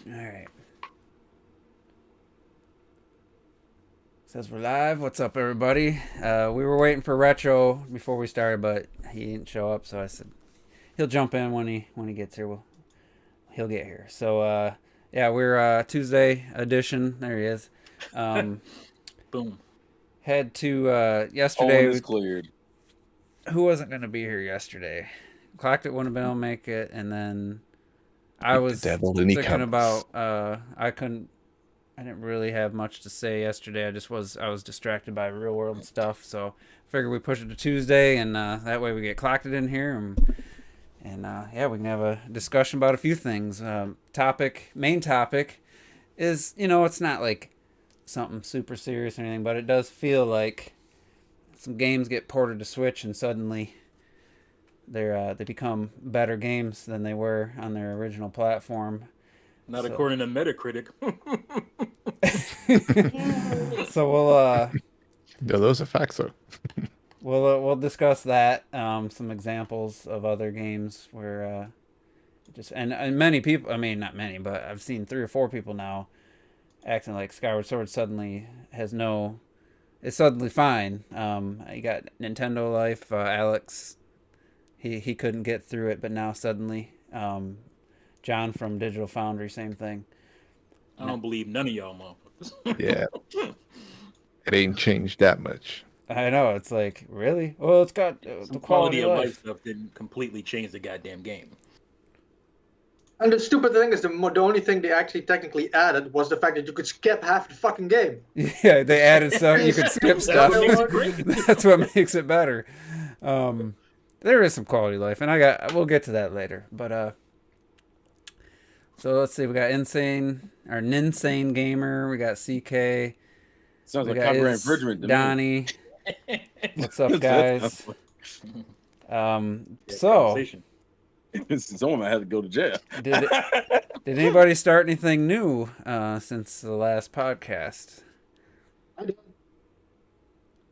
All right. Says we're live. What's up, everybody? We were waiting for Retro before we started, but he didn't show up. So I said he'll jump in when he gets here. He'll get here. So yeah, we're Tuesday edition. There he is. Boom. Head to yesterday. All is cleared. Who wasn't going to be here yesterday? Clocked it wouldn't have been able to make it, and then I was thinking about I didn't really have much to say yesterday. I was distracted by real world stuff, so figured we push it to Tuesday, and that way we get clocked it in here, and yeah, we can have a discussion about a few things. Main topic is, it's not like something super serious or anything, but it does feel like some games get ported to Switch, and suddenly they become better games than they were on their original platform. Not according to Metacritic. So we'll no, those are facts though. we'll discuss that, some examples of other games where and many people, I mean not many, but I've seen 3 or 4 people now acting like Skyward Sword suddenly it's suddenly fine. You got Nintendo Life, Alex, he couldn't get through it, but now suddenly John from Digital Foundry, same thing. I don't believe none of y'all motherfuckers. Yeah. It ain't changed that much. I know, it's like, really? Well, it's got the quality of life stuff didn't completely change the goddamn game. And the stupid thing is, the only thing they actually technically added was the fact that you could skip half the fucking game. Yeah, they added stuff. You could skip stuff. That's what makes it better. There is some quality of life, and we'll get to that later. But so let's see. We got Ninsane Gamer. We got CK. Sounds like copyright infringement to Donnie. What's up, guys? So someone might have to go to jail. Did anybody start anything new since the last podcast? I did.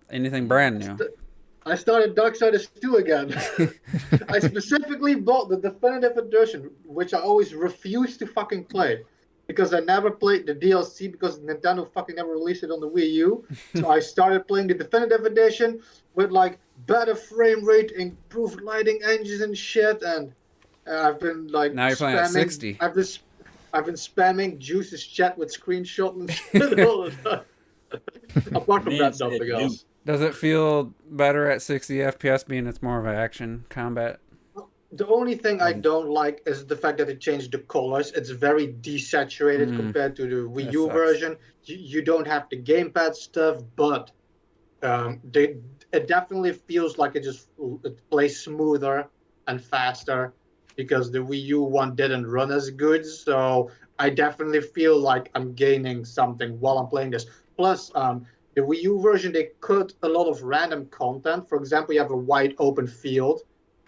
Anything brand new? I started Darksiders 2 again. I specifically bought the definitive edition, which I always refuse to fucking play. Because I never played the DLC because Nintendo fucking never released it on the Wii U. So I started playing the definitive edition with like better frame rate, improved lighting engines and shit, and I've been like now you're playing at 60. I've been spamming Juice's chat with screenshots and shit all the time. Apart from that, nothing else. Does it feel better at 60 FPS, being it's more of an action combat? The only thing I don't like is the fact that it changed the colors. It's very desaturated compared to the Wii U version. You don't have the gamepad stuff, but it definitely feels like it plays smoother and faster because the Wii U one didn't run as good. So I definitely feel like I'm gaining something while I'm playing this. Plus, the Wii U version, they cut a lot of random content. For example, you have a wide open field.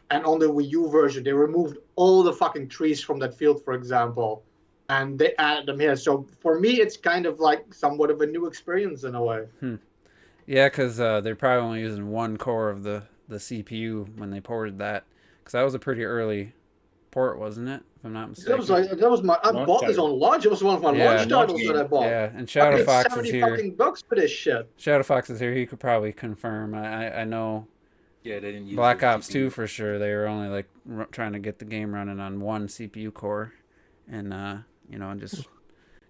And on the Wii U version, they removed all the fucking trees from that field, for example. And they added them here. So for me, it's kind of like somewhat of a new experience in a way. Yeah, because they're probably only using one core of the CPU when they ported that. Because that was a pretty early port, wasn't it? If I'm not mistaken. I bought this on launch. It was one of my launch titles that I bought. Yeah, and Shadow Fox is here. $70 for this shit. Shadow Fox is here. He could probably confirm. I know. Yeah, they didn't use Black Ops 2 for sure. They were only like trying to get the game running on one CPU core, and and just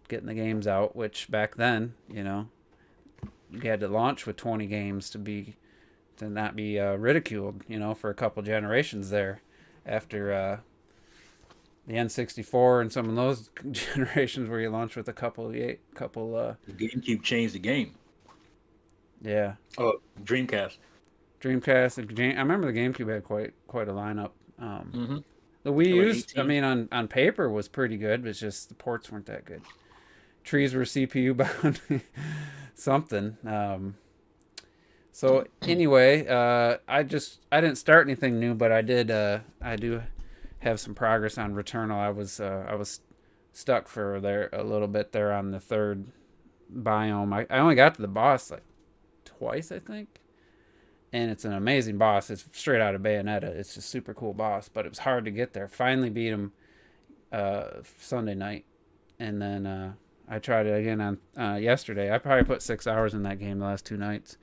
getting the games out. Which back then, you had to launch with 20 games to not be ridiculed. For a couple generations there, after the N64 and some of those generations where you launch with a couple. The GameCube changed the game. Yeah. Oh, Dreamcast. I remember the GameCube had quite a lineup. The Wii U's, I mean, on paper was pretty good, but it's just the ports weren't that good. Trees were CPU bound, something. So anyway, I didn't start anything new, but I do have some progress on Returnal. I was stuck for there a little bit there on the third biome. I only got to the boss like twice, I think. And it's an amazing boss. It's straight out of Bayonetta. It's just super cool boss, but it was hard to get there. Finally beat him Sunday night, and then I tried it again on yesterday. I probably put 6 hours in that game the last 2 nights,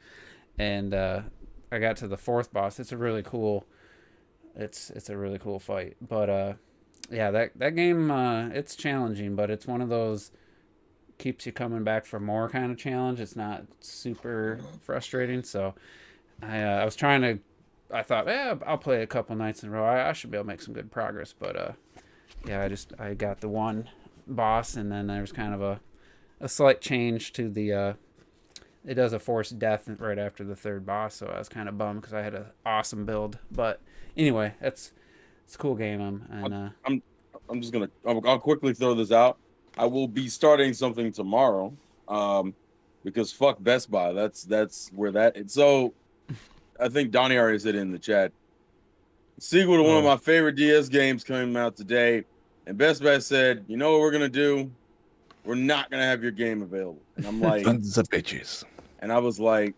and I got to the 4th boss. It's a really cool fight. But yeah, that game it's challenging, but it's one of those keeps you coming back for more kind of challenge. It's not super frustrating. So I was trying to. I thought, I'll play a couple nights in a row. I should be able to make some good progress. But yeah, I got the one boss, and then there was kind of a slight change to the. It does a forced death right after the 3rd boss, so I was kind of bummed because I had an awesome build. But anyway, it's a cool game. I'm just gonna. I'll quickly throw this out. I will be starting something tomorrow, because fuck Best Buy. That's where that. So, I think Donnie already said it in the chat. Sequel to one of my favorite DS games coming out today, and Best Buy said, "You know what we're gonna do? We're not gonna have your game available." And I'm like, "Sons of bitches." And I was like,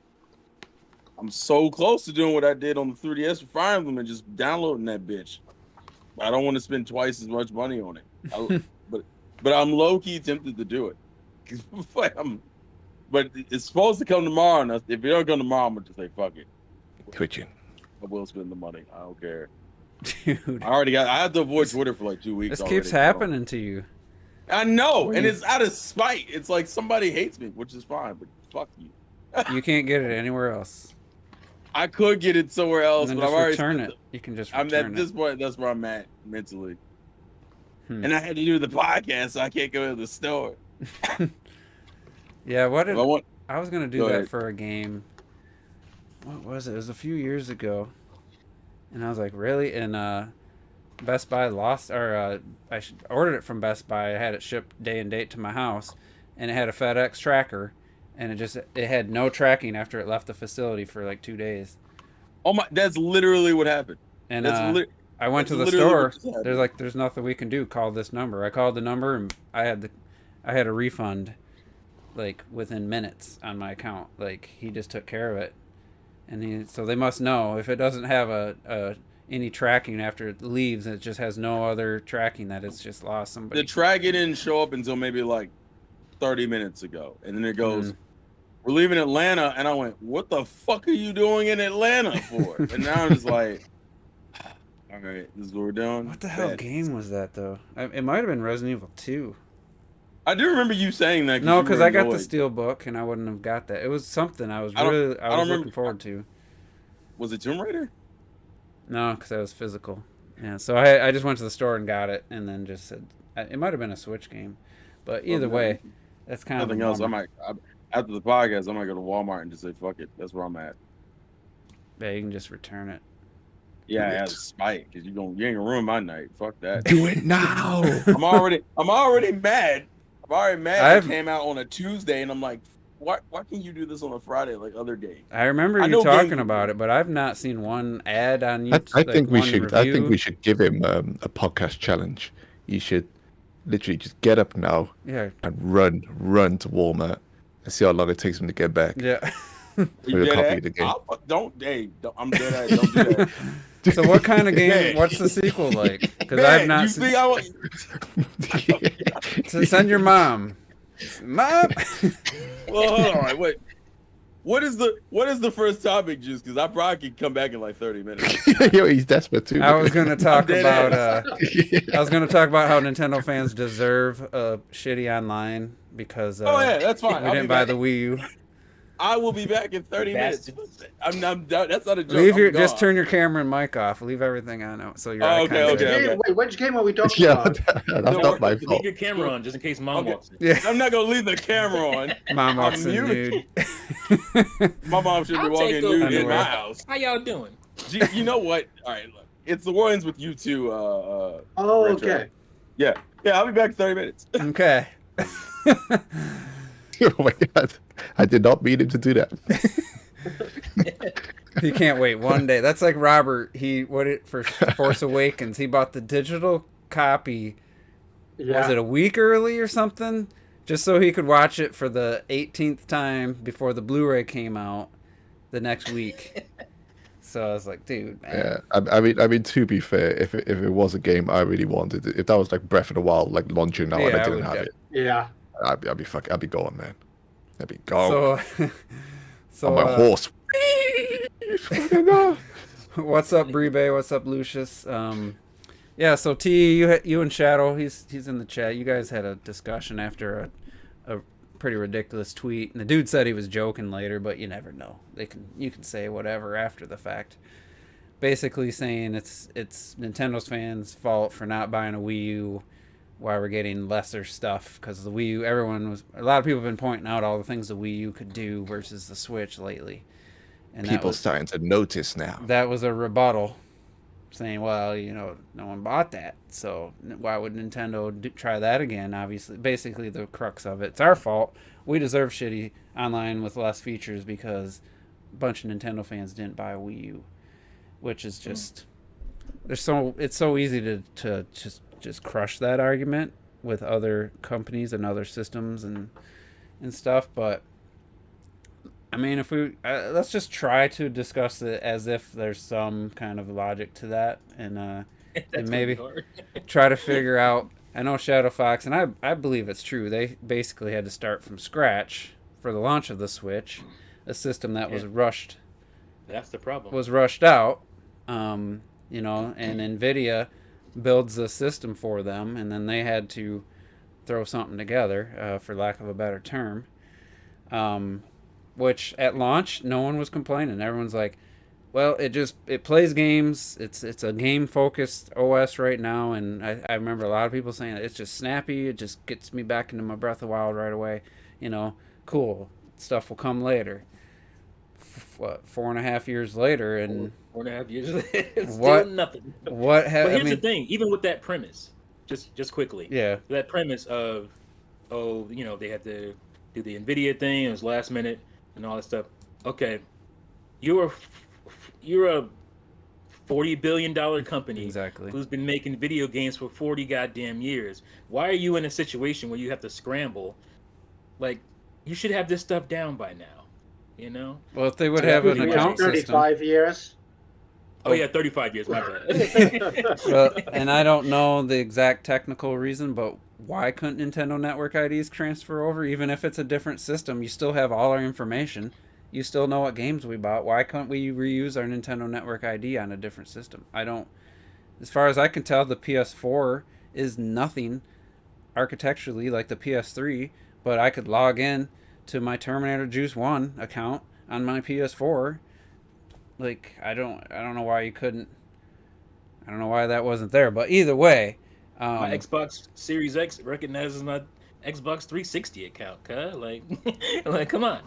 I'm so close to doing what I did on the 3DS for Fire Emblem and just downloading that bitch. I don't want to spend twice as much money on it. But I'm low-key tempted to do it. But it's supposed to come tomorrow. And if it don't come tomorrow, I'm going to just say, fuck it. Twitching. I will spend the money. I don't care. Dude. I had to avoid Twitter for like 2 weeks. This keeps happening to you. I know. And it's out of spite. It's like somebody hates me, which is fine. But fuck you. You can't get it anywhere else. I could get it somewhere else, but I've already return it. You can just return it. At this point, that's where I'm at mentally. And I had to do the podcast, so I can't go to the store. Yeah, I was gonna do that for a game. What was it? It was a few years ago, and I was like, really? And Best Buy lost, or I ordered it from Best Buy. I had it shipped day and date to my house, and it had a FedEx tracker, and it had no tracking after it left the facility for like 2 days. Oh my! That's literally what happened. And I went to the store. There's nothing we can do. Call this number. I called the number, and I had a refund, like within minutes on my account. Like he just took care of it, and so they must know if it doesn't have any tracking after it leaves, it just has no other tracking that it's just lost somebody. The tracker didn't show up until maybe like 30 minutes ago, and then it goes, "We're leaving Atlanta," and I went, "What the fuck are you doing in Atlanta for?" And now I'm just like, all right, this is what we're doing. What the hell game was that, though? It might have been Resident Evil 2. I do remember you saying that. No, because I got the Steelbook, and I wouldn't have got that. It was something I was looking forward to. Was it Tomb Raider? No, because I was physical. Yeah, so I just went to the store and got it, and then just said it might have been a Switch game, but either way, that's kind of nothing else. After the podcast, I might go to Walmart and just say fuck it. That's where I'm at. Yeah, you can just return it. Yeah, as a spite, because you ain't gonna ruin my night. Fuck that. Do it now. I'm already mad. I'm already mad. It came out on a Tuesday, and I'm like, why can you do this on a Friday like other days? I remember you talking about it, but I've not seen one ad on YouTube. I think we should give him a podcast challenge. You should literally just get up now, and run to Walmart and see how long it takes him to get back. Yeah. You copy the game. I'm dead at it. Don't do that. So what kind of game? What's the sequel like? Because I've not seen. So send your mom. Mom. Well, hold on. Wait. What is the first topic, Juice? Because I probably could come back in like 30 minutes. Yo, he's desperate too. I was going to talk about. I was going to talk about how Nintendo fans deserve shitty online because. That's fine. We didn't buy the Wii U. I will be back in 30 minutes. I'm that's not a joke. Just turn your camera and mic off. Leave everything on so you're okay. Wait, which game are we talking about? That's not my fault. Leave your camera on just in case Mom walks in. Yeah. I'm not gonna leave the camera on. Mom walks in nude. My mom should be walking nude in my house. How y'all doing? You know what? All right, look. It's the ones with you two. Okay. Yeah, I'll be back in 30 minutes. Okay. Oh my god. I did not mean him to do that. He can't wait one day. That's like Robert. For Force Awakens, he bought the digital copy. Yeah. Was it a week early or something? Just so he could watch it for the 18th time before the Blu-ray came out the next week. So I was like, dude, man. Yeah, I mean, to be fair, if it was a game I really wanted, if that was like Breath of the Wild, like launching now, and I didn't have it, I'd be going, man. I'd be going. So on my horse. What's up, Brebe? What's up, Lucius? Yeah. So T, you and Shadow, he's in the chat. You guys had a discussion after a pretty ridiculous tweet, and the dude said he was joking later, but you never know. You can say whatever after the fact. Basically saying it's Nintendo's fans' fault for not buying a Wii U, why we're getting lesser stuff, because the Wii U, a lot of people have been pointing out all the things the Wii U could do versus the Switch lately, and people starting to notice now. That was a rebuttal, saying, well, no one bought that, so why would Nintendo try that again? Obviously, basically the crux of it's our fault. We deserve shitty online with less features because a bunch of Nintendo fans didn't buy a Wii U, which is just it's so easy to just crush that argument with other companies and other systems and stuff. But I mean, if we let's just try to discuss it as if there's some kind of logic to that, and maybe try to figure out. I know Shadow Fox, and I believe it's true. They basically had to start from scratch for the launch of the Switch, a system that was rushed. That's the problem. Was rushed out, and NVIDIA builds a system for them, and then they had to throw something together, for lack of a better term. Which at launch, no one was complaining. Everyone's like, well, it plays games. It's a game-focused OS right now, and I remember a lot of people saying it's just snappy. It just gets me back into my Breath of the Wild right away. Cool. Stuff will come later. 4.5 years later, and 4.5 years later, still nothing. But here's the thing, even with that premise, just quickly, that premise of, they had to do the NVIDIA thing, it was last minute and all that stuff. Okay, you're a $40 billion company who's been making video games for 40 goddamn years. Why are you in a situation where you have to scramble? Like, you should have this stuff down by now. Well, if they would have an account 35 years. Oh yeah, 35 years. My bad. Well, and I don't know the exact technical reason, but why couldn't Nintendo Network IDs transfer over? Even if it's a different system, you still have all our information. You still know what games we bought. Why couldn't we reuse our Nintendo Network ID on a different system? As far as I can tell, the PS4 is nothing architecturally like the PS3, but I could log in to my Terminator Juice 1 account on my PS4. Like, I don't know why you couldn't. I don't know why that wasn't there, but either way, my Xbox Series X recognizes my Xbox 360 account, like come on.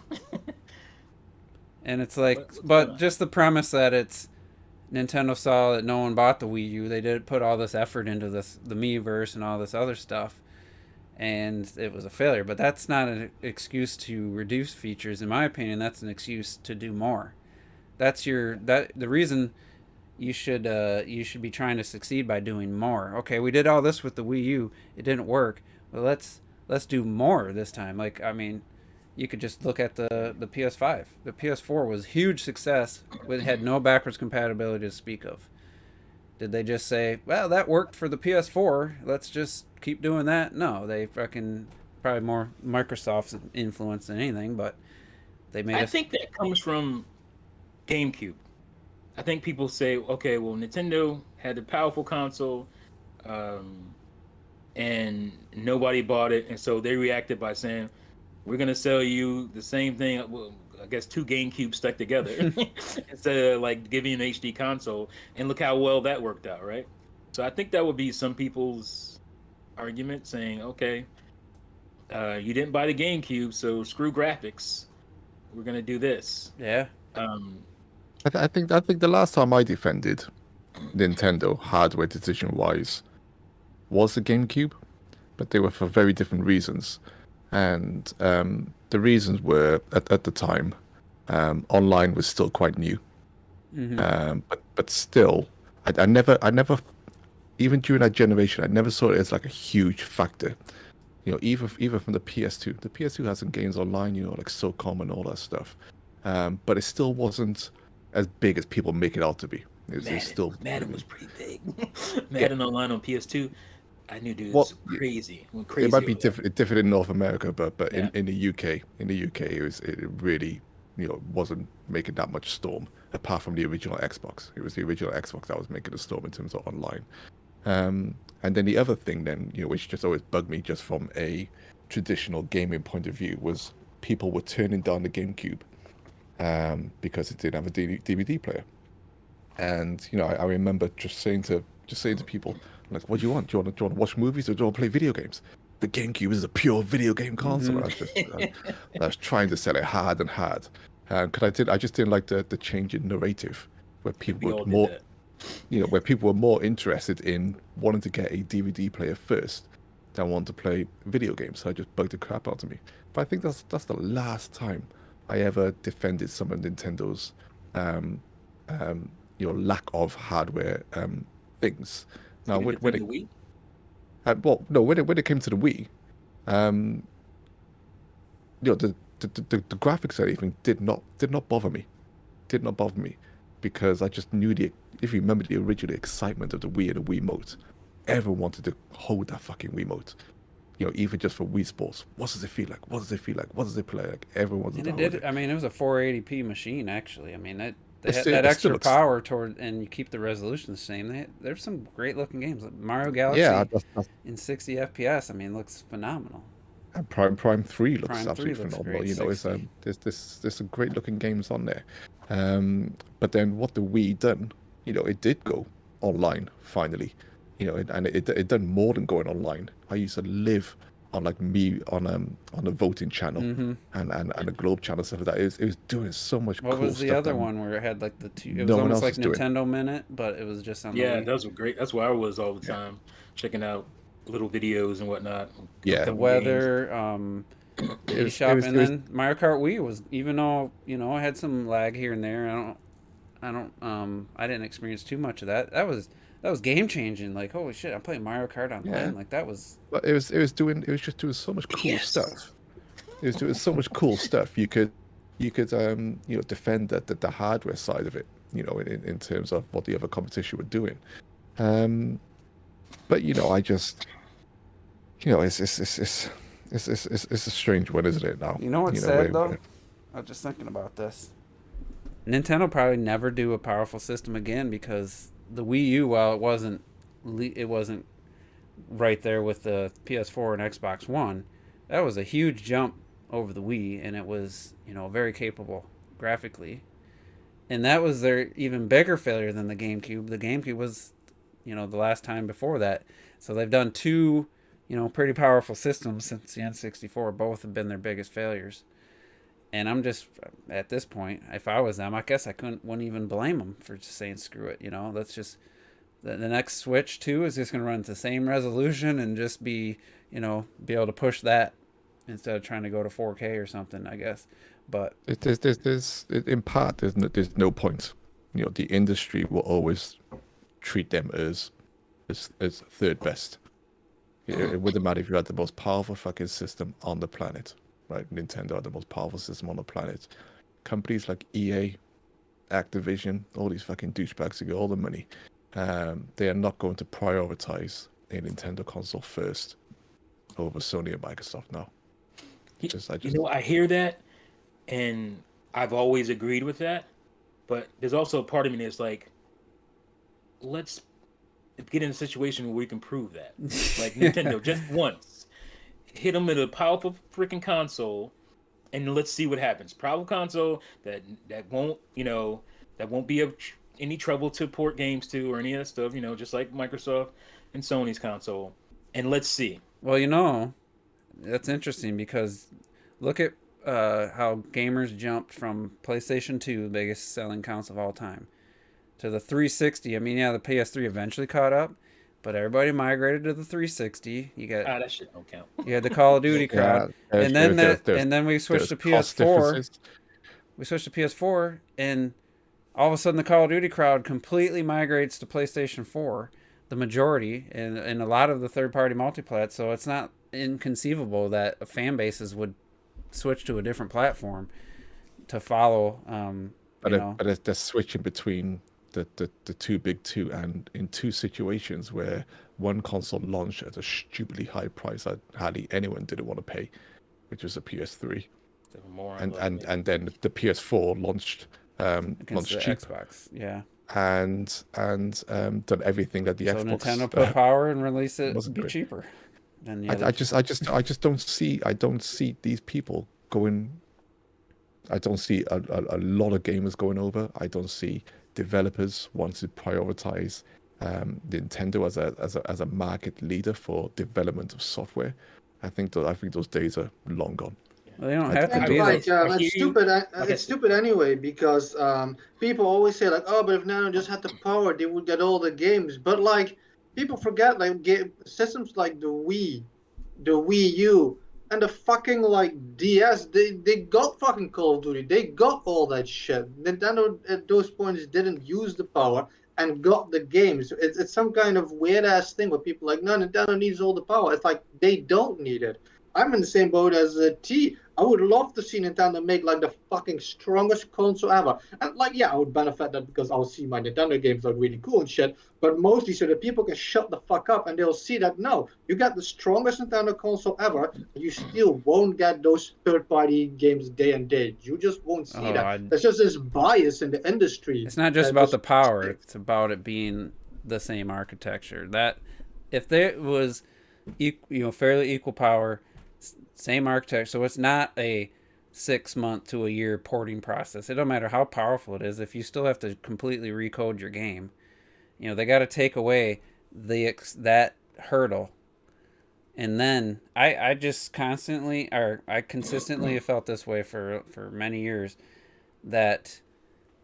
And it's like, but just the premise that it's Nintendo saw that no one bought the Wii U. They did put all this effort into the Miiverse and all this other stuff, and it was a failure. But that's not an excuse to reduce features. In my opinion, that's an excuse to do more. The reason you should be trying to succeed by doing more. Okay, we did all this with the Wii U. It didn't work. Well, let's do more this time. Like, I mean, you could just look at the PS5. The PS4 was a huge success. It had no backwards compatibility to speak of. Did they just say, well, that worked for the PS4, let's just keep doing that? No, they fucking probably more Microsoft's influence than anything, but they made I think that comes from GameCube. I think people say, okay, well, Nintendo had a powerful console, and nobody bought it, and so they reacted by saying, we're going to sell you the same thing, well, I guess 2 GameCubes stuck together instead of like giving you an HD console, and look how well that worked out, right? So I think that would be some people's argument, saying, okay, you didn't buy the GameCube, so screw graphics. We're going to do this. Yeah. I think the last time I defended Nintendo hardware decision-wise was the GameCube, but they were for very different reasons. And the reasons were, at the time, online was still quite new. Mm-hmm. But still, I never, even during that generation, I never saw it as like a huge factor. Even from the PS2. The PS2 has some games online, like SOCOM and all that stuff. But it still wasn't as big as people make it out to be. Madden was pretty big. Madden Online on PS2. I knew dudes crazy. Went crazy. It might be different in North America, but in the UK, it really wasn't making that much storm. Apart from the original Xbox, it was the original Xbox that was making a storm in terms of online. And then the other thing, which just always bugged me, just from a traditional gaming point of view, was people were turning down the GameCube because it didn't have a DVD player. And I remember just saying to people, like, what do you want? Do you want to watch movies or do you want to play video games? The GameCube is a pure video game console. Mm-hmm. I was trying to sell it hard and hard, because I just didn't like the change in narrative, where people were more, where people were more interested in wanting to get a DVD player first than want to play video games. So I just bugged the crap out of me. But I think that's the last time I ever defended some of Nintendo's lack of hardware things. Now, when it came to the Wii, the graphics and everything did not bother me. Did not bother me, because I just knew if you remember the original excitement of the Wii and the Wiimote, everyone wanted to hold that fucking Wiimote. Even just for Wii Sports. What does it feel like? What does it feel like? What does it play like? Everyone wanted to hold it. I mean, it was a 480p machine, actually. I mean, that extra power and you keep the resolution the same. There's some great looking games, like Mario Galaxy in 60 FPS. I mean, looks phenomenal. And Prime 3 looks absolutely phenomenal. There's some great looking games on there. But then what the Wii done, it did go online finally. And it done more than going online. I used to live on on a voting channel, mm-hmm. and a Globe channel, stuff like that. It was doing so much cool stuff. What was the other one where it had like the two? It was almost like Nintendo Minute, but it was just on the Wii. Those were great. That's where I was all the time, checking out little videos and whatnot. Yeah, the weather, eShop, and then Mario Kart Wii was, even though I had some lag here and there. I didn't experience too much of that. That was game changing. Like, holy shit, I'm playing Mario Kart online. Yeah. Like, that was. But it was just doing so much cool stuff. It was doing so much cool stuff. You could defend the hardware side of it. In terms of what the other competition were doing. But I just, it's a strange one, isn't it? Now. You know what's sad though? I was just thinking about this. Nintendo probably never do a powerful system again, because the Wii U, while it wasn't right there with the PS4 and Xbox One, that was a huge jump over the Wii, and it was very capable graphically, and that was their even bigger failure than the GameCube. The GameCube was the last time before that, so they've done two pretty powerful systems since the N64. Both have been their biggest failures. And I'm just, at this point, if I was them, I guess I wouldn't even blame them for just saying screw it. That's just the next Switch 2 is just going to run at the same resolution and just be able to push that instead of trying to go to 4K or something, I guess. But there's in part there's no point. The industry will always treat them as third best. It wouldn't matter if you had the most powerful fucking system on the planet. Right, Nintendo are the most powerful system on the planet. Companies like EA, Activision, all these fucking douchebags who get all the money, they are not going to prioritize a Nintendo console first over Sony and Microsoft now. I hear that, and I've always agreed with that, but there's also a part of me that's like, let's get in a situation where we can prove that. Like, Nintendo, just once. Hit them with a powerful freaking console, and let's see what happens. Powerful console that won't be any trouble to port games to or any of that stuff. Just like Microsoft and Sony's console, and let's see. Well, that's interesting, because look at how gamers jumped from PlayStation 2, the biggest selling console of all time, to the 360. I mean, the PS3 eventually caught up. But everybody migrated to the 360. You got that shit don't count. You had the Call of Duty crowd, and then we switched to PS4. We switched to PS4, and all of a sudden the Call of Duty crowd completely migrates to PlayStation 4, the majority, and a lot of the third-party multiplats. So it's not inconceivable that fan bases would switch to a different platform to follow But they're switching between the two big two, and in two situations where one console launched at a stupidly high price that hardly anyone didn't want to pay, which was a PS3, and then the PS4 launched cheap. Xbox, yeah, and done everything that the Xbox. So Nintendo put power and release it be cheaper. Than the I just don't see these people going. I don't see a lot of gamers going over. I don't see developers want to prioritize Nintendo as a market leader for development of software. I think those days are long gone. Well, they don't have to be it's stupid. It's stupid anyway, because people always say like, oh, but if Nintendo just had the power, they would get all the games. But like, people forget like systems like the Wii U, and the fucking like DS, they got fucking Call of Duty. They got all that shit. Nintendo at those points didn't use the power and got the games. It's some kind of weird ass thing where people are like, no, Nintendo needs all the power. It's like they don't need it. I'm in the same boat as T. I would love to see Nintendo make like the fucking strongest console ever. And like, yeah, I would benefit that because I'll see my Nintendo games look really cool and shit. But mostly so that people can shut the fuck up and they'll see that no, you got the strongest Nintendo console ever. You still won't get those third-party games day and day. You just won't see that. There's just this bias in the industry. It's not just about the power. It's about it being the same architecture. That if there was, fairly equal power. Same architecture, so it's not a 6 month to a year porting process. It don't matter how powerful it is. If you still have to completely recode your game, they got to take away that hurdle. And then I consistently have felt this way for many years, that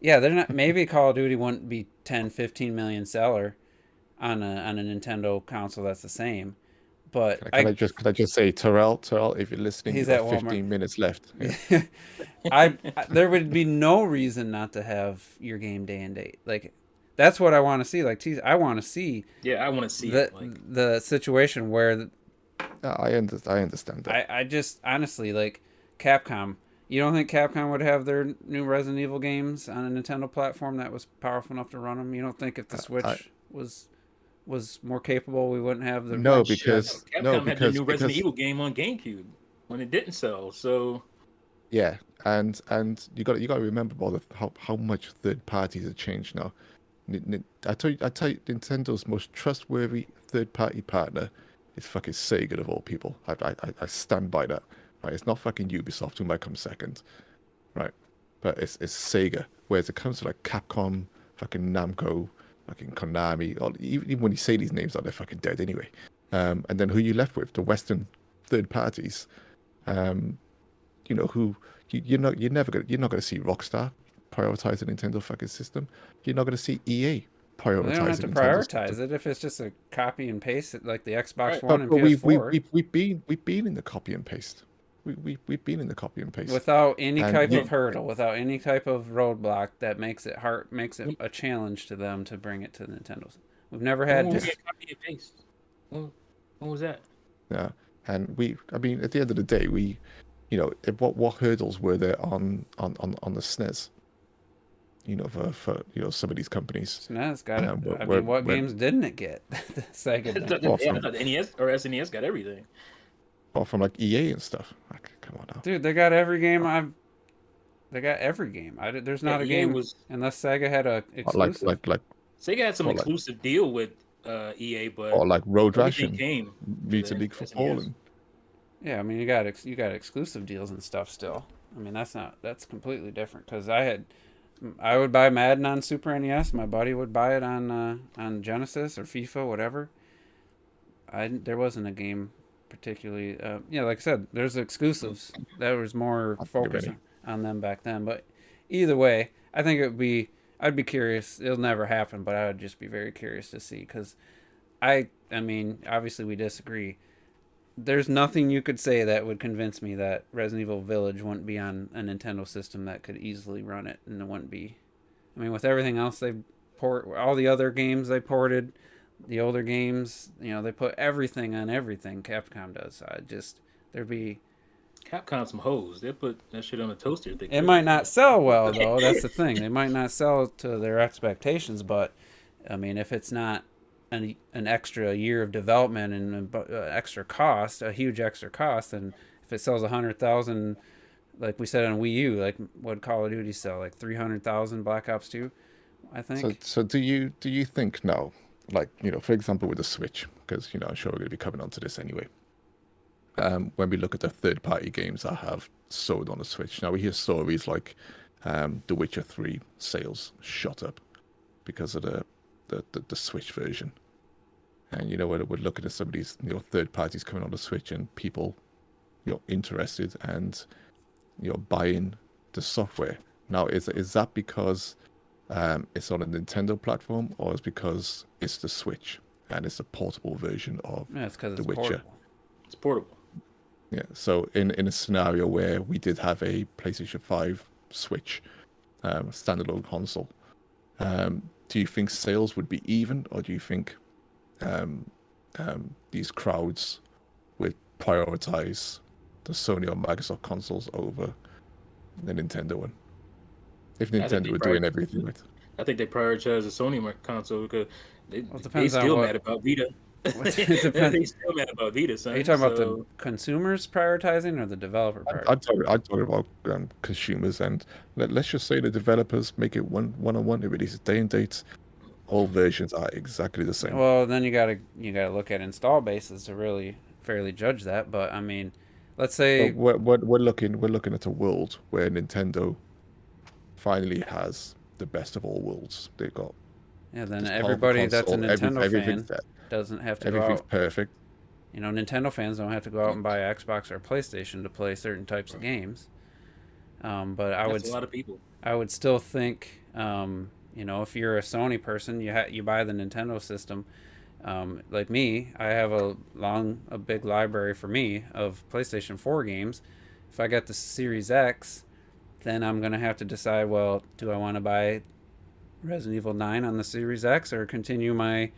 they're not. Maybe Call of Duty wouldn't be 10-15 million seller on a Nintendo console that's the same. But can I just say, Terrell, if you're listening, he's at 15 minutes left. Yeah. There would be no reason not to have your game day and date. Like, that's what I want to see. Like, I want to see. Yeah, I want to see the situation where. I understand that. I just honestly, like, Capcom. You don't think Capcom would have their new Resident Evil games on a Nintendo platform that was powerful enough to run them? You don't think if the Switch was more capable, we wouldn't have the Capcom had the new Resident Evil game on GameCube when it didn't sell. So yeah, and you got to remember about how much third parties have changed now. I tell you, Nintendo's most trustworthy third party partner is fucking Sega of all people. I stand by that. Right, it's not fucking Ubisoft, who might come second, right? But it's Sega. Whereas it comes to like Capcom, fucking Namco, fucking Konami, or even when you say these names, they're fucking dead anyway. And then who you left with? The Western third parties, who you're not gonna see Rockstar prioritize the Nintendo fucking system. You're not gonna see EA prioritize. They don't have to prioritize it if it's just a copy and paste, like the Xbox One and PS4. We've been in the copy and paste. We've been in the copy and paste without any type of hurdle, without any type of roadblock that makes it a challenge to them to bring it to Nintendo's. We've never had copy and paste. What was that? Yeah, and at the end of the day, what hurdles were there on the SNES? For some of these companies. SNES got it. What games didn't it get? Sega. The NES or SNES got everything. From like EA and stuff. Like, come on now, dude. They got every game. They got every game. There's not a game unless Sega had a exclusive. Like Sega had some exclusive deal with EA, but or like Road Rash and Mutant League Football. Yeah, I mean you got exclusive deals and stuff still. I mean that's completely different because I would buy Madden on Super NES. My buddy would buy it on Genesis or FIFA, whatever. There wasn't a game particularly, like I said, there's exclusives. There was more focus on them back then. But either way, I think I'd be curious. It'll never happen, but I would just be very curious to see because I mean, obviously we disagree. There's nothing you could say that would convince me that Resident Evil Village wouldn't be on a Nintendo system that could easily run it, and it wouldn't be. I mean, with everything else all the other games they ported, the older games, they put everything on everything. Capcom does. Capcom some hoes. They put that shit on a toaster. It might not sell well though. That's the thing. They might not sell to their expectations, but I mean, if it's not an extra year of development and extra cost, a huge extra cost, and if it sells 100,000, like we said on Wii U, like what Call of Duty sell, like 300,000 Black Ops 2, I think. So do you think now, like, for example, with the Switch, because I'm sure we're going to be coming on to this anyway. When we look at the third-party games that have sold on the Switch, now we hear stories like The Witcher 3 sales shot up because of the Switch version, and we're looking at some of these third parties coming on the Switch and people interested and buying the software. Now is that because it's on a Nintendo platform, or is it because it's the Switch and it's a portable version of The Witcher? Portable. It's portable. Yeah, so in a scenario where we did have a PlayStation 5 Switch standalone console, do you think sales would be even, or do you think these crowds would prioritize the Sony or Microsoft consoles over the Nintendo one? If Nintendo were doing everything with, I think they prioritize the Sony console because they still mad about Vita. They still mad about Vita, son. Are you talking about the consumers prioritizing or the developer prioritizing? I'm talking about consumers, and let's just say the developers make it one-on-one. It releases day and dates. All versions are exactly the same. Well, then you gotta look at install bases to really fairly judge that. But I mean, let's say we're looking at a world where Nintendo finally has the best of all worlds. They've got then everybody that's a Nintendo fan doesn't have to go out. Everything's perfect. Nintendo fans don't have to go out and buy an Xbox or a PlayStation to play certain types of games. But that's a lot of people. I would still think, if you're a Sony person, you buy the Nintendo system. Like me, I have a big library for me of PlayStation 4 games. If I got the Series X, then I'm gonna have to decide. Well, do I want to buy Resident Evil 9 on the Series X or continue I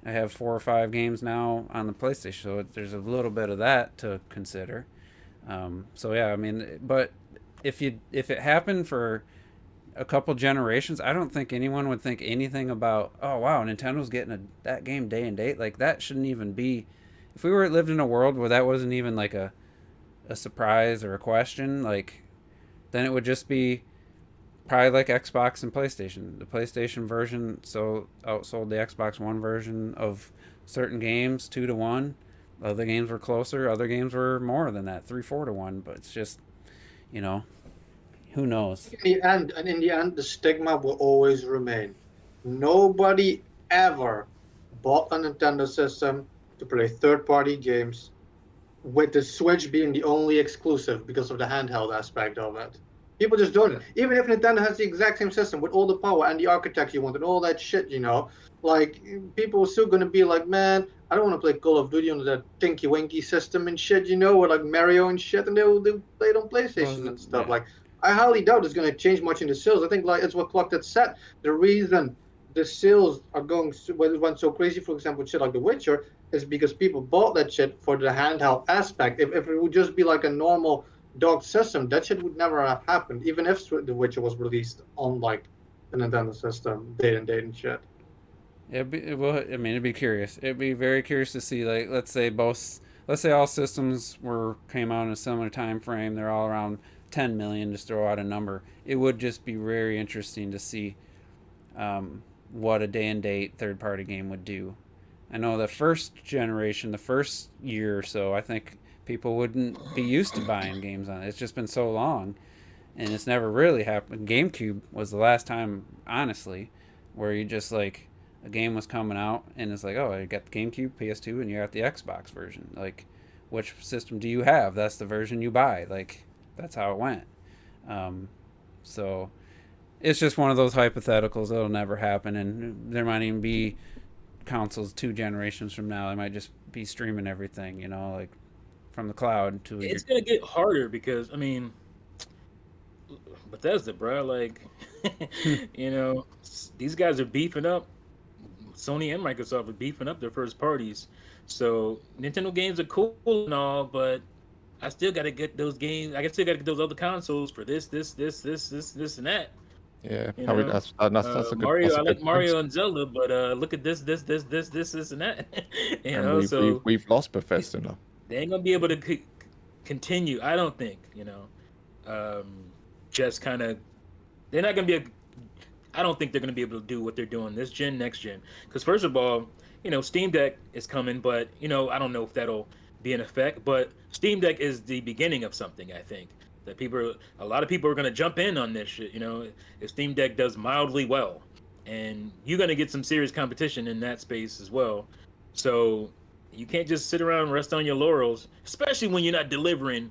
have 4 or 5 games now on the PlayStation, so there's a little bit of that to consider. So yeah, I mean, but if it happened for a couple generations, I don't think anyone would think anything about, oh wow, Nintendo's getting that game day and date. Like that shouldn't even be. If we lived in a world where that wasn't even like a surprise or a question, like then it would just be probably like Xbox and PlayStation. The PlayStation version outsold the Xbox One version of certain games 2-1. Other games were closer. Other games were more than that, 3-4 to 1. But it's just, who knows? In the end, the stigma will always remain. Nobody ever bought a Nintendo system to play third-party games, with the Switch being the only exclusive because of the handheld aspect of it. People just don't. Even if Nintendo has the exact same system with all the power and the architecture you want and all that shit, like people are still gonna be like, man, I don't want to play Call of Duty on that Tinky Winky system and shit, with like Mario and shit, and they'll play it on PlayStation and stuff. Yeah. Like, I highly doubt it's gonna change much in the sales. I think like it's what Clock had said. The reason the sales are went so crazy, for example, shit like The Witcher, is because people bought that shit for the handheld aspect. If it would just be like a normal docked system, that shit would never have happened, even if The Witcher was released on like the Nintendo system, date and shit. It'd be curious. It'd be very curious to see, like, let's say all systems came out in a similar time frame. They're all around 10 million, just throw out a number. It would just be very interesting to see what a day and date third party game would do. I know the first generation, the first year or so, I think people wouldn't be used to buying games on it. It's just been so long, and it's never really happened. GameCube was the last time, honestly, where you just like a game was coming out and it's like, oh, you got the GameCube, PS2, and you got the Xbox version. Like, which system do you have? That's the version you buy. Like, that's how it went. So it's just one of those hypotheticals that'll never happen, and there might even be consoles 2 generations from now. They might just be streaming everything, like from the cloud to. It's gonna get harder because Bethesda, bro. Like, these guys are beefing up. Sony and Microsoft are beefing up their first parties. So Nintendo games are cool and all, but I still got to get those games. I still got to get those other consoles for this, and that. Yeah, You know, that's a good, Mario. that's a I like good point. Mario and Zelda, but look at this, and that. You And know, so we've lost Bethesda now. they ain't gonna be able to continue. I don't think. Just kind of. They're not gonna be. I don't think they're gonna be able to do what they're doing this gen, next gen. Because first of all, Steam Deck is coming, but I don't know if that'll be in effect. But Steam Deck is the beginning of something. I think that a lot of people are gonna jump in on this shit. If Steam Deck does mildly well, and you're gonna get some serious competition in that space as well. So you can't just sit around and rest on your laurels, especially when you're not delivering.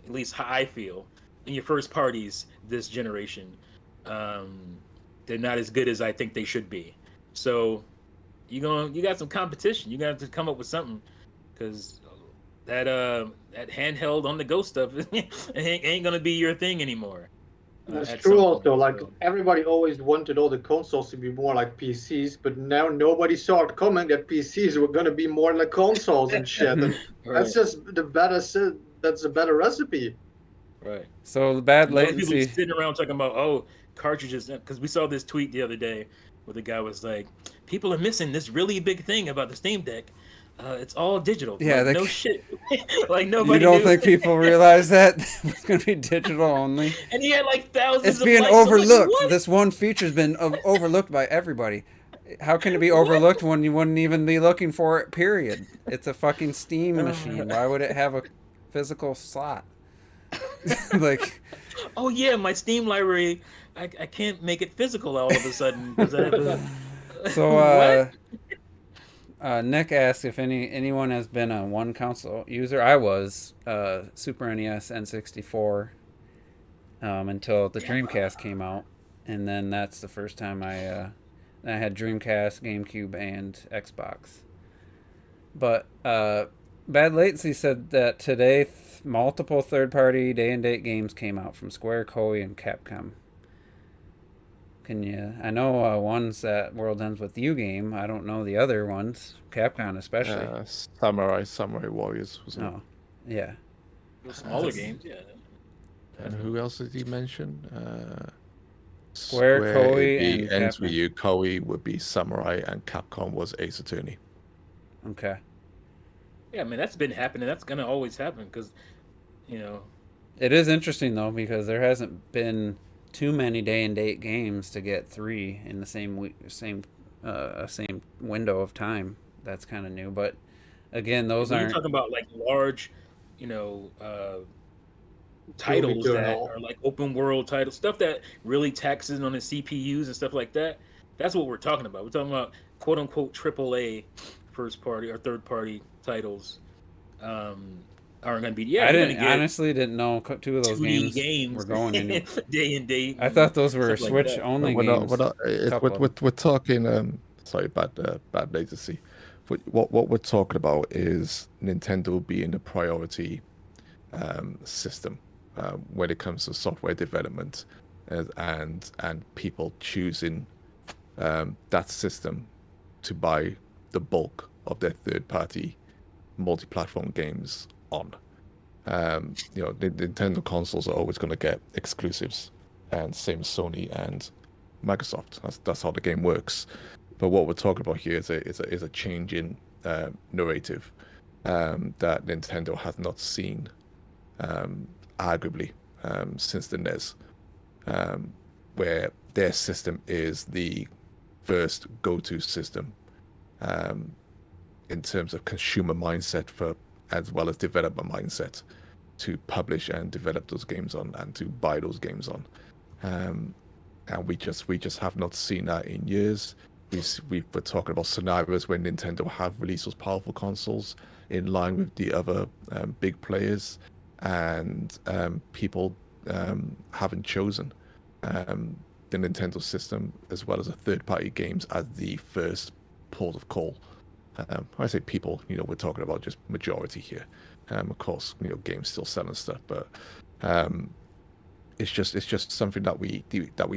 At least how I feel in your first parties this generation. They're not as good as I think they should be. So you got some competition. You got to come up with something, because that handheld on the go stuff ain't gonna be your thing anymore. That's true. Also, like everybody always wanted all the consoles to be more like PCs, but now nobody saw it coming that PCs were gonna be more like consoles and shit. And right. That's just the better. That's a better recipe. Right. So the bad latency. People sitting around talking about cartridges, because we saw this tweet the other day where the guy was like, "People are missing this really big thing about the Steam Deck. It's all digital." Yeah, like, no shit. Like nobody. You don't think people realize that it's going to be digital only? And he had like thousands. It's being overlooked. This one feature's been overlooked by everybody. How can it be overlooked when you wouldn't even be looking for it? Period. It's a fucking Steam machine. Why would it have a physical slot? Like, oh yeah, my Steam library. I can't make it physical all of a sudden because I have a... So Nick asked if anyone has been a one console user. I was Super NES, N64 until the Dreamcast came out, and then that's the first time I had Dreamcast, GameCube, and Xbox. But Bad Latency said that today multiple third-party day-and-date games came out from Square, Koei, and Capcom. I know one's that World Ends With You game. I don't know the other ones, Capcom especially. Samurai Warriors was it? Oh, yeah. Smaller games, yeah. And who else did you mention? Square, Koei, and Ends With You. Koei would be Samurai, and Capcom was Ace Attorney. Okay. Yeah, I mean, that's been happening. That's going to always happen because, It is interesting, though, because there hasn't been too many day-and-date games to get 3 in the same window of time. That's kind of new. But, again, those aren't... You're talking about, like, large, titles that are, like, open-world titles. Stuff that really taxes on the CPUs and stuff like that. That's what we're talking about. We're talking about, quote-unquote, AAA first-party or third-party titles aren't going to be. Yeah, I honestly didn't know 2 of those games were going in day and date. I thought those were Switch only games. We're talking. Sorry, bad latency. What we're talking about is Nintendo being the priority system when it comes to software development, and people choosing that system to buy the bulk of their third-party multi-platform games on. The Nintendo consoles are always going to get exclusives, and same as Sony and Microsoft. That's how the game works. But what we're talking about here is a change in narrative that Nintendo has not seen, arguably, since the NES, where their system is the first go-to system in terms of consumer mindset as well as developer mindset to publish and develop those games on and to buy those games on. And we just have not seen that in years. We're talking about scenarios where Nintendo have released those powerful consoles in line with the other big players, and people haven't chosen the Nintendo system as well as the third-party games as the first port of call. I say people, we're talking about just majority here. Of course, games still selling stuff, but it's just something that we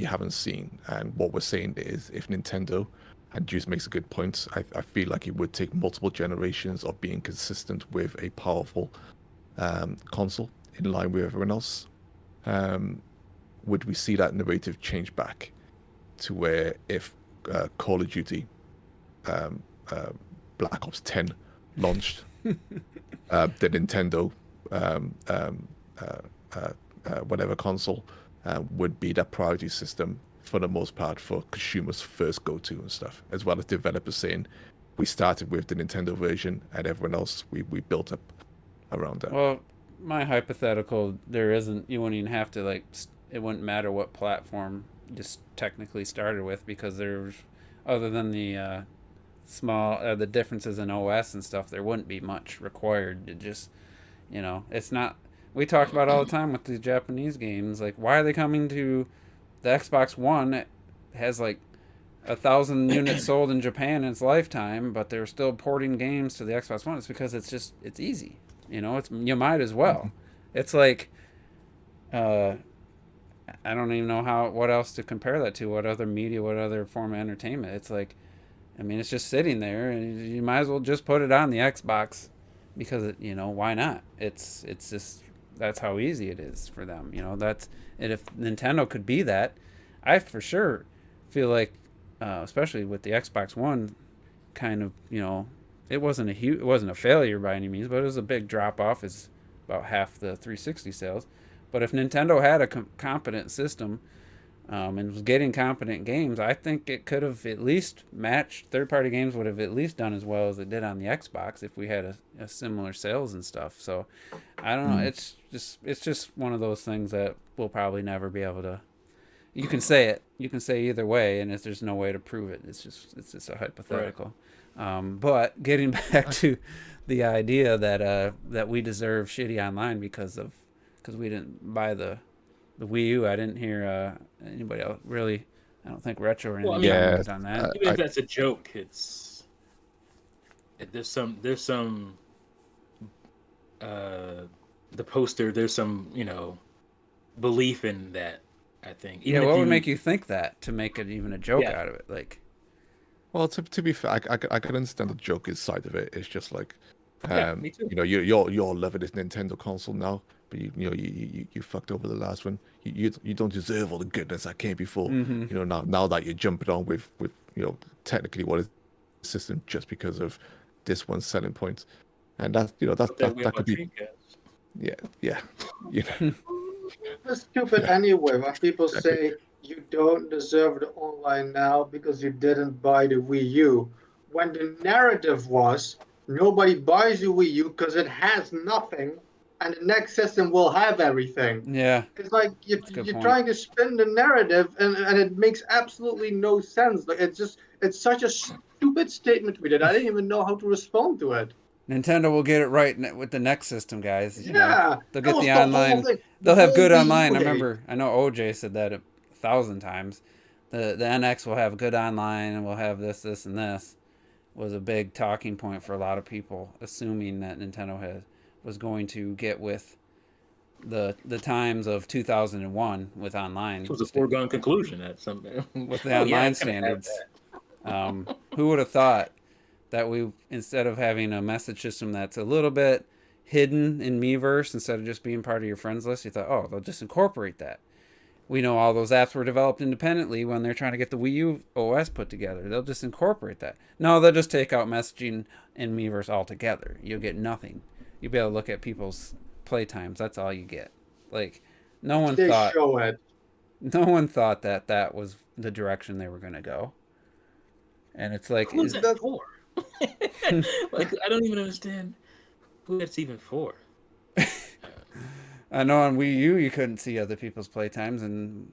haven't seen. And what we're saying is, if Nintendo, and Juice makes a good point, I feel like it would take multiple generations of being consistent with a powerful console in line with everyone else, would we see that narrative change back to where if Call of Duty Black Ops 10 launched, the Nintendo whatever console would be that priority system for the most part for consumers' first go-to and stuff, as well as developers saying, we started with the Nintendo version and everyone else we built up around that. Well, my hypothetical, you wouldn't even have to it wouldn't matter what platform you just technically started with, because there's, other than the the differences in OS and stuff, there wouldn't be much required to just, it's not, we talk about all the time with the Japanese games, like, why are they coming to the Xbox One? It has 1,000 units sold in Japan in its lifetime, but they're still porting games to the Xbox One. It's because it's easy. You might as well. It's like, I don't even know what else to compare that to. What other media, what other form of entertainment? It's like, it's just sitting there, and you might as well just put it on the Xbox, because why not? It's just, that's how easy it is for them. That's, and if Nintendo could be that, I for sure feel like, especially with the Xbox One, kind of, it wasn't a failure by any means, but it was a big drop off. It's about half the 360 sales. But if Nintendo had a competent system, and was getting competent games, I think it could have at least matched. Third-party games would have at least done as well as it did on the Xbox if we had a similar sales and stuff. So I don't know. It's just one of those things that we'll probably never be able to. You can say it. You can say either way, and there's no way to prove it. It's just a hypothetical. Right. But getting back to the idea that we deserve shitty online because we didn't buy the Wii U, I didn't hear anybody else really. I don't think Retro or anything commented on that. Even if that's a joke, there's some the poster. There's some belief in that. I think. Even what would make you think that, to make it even a joke out of it? Well, to be fair, I can understand the joke side of it. It's just like, me too. You're loving this Nintendo console now, but you fucked over the last one. You don't deserve all the goodness that came before. Mm-hmm. Now that you're jumping on with technically what is the system just because of this one's selling points, and that could be. Yeah. It's stupid anyway when people say you don't deserve the online now because you didn't buy the Wii U. When the narrative was nobody buys the Wii U because it has nothing, and the next system will have everything. Yeah. It's like you're trying to spin the narrative, and it makes absolutely no sense. It's such a stupid statement we did. I didn't even know how to respond to it. Nintendo will get it right with the next system, guys. They'll get the online. They'll have good online. I know OJ said that 1,000 times. The NX will have good online, and we'll have this, and this. Was a big talking point for a lot of people, assuming that Nintendo was going to get with the times of 2001 with online. It was a foregone conclusion at some with the online standards. Who would have thought that we, instead of having a message system that's a little bit hidden in Miiverse, instead of just being part of your friends list, you thought, they'll just incorporate that. We know all those apps were developed independently when they're trying to get the Wii U OS put together. They'll just incorporate that. No, they'll just take out messaging in Miiverse altogether. You'll get nothing. You'll be able to look at people's playtimes. That's all you get. No one thought that was the direction they were going to go. And it's like, who's that for? I don't even understand who that's even for. I know on Wii U you couldn't see other people's playtimes, and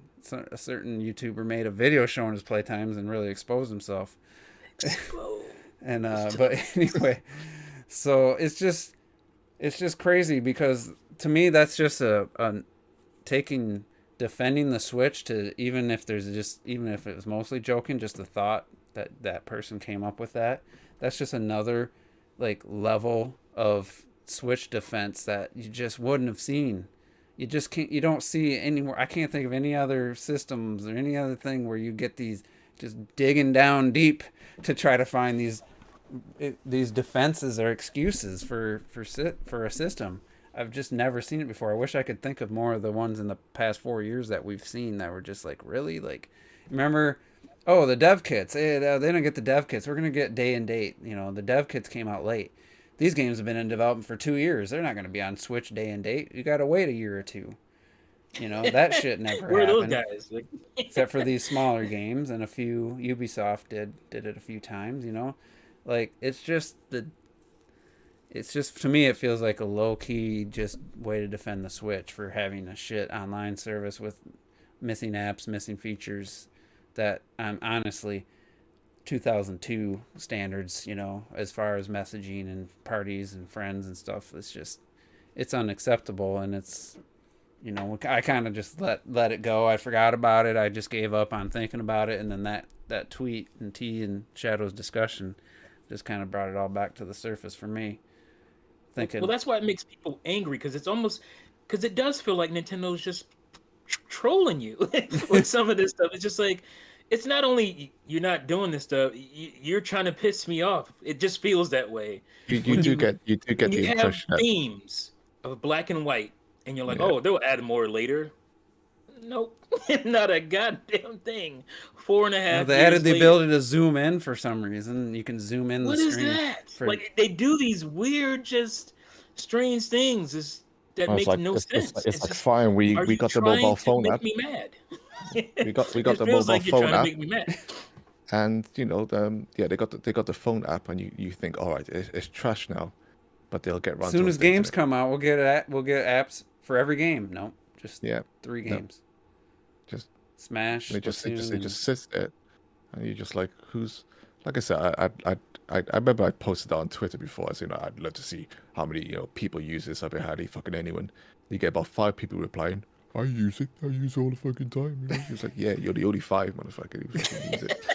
a certain YouTuber made a video showing his playtimes and really exposed himself. And but anyway, so it's just crazy, because to me that's just a defending the Switch to, even if it was mostly joking, just the thought that person came up with that's just another level of Switch defense that you just wouldn't have seen. You just can't. You don't see anywhere. I can't think of any other systems or any other thing where you get these just digging down deep to try to find these defenses or excuses for a system. I've just never seen it before. I wish I could think of more of the ones in the past 4 years that we've seen that were just like, really? Like, remember, oh, the dev kits. They don't get the dev kits. We're going to get day and date. You know, the dev kits came out late. These games have been in development for 2 years. They're not going to be on Switch day and date. You got to wait a year or two. You know, that shit never Where happened. Are those guys? Except for these smaller games, and a few Ubisoft did it a few times, you know? Like, it's just to me it feels like a low key just way to defend the Switch for having a shit online service with missing apps, missing features that honestly 2002 standards, you know, as far as messaging and parties and friends and stuff, it's unacceptable. And it's, you know, I kind of just let it go. I forgot about it. I just gave up on thinking about it. And then that tweet and T and Shadow's discussion just kind of brought it all back to the surface for me. Thinking, well, that's why it makes people angry, because it does feel like Nintendo's just trolling you with some of this stuff. It's just like, it's not only you're not doing this stuff, you're trying to piss me off. It just feels that way. You do get the impression. Have themes of black and white, and you're like, oh, they'll add more later. Nope, not a goddamn thing. 4.5 years they added the ability to zoom in for some reason. You can zoom in the screen. What is that? Like, they do these weird, just strange things that make no sense. It's like fine. We got the mobile phone app. Make me mad. we got the mobile phone app. Make me mad. And you know, they got the phone app, and you think, all right, it's trash now, but they'll get run. As soon as games come out, we'll get apps for every game. No, just 3 games. Just Smash. They just sit there, and you're just like, who's? Like I said, I remember I posted that on Twitter before. I said, you know, I'd love to see how many people use this. I bet hardly fucking anyone. You get about 5 people replying. I use it. I use it all the fucking time. You know? It's like, yeah, you're the only 5 motherfucker who fucking use it.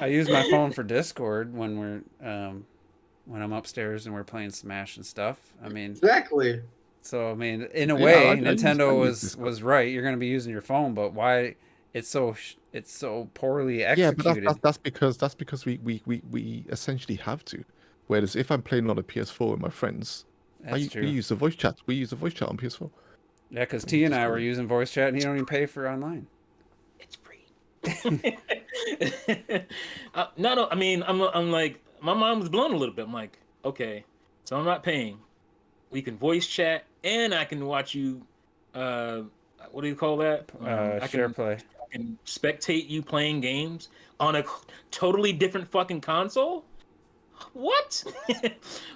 I use my phone for Discord when I'm upstairs and we're playing Smash and stuff. I mean, exactly. So I mean, in a way, Nintendo was right. You're going to be using your phone, but why? It's so poorly executed. Yeah, but that's because we essentially have to. Whereas if I'm playing on a PS4 with my friends, we use the voice chat. We use the voice chat on PS4. Yeah, because T and I were using voice chat, and you don't even pay for online. It's free. No. I mean, I'm like, my mind was blown a little bit. I'm like, okay, so I'm not paying. We can voice chat, and I can watch you. What do you call that? Share play. I can spectate you playing games on a totally different fucking console. What?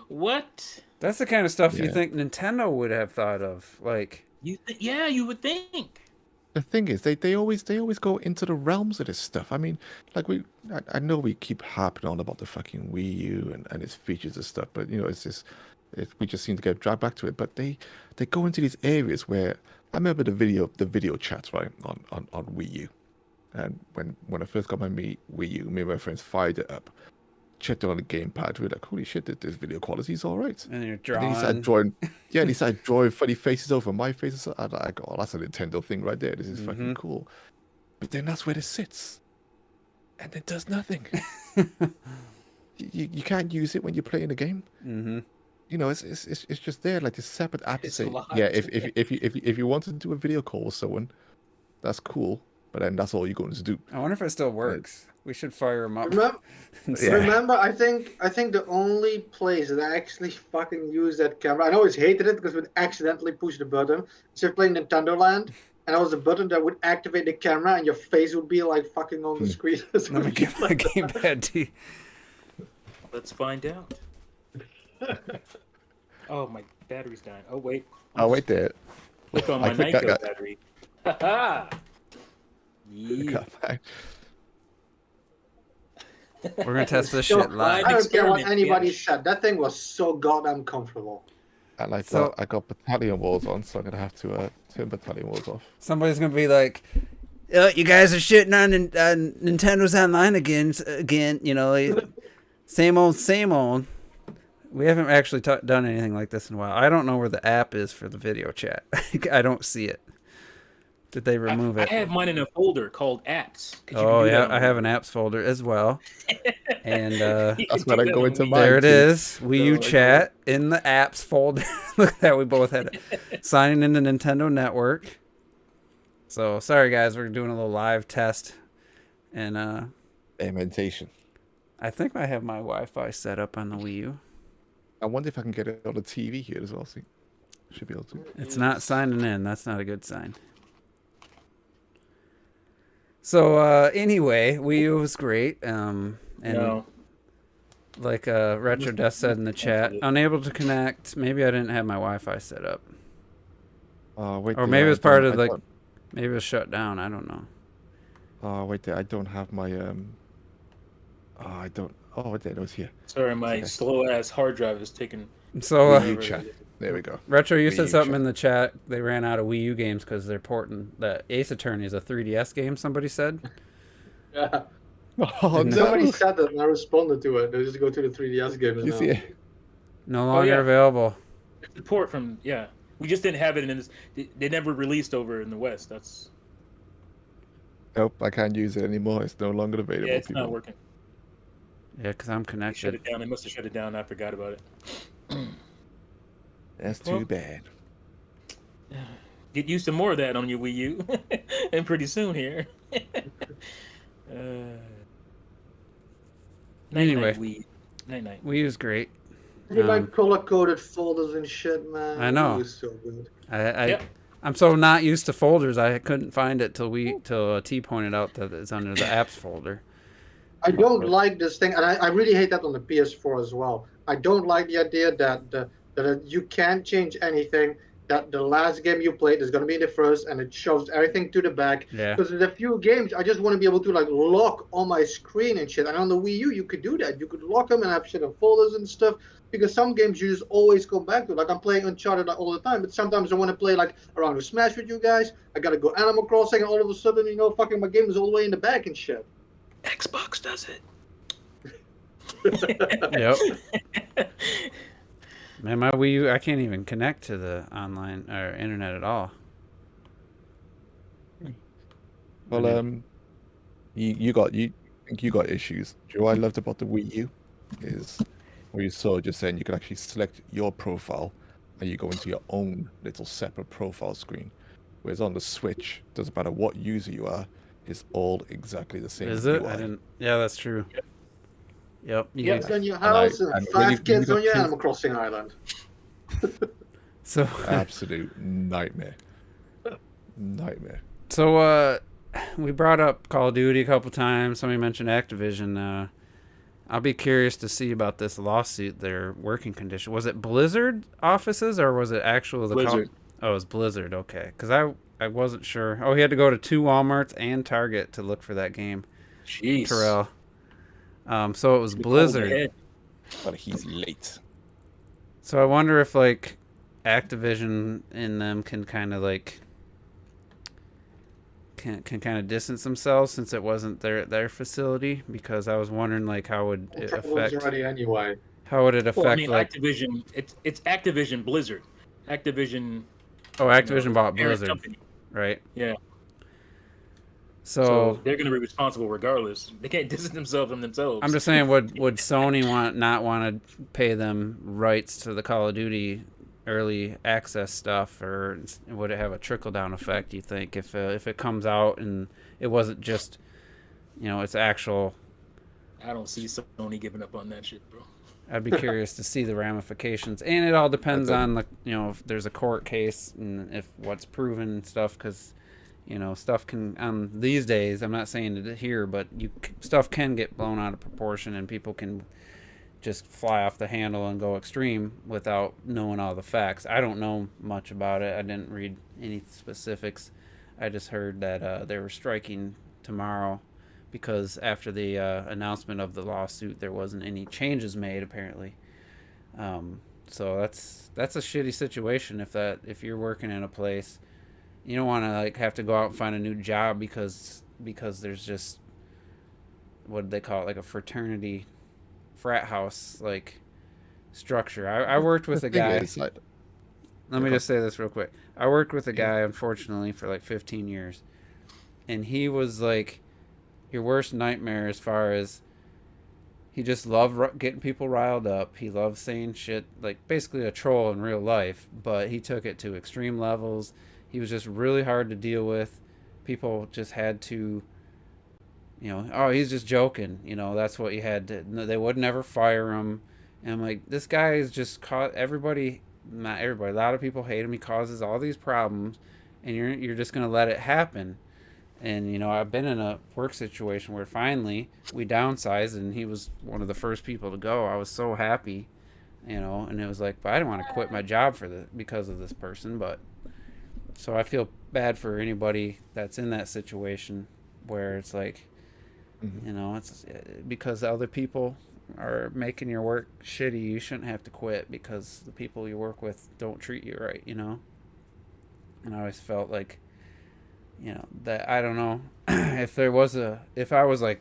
What? That's the kind of stuff you think Nintendo would have thought of, like. You would think. The thing is, they always go into the realms of this stuff. I mean, like I know we keep harping on about the fucking Wii U and its features and stuff, but you know, we just seem to get dragged back to it. But they go into these areas where I remember the video chats right on Wii U, and when I first got my Wii U, me and my friends fired it up, checked it on the gamepad. We're like, holy shit, this video quality is all right. And you're drawing. And he started drawing funny faces over my faces. I'm like, oh, that's a Nintendo thing right there. This is fucking cool. But then that's where it sits, and it does nothing. you can't use it when you're playing a game. Mm-hmm. You know, it's just there, like this separate app to say, yeah, if you want to do a video call with someone, that's cool. But then that's all you're going to do. I wonder if it still works. We should fire him up. Remember, I think the only place that I actually fucking used that camera, I always hated it because we would accidentally push the button. So playing Nintendo Land, and it was a button that would activate the camera, and your face would be like fucking on the screen. Let me get my gamepad T. Let's find out. Oh, my battery's dying. Oh, wait. I'll wait there. Click on my Nyko battery. Ha-ha! Yeah. We're going to test this shit live. I don't care what anybody said. That thing was so goddamn comfortable. I got battalion walls on, so I'm going to have to turn battalion walls off. Somebody's going to be like, you guys are shitting on Nintendo's Online again. You know, same old. We haven't actually done anything like this in a while. I don't know where the app is for the video chat. I don't see it. Did they remove it? I have mine in a folder called apps. Oh yeah, I have an apps folder as well. And that's when I go into mine. There it is. Wii U chat in the apps folder. Look at that. We both had it. Signing into Nintendo Network. So sorry guys, we're doing a little live test. And Augmentation. I think I have my Wi-Fi set up on the Wii U. I wonder if I can get it on the TV here as well. See, should be able to. It's not signing in. That's not a good sign. So anyway, Wii U was great. And like Retro Death said in the chat, unable to connect. Maybe I didn't have my Wi-Fi set up. Wait. Or maybe it was part of the. Maybe it was shut down. I don't know. Wait there. I don't have my I don't. Oh, wait there. It was here. Sorry, my slow ass hard drive is taking. So Wii U chat. There we go. Retro, you said something in the chat. They ran out of Wii U games because they're porting the Ace Attorney is a 3DS game. Somebody said. Yeah. Oh, no. Somebody said that and I responded to it. They just go to the 3DS games You now. see it? No longer available. It's a port from We just didn't have it in this. They never released over in the West. That's. Nope, I can't use it anymore. It's no longer available. Yeah, it's not working. Yeah, because I'm connected. Shut it down. They must have shut it down. I forgot about it. That's too bad. Get used to more of that on your Wii U, and pretty soon here. Anyway, Night. Wii U's great. You like color-coded folders and shit, man. I know. Wii U's so good. I'm so not used to folders. I couldn't find it till T pointed out that it's under the apps folder. I don't like this thing, and I really hate that on the PS4 as well. I don't like the idea that you can't change anything, that the last game you played is going to be the first, and it shows everything to the back. Yeah. Because in a few games, I just want to be able to like lock on my screen and shit. And on the Wii U, you could do that. You could lock them and have shit in folders and stuff. Because some games you just always come back to. Like I'm playing Uncharted all the time, but sometimes I want to play like around with Smash with you guys. I gotta go Animal Crossing, and all of a sudden, fucking my game is all the way in the back and shit. Xbox does it. Yep. Man, my Wii U, I can't even connect to the online or internet at all. Well, you got issues. Do you know what I loved about the Wii U is where you saw just saying you can actually select your profile and you go into your own little separate profile screen. Whereas on the Switch, doesn't matter what user you are, it's all exactly the same. Is it? I didn't. Yeah, that's true. Yep. Kids on your house and 5 kids on your Animal Crossing island. So absolute nightmare. So we brought up Call of Duty a couple times. Somebody mentioned Activision. I'll be curious to see about this lawsuit. Their working condition. Was it Blizzard offices or was it actual Blizzard? Oh, it was Blizzard. Okay, because I wasn't sure. Oh, he had to go to 2 Walmarts and Target to look for that game. Jeez. Terrell. So it was Blizzard. But he's late. So I wonder if like Activision and them can kind of like can kind of distance themselves since it wasn't their facility, because I was wondering like how would it affect already anyway. How would it affect like Activision? It's Activision Blizzard. Activision. Oh, Activision bought Blizzard, company. Right? Yeah. So they're going to be responsible regardless. They can't distance themselves from themselves. I'm just saying, would Sony not want to pay them rights to the Call of Duty early access stuff, or would it have a trickle down effect? You think if it comes out and it wasn't just, it's actual? I don't see Sony giving up on that shit, bro. I'd be curious to see the ramifications, and it all depends on if there's a court case and if what's proven and stuff, because. Stuff can these days. I'm not saying it here, but stuff can get blown out of proportion, and people can just fly off the handle and go extreme without knowing all the facts. I don't know much about it. I didn't read any specifics. I just heard that they were striking tomorrow because after the announcement of the lawsuit, there wasn't any changes made apparently. So that's a shitty situation if you're working in a place. You don't want to have to go out and find a new job because there's just, what do they call it, like a frat house structure. I worked with a guy. let me just say this real quick. I worked with a guy, unfortunately, for like 15 years, and he was like your worst nightmare as far as he just loved getting people riled up. He loved saying shit, like basically a troll in real life, but he took it to extreme levels. He was just really hard to deal with. People just had to, oh, he's just joking. That's what you had to. No, they would never fire him. And I'm like, this guy is just caught everybody. Not everybody. A lot of people hate him. He causes all these problems, and you're just gonna let it happen. And I've been in a work situation where finally we downsized, and he was one of the first people to go. I was so happy, and it was like, but I didn't want to quit my job because of this person. But so I feel bad for anybody that's in that situation where it's like, it's because other people are making your work shitty. You shouldn't have to quit because the people you work with don't treat you right. And I always felt like, that I don't know if I was like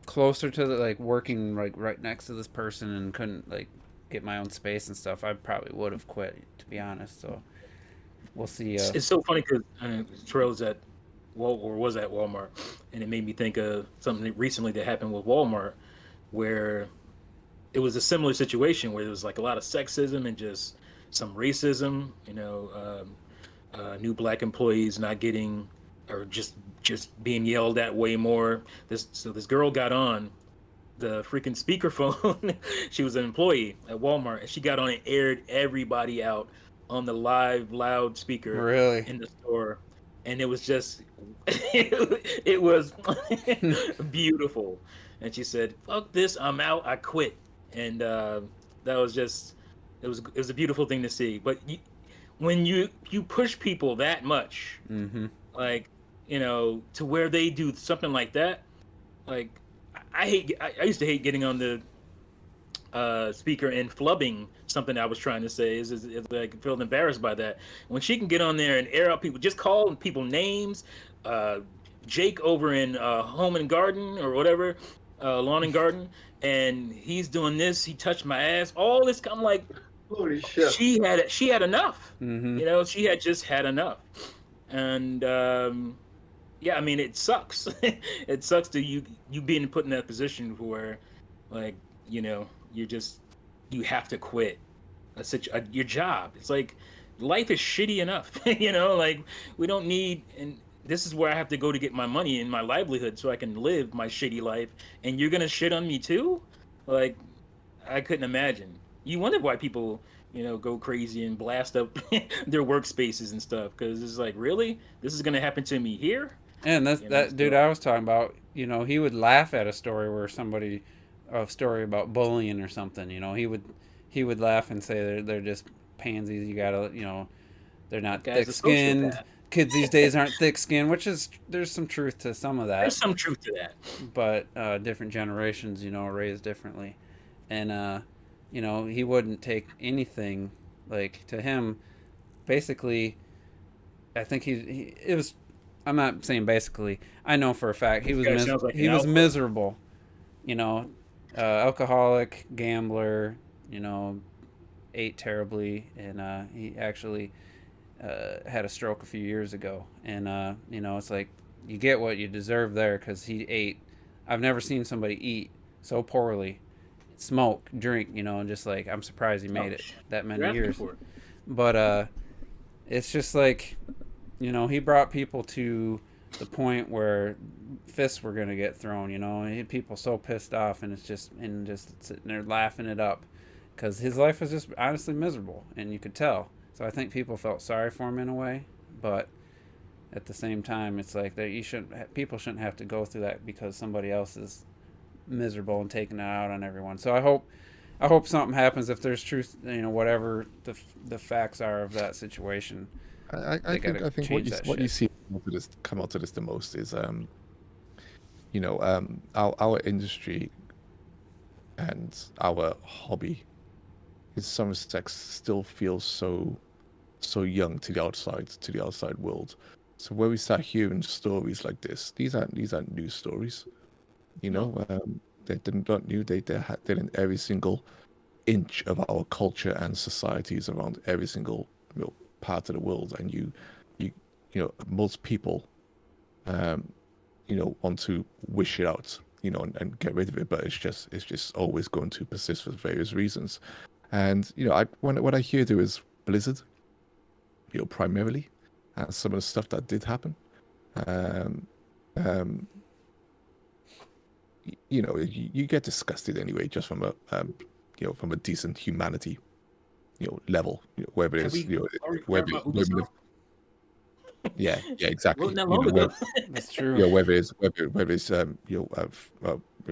closer to like working like right next to this person and couldn't like get my own space and stuff, I probably would have quit, to be honest. So we'll see. It's so funny because Terrell's at was at Walmart, and it made me think of something recently that happened with Walmart, where it was a similar situation where there was like a lot of sexism and just some racism. New black employees not getting or just being yelled at way more. This girl got on the freaking speakerphone. She was an employee at Walmart, and she got on and aired everybody out on the live loudspeaker really in the store, and it was just it was beautiful. And she said, "Fuck this, I'm out, I quit." And that was just it was a beautiful thing to see. But when you push people that much, like to where they do something like that, like I used to hate getting on the speaker and flubbing something I was trying to say. Is like feel embarrassed by that. When she can get on there and air out people, just call people names, Jake over in Home and Garden or whatever, Lawn and Garden, and he's doing this. He touched my ass. All this. I'm like, holy shit. She had enough. She had just had enough. And yeah, I mean, it sucks. It sucks to you being put in that position where, like, you have to quit your job. It's like life is shitty enough. Like we don't need, and this is where I have to go to get my money and my livelihood so I can live my shitty life. And you're gonna shit on me too? Like, I couldn't imagine. You wonder why people, go crazy and blast up their workspaces and stuff, because it's like, really, this is gonna happen to me here? And that dude I was talking about, he would laugh at a story about bullying or something. He would laugh and say they're just pansies. You gotta, they're not thick-skinned. Kids these days aren't thick-skinned, there's some truth to some of that. There's some truth to that. But different generations, are raised differently, and he wouldn't take anything. Like, to him, basically, I think it was. I'm not saying basically. I know for a fact he was miserable. Alcoholic, gambler. Ate terribly, and he actually had a stroke a few years ago. And it's like you get what you deserve there, because he ate. I've never seen somebody eat so poorly, smoke, drink. And just like, I'm surprised he made it that many years. But it's just like, he brought people to the point where fists were going to get thrown, and people so pissed off, and it's just sitting there laughing it up, because his life was just honestly miserable, and you could tell. So I think people felt sorry for him in a way, but at the same time, it's like that people shouldn't have to go through that because somebody else is miserable and taking it out on everyone. So I hope something happens if there's truth, whatever the facts are of that situation. I think what you see come out of this the most is our industry and our hobby in some respects still feels so young to the outside world. So when we start hearing stories like this, these aren't news stories. They're not new. They're in every single inch of our culture and societies around every single part of the world, and you most people want to wish it out, and get rid of it, but it's just always going to persist for various reasons. And when I hear there is Blizzard, primarily, and some of the stuff that did happen, you get disgusted anyway, just from a decent humanity, level, whether it's yeah, exactly. That's true. Whether it's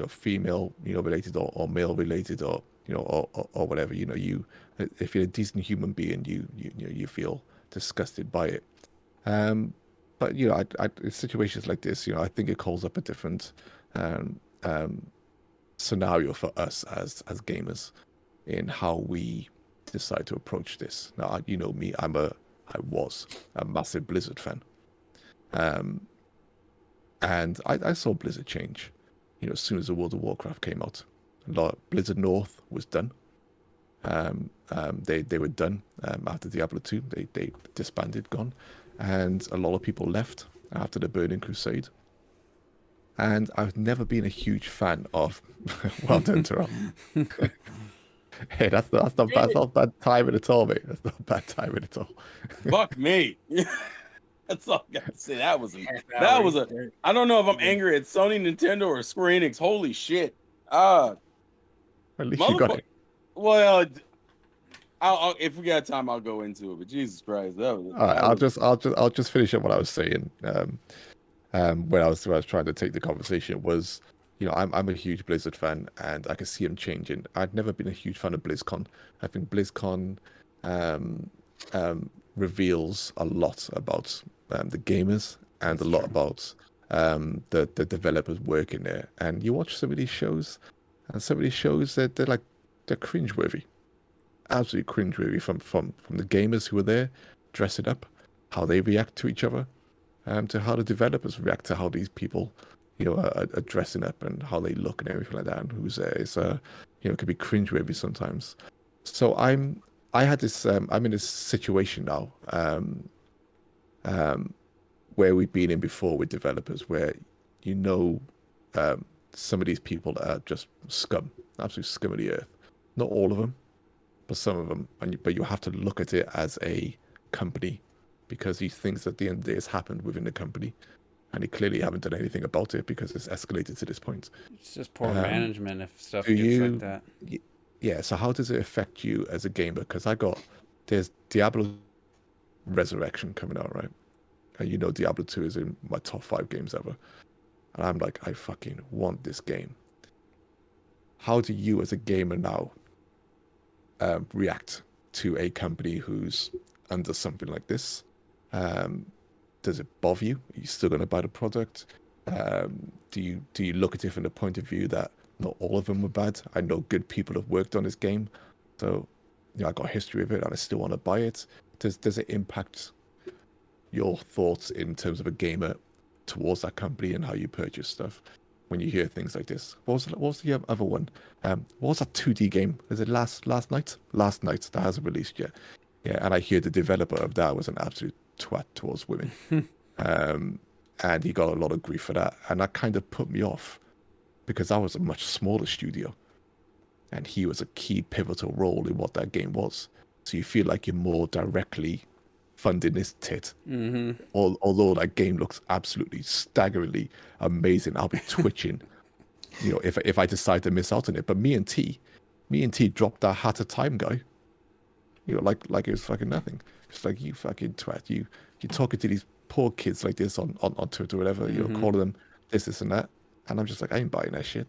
female related or male related or or whatever, if you're a decent human being, you feel disgusted by it. But in situations like this, I think it calls up a different scenario for us as gamers in how we decide to approach this. Now, me, I was a massive Blizzard fan. And I saw Blizzard change, as soon as the World of Warcraft came out. Blizzard North was done. They were done after Diablo 2. They disbanded, gone. And a lot of people left after the Burning Crusade. And I've never been a huge fan of well done, Terrell. Hey, that's not bad timing at all, mate. That's not bad timing at all. Fuck me. That's all I gotta say. That was a. I don't know if I'm angry at Sony, Nintendo, or Square Enix. Holy shit. At least you got it. Well, I'll if we got time, I'll go into it. But Jesus Christ, that was. All right, I'll just finish up what I was saying. When I was trying to take the conversation was, I'm a huge Blizzard fan, and I can see him changing. I've never been a huge fan of BlizzCon. I think BlizzCon reveals a lot about the gamers and a lot about the developers working there. And you watch some of these shows, and some of these shows they're cringeworthy, absolutely cringeworthy from the gamers who are there, dressing up, how they react to each other, to how the developers react to how these people are dressing up and how they look and everything like that, and who's there. It's it can be cringeworthy sometimes. So I'm in this situation now, where we've been in before with developers, where some of these people are just scum, absolute scum of the earth. Not all of them, but some of them. But you have to look at it as a company, because these things at the end of the day has happened within the company. And they clearly haven't done anything about it because it's escalated to this point. It's just poor management if stuff gets like that. Yeah, so how does it affect you as a gamer? Because there's Diablo Resurrection coming out, right? And Diablo 2 is in my top 5 games ever. And I'm like, I fucking want this game. How do you as a gamer now react to a company who's under something like this? Does it bother you? Are you still going to buy the product? Do you look at it from the point of view that not all of them were bad? I know good people have worked on this game, so I got a history of it, and I still want to buy it. Does it impact your thoughts in terms of a gamer towards that company and how you purchase stuff when you hear things like this? What was the other one? What was that 2D game? Is it last night? Last night, that hasn't released yet. Yeah, and I hear the developer of that was an absolute twat towards women. And he got a lot of grief for that. And that kind of put me off, because that was a much smaller studio. And he was a key pivotal role in what that game was. So you feel like you're more directly funding this tit. Mm-hmm. Although that game looks absolutely staggeringly amazing. I'll be twitching, if I decide to miss out on it. But me and T dropped that Hat of Time guy. Like it was fucking nothing. It's like, you fucking twat. You're talking to these poor kids like this on Twitter or whatever. Calling them this and that. And I'm just like, I ain't buying that shit.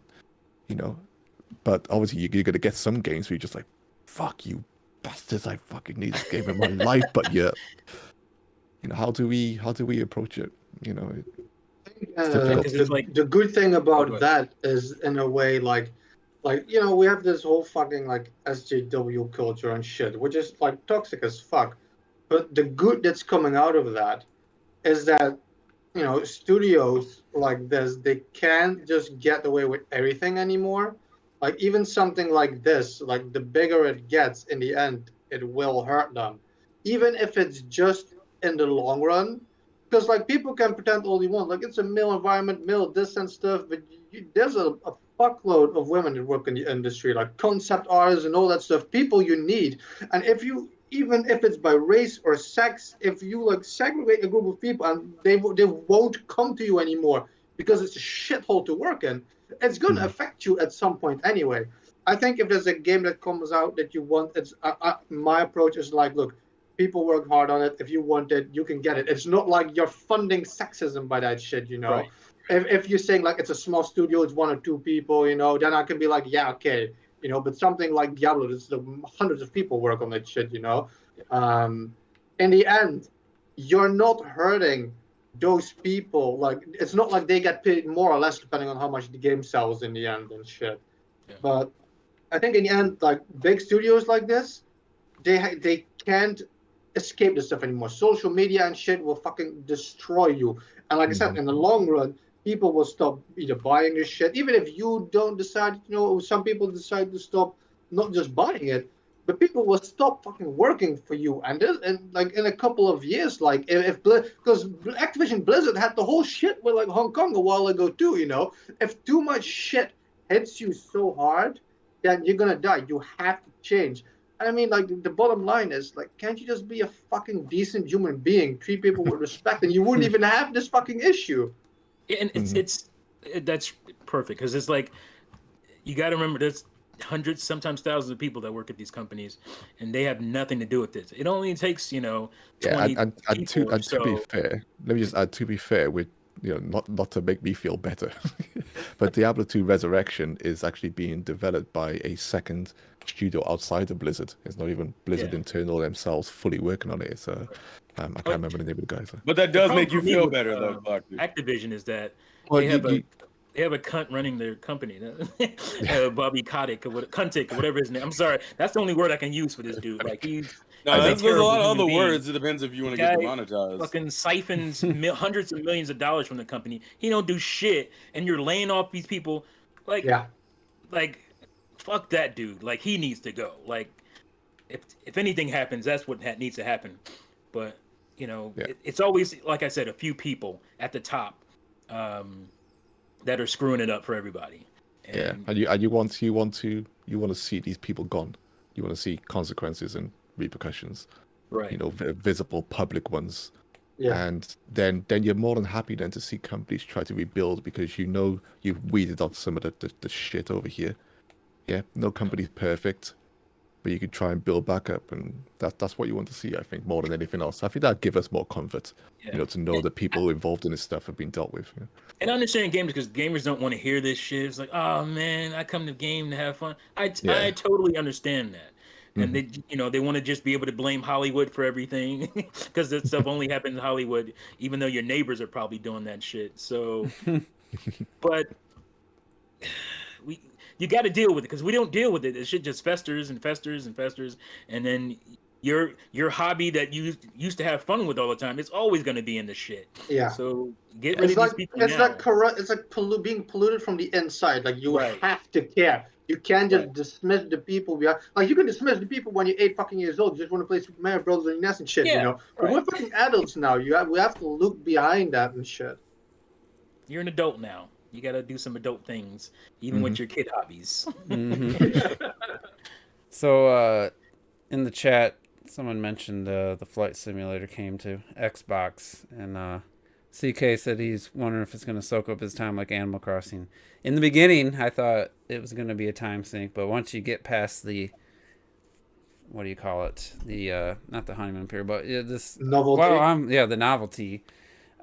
But obviously you're going to get some games where you're just like, fuck you bastards, I fucking need this game in my life. But yeah, how do we approach it? The good thing about that is, in a way, like we have this whole fucking like SJW culture and shit, which is like toxic as fuck. But the good that's coming out of that is that studios like this, they can't just get away with everything anymore. Like even something like this, like the bigger it gets, in the end, it will hurt them. even if it's just in the long run. Because like people can pretend all they want, like it's a male environment, male this and stuff, but there's a fuckload of women that work in the industry, like concept artists and all that stuff. People you need, and if you even if it's by race or sex, if you like segregate a group of people and they won't come to you anymore because it's a shithole to work in, it's gonna affect you at some point anyway. I think if there's a game that comes out that you want, it's my approach is like, look, people work hard on it. If you want it, you can get it. It's not like you're funding sexism by that shit, you know. Right. If you're saying like it's a small studio, it's 1 or 2 people, you know, then I can be like, yeah, okay, you know. But something like Diablo, there's hundreds of people work on that shit, you know. In the end, you're not hurting those people. Like it's not like they get paid more or less depending on how much the game sells in the end and shit. Yeah. But I think in the end, like big studios like this, they can't escape this stuff anymore. Social media and shit will fucking destroy you. And like I said, in the long run, people will stop either buying this shit. Even if you don't decide, you know, some people decide to stop not just buying it, but people will stop fucking working for you. And like in a couple of years, like if because Activision Blizzard had the whole shit with like Hong Kong a while ago too, you know. If too much shit hits you so hard, then you're gonna die. You have to change. I mean, like the bottom line is like, can't you just be a fucking decent human being, treat people with respect, and you wouldn't even have this fucking issue? And that's perfect because it's like you got to remember there's hundreds, sometimes thousands of people that work at these companies, and they have nothing to do with this. It only takes 20 and people. to be fair, let me just add, to be fair, with not to make me feel better, but Diablo 2 Resurrection is actually being developed by a second studio outside of Blizzard. It's not even Blizzard internal themselves fully working on it. So I can't remember the name of the guys. But that does make you feel better, though. Activision is that they have a cunt running their company, Bobby Kotick or Kuntik or whatever his name. I'm sorry, that's the only word I can use for this dude. Like there's a lot of other words. It depends if you want to get demonetized. Fucking siphons hundreds of millions of dollars from the company. He don't do shit, and you're laying off these people. Like fuck that dude. Like he needs to go. Like if anything happens, that's what needs to happen. But it's always, like I said, a few people at the top that are screwing it up for everybody. And you want to see these people gone. You want to see consequences and repercussions, right? Visible public ones. And then you're more than happy then to see companies try to rebuild because you've weeded out some of the shit over here. No company's perfect, but you could try and build back up, and that's what you want to see, I think, more than anything else. I think that'd give us more comfort, to know that people involved in this stuff have been dealt with. And I understand gamers, because gamers don't want to hear this shit. It's like, oh man, I come to the game to have fun. I totally understand that. And they want to just be able to blame Hollywood for everything because that stuff only happens in Hollywood, even though your neighbors are probably doing that shit. So, but you got to deal with it because we don't deal with it. This shit just festers and festers and festers, and then your hobby that you used to have fun with all the time, it's always going to be in the shit. Yeah. So get rid of these people now. It's like being polluted from the inside. Like you have to care. You can't just dismiss the people. Like you can dismiss the people when you're 8 fucking years old. You just want to play Super Mario Brothers and NES and shit. But we're fucking adults now. We have to look behind that and shit. You're an adult now. You got to do some adult things, even with your kid hobbies. So, in the chat, someone mentioned the flight simulator came to Xbox, and CK said he's wondering if it's going to soak up his time like Animal Crossing. In the beginning, I thought it was going to be a time sink, but once you get past the, what do you call it? The not the honeymoon period, but this novelty. Well, the novelty.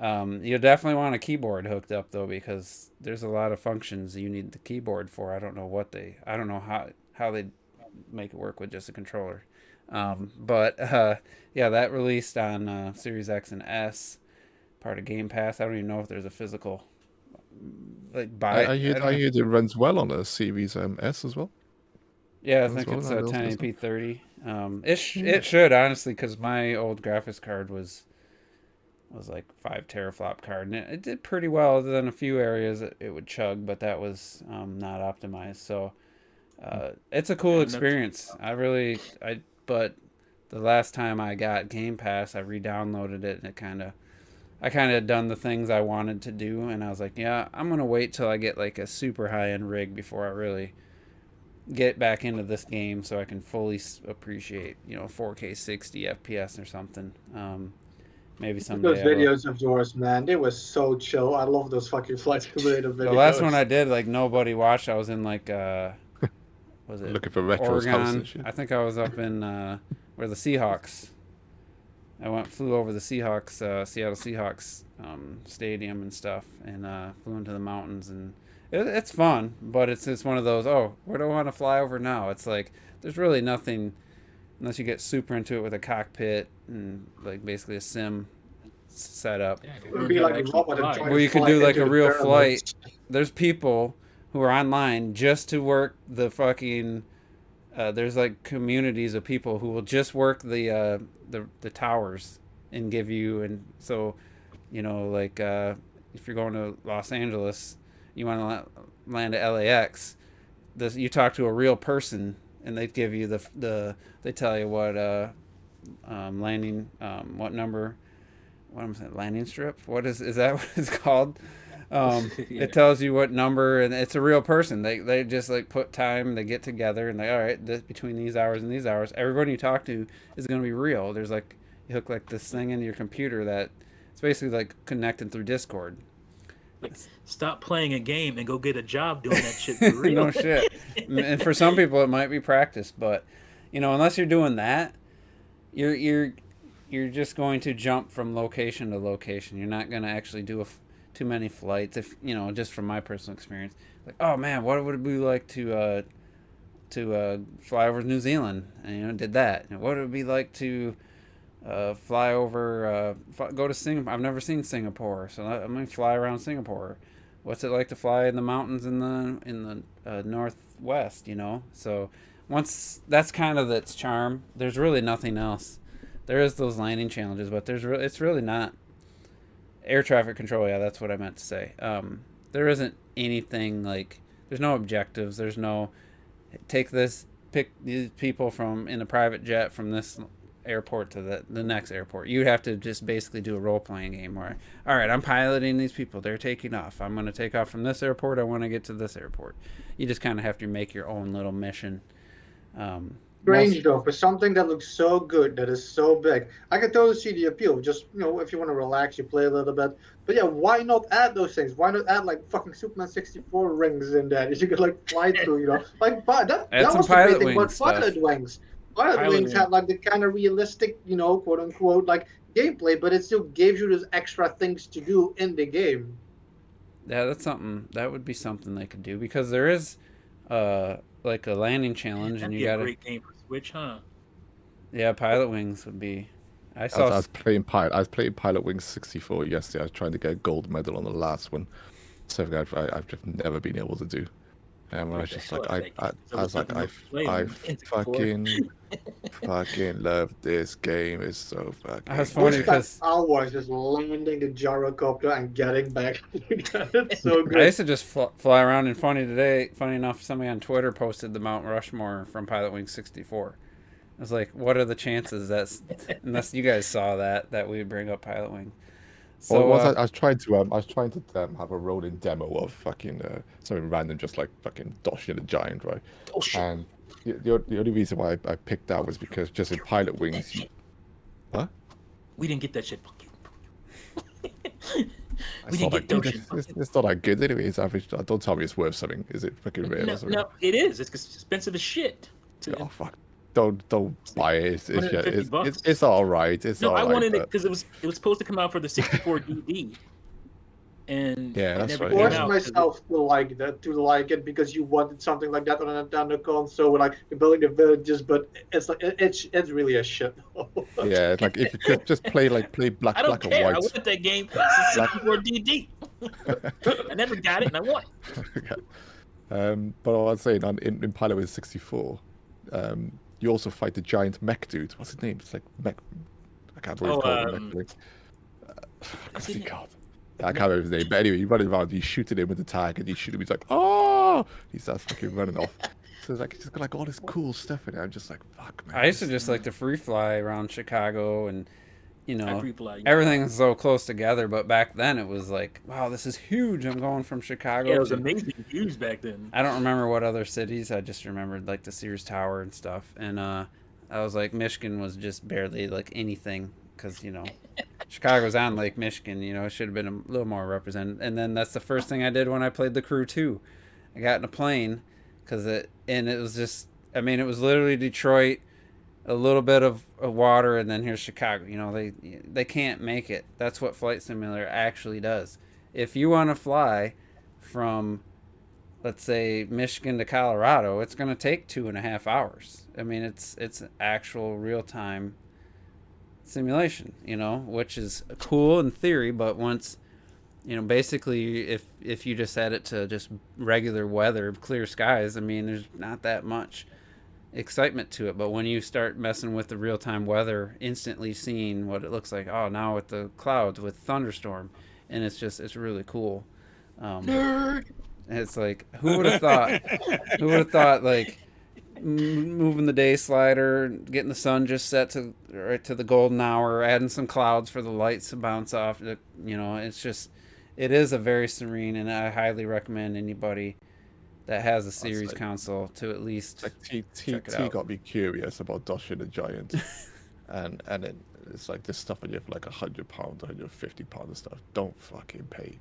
You definitely want a keyboard hooked up though, because there's a lot of functions you need the keyboard for. I don't know how they make it work with just a controller. But that released on Series X and S, part of Game Pass. I don't even know if there's a physical buy. I heard it runs well on a Series S as well. Yeah, I think it's a 1080p 30. It should, honestly, because my old graphics card was like 5 teraflop card, and it did pretty well. Other than a few areas it would chug, but that was not optimized. So it's a cool experience. But the last time I got Game Pass, I re-downloaded it, and I kind of done the things I wanted to do, and I was like, yeah, I'm gonna wait till I get like a super high-end rig before I really get back into this game, so I can fully appreciate 4K 60 FPS or something. Maybe someday. Those videos of yours, man, they were so chill. I love those fucking Flight Simulator videos. The last one I did, like nobody watched. I was in like was it looking for retro Oregon? I think I was up in where the Seahawks. I flew over the Seahawks, Seattle Seahawks stadium and stuff, and flew into the mountains, and it's fun, but it's one of those, where do I want to fly over now? It's like there's really nothing unless you get super into it with a cockpit and like basically a sim setup. It would be like where you can do like a real flight. There's people who are online just to work the fucking. There's like communities of people who will just work the towers and give you, and so like if you're going to Los Angeles, you want to land at LAX. You talk to a real person, and they give you they tell you what landing what number, what am I saying, landing strip? What is that what it's called? Yeah. It tells you what number, and it's a real person. They just like put time, they get together, and all right, between these hours and these hours, everybody you talk to is going to be real. There's like, you hook like this thing into your computer that it's basically like connected through Discord. Like, stop playing a game and go get a job doing that shit for real. No shit. And for some people it might be practice, but unless you're doing that, you're just going to jump from location to location. You're not going to actually do too many flights. If just from my personal experience, like, oh man, what would it be like to fly over New Zealand? And did that. And what would it be like to fly over, go to Singapore? I've never seen Singapore, so I'm gonna fly around Singapore. What's it like to fly in the mountains in the northwest? So once that's kind of its charm. There's really nothing else. There is those landing challenges, but it's really not air traffic control. Yeah, that's what I meant to say. There isn't anything like. There's no objectives. There's no pick these people from in a private jet from this airport to the next airport. You have to just basically do a role-playing game where, all right, I'm piloting these people, they're taking off, I'm going to take off from this airport, I want to get to this airport. You just kind of have to make your own little mission. Strange though, for something that looks so good, that is so big, I can totally see the appeal. Just if you want to relax, you play a little bit. But yeah, why not add those things? Why not add like fucking Superman 64 rings in that? You could like fly through, like that was the great thing about pilot wings. Pilot wings had like the kind of realistic, quote unquote, like gameplay, but it still gave you those extra things to do in the game. Yeah, that would be something they could do, because there is like a landing challenge, and you got a great game for Switch, huh? Yeah, Pilot Wings would be. I was playing Pilot Wings 64 yesterday. I was trying to get a gold medal on the last one. Something I've just never been able to do. And I was just like, I fucking love this game. It's so fucking. I was funny because I was just landing the gyrocopter and getting back. It's so good. I used to just fly around, and funny enough, somebody on Twitter posted the Mount Rushmore from Pilot Wings 64. I was like, what are the chances unless you guys saw that we would bring up Pilot Wing? So I was trying to have a rolling demo of fucking something random, just like fucking Doshia the Giant, right? And the only reason why I picked that was because just in Pilot Wings, what? We didn't get that shit. We didn't get Doshia. It's not that good anyway. It's average. Don't tell me it's worth something. Is it fucking real? No, it is. It's expensive as shit. Oh fuck. Don't buy it. It's all right. I wanted it because it was supposed to come out for the 64 DD, and yeah, that's right. I forced myself to like it because you wanted something like that on a Nintendo console, like you're building the villages, but it's like it's really a shit. Yeah, like if you could just play black and white. I wanted that game 64 DD. I never got it, and I won. Okay. But I was saying in Pilot Wings 64. You also fight the giant mech dude. What's his name? It's like mech. I can't remember what's he called. I can't remember his name. But anyway, you run around, you shooting him with the tag, and you shoot him. He's like, oh! He starts fucking running off. So it's like it's got like all this cool stuff in it. I'm just like, fuck, man. I used to just like to free fly around Chicago, and you know, fly, everything's so close together. But back then it was like, wow, this is huge. I'm going from Chicago. Yeah, it was amazing views back then. I don't remember what other cities. I just remembered like the Sears Tower and stuff. And I was like, Michigan was just barely like anything because, you know, Chicago's on Lake Michigan. You know, it should have been a little more represented. And then that's the first thing I did when I played The Crew 2. I got in a plane because it was just, I mean, it was literally Detroit, a little bit of water, and then here's Chicago. You know, they can't make it. That's what Flight Simulator actually does. If you want to fly from, let's say, Michigan to Colorado, it's going to take 2.5 hours. I mean, it's actual real-time simulation, you know, which is cool in theory, but once, you know, basically if you just set it to just regular weather, clear skies, I mean, there's not that much excitement to it. But when you start messing with the real-time weather, instantly seeing what it looks like, oh, now with the clouds, with thunderstorm, and it's really cool. It's like, who would have thought like moving the day slider, getting the sun just set to right to the golden hour, adding some clouds for the lights to bounce off. You know, it is a very serene, and I highly recommend anybody that has a series console to at least check it out. Got me curious about Dodging the Giant, and it's like this stuff on you for like £100, £150 and stuff. Don't fucking pay.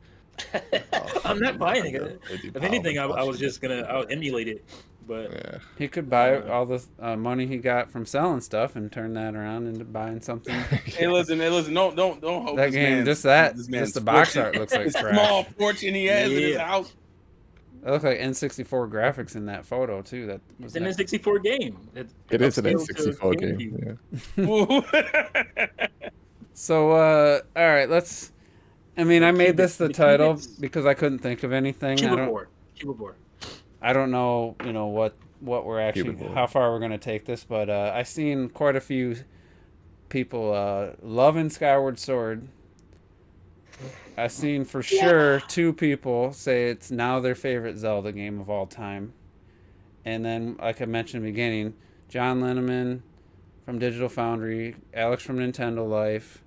I'm not buying it. If anything, I was just I'll emulate it. But yeah. He could buy all the money he got from selling stuff and turn that around into buying something. Hey, listen, don't hope that game. Just the box art looks like trash. Small fortune he has in his house. It looks like N64 graphics in that photo too. That was an N64 game. It is an N64 game. Yeah. So all right, let's. I mean, I made this the title because I couldn't think of anything. Cubivore. I don't know, you know, what we're actually, how far we're going to take this, but I've seen quite a few people loving Skyward Sword. I've seen for sure 2 people say it's now their favorite Zelda game of all time. And then, like I mentioned in the beginning, John Linneman from Digital Foundry, Alex from Nintendo Life.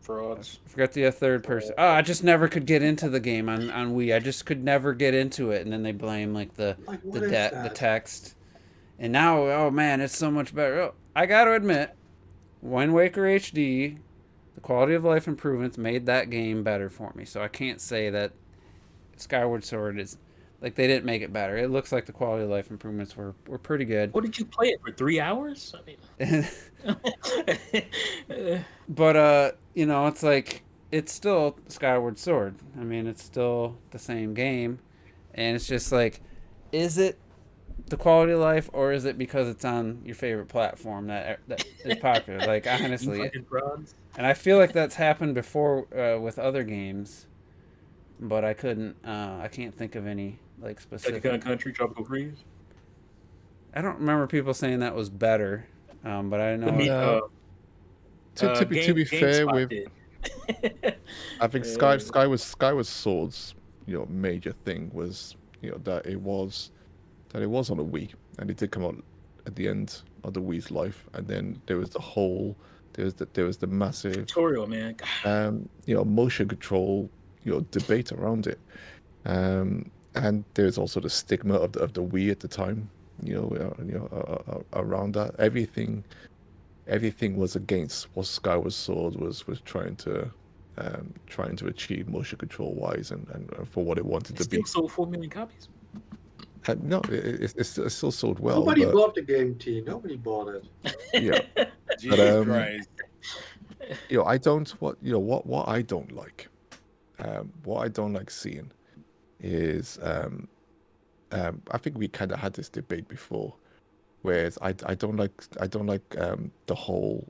Frauds. I forgot the third person. Oh, I just never could get into the game on Wii. I just could never get into it. And then they blame like the text. And now, oh man, it's so much better. Oh, I got to admit, Wind Waker HD, the quality of life improvements made that game better for me. So I can't say that Skyward Sword is like they didn't make it better. It looks like the quality of life improvements were pretty good. What did you play it for 3 hours? I mean, but you know, it's like it's still Skyward Sword. I mean, it's still the same game, and it's just like, is it the quality of life, or is it because it's on your favorite platform that is popular? Like honestly, and I feel like that's happened before with other games, but I can't think of any like specific. Like Country, Tropical Freeze. I don't remember people saying that was better, but I know. To be fair, with I think Skyward Sword's major thing was that it was on a Wii, and it did come out at the end of the Wii's life, and then there was the massive tutorial, man. Motion control debate around it, and there's also the stigma of the Wii at the time, around that. Everything was against what Skyward Sword was trying to achieve motion control wise and for what it wanted to be. Still sold 4 million copies. No, it's still sold well. Nobody bought the game, T. Nobody bought it. Yeah, Jesus Christ. I don't what I don't like. What I don't like seeing is I think we kind of had this debate before. Whereas I don't like the whole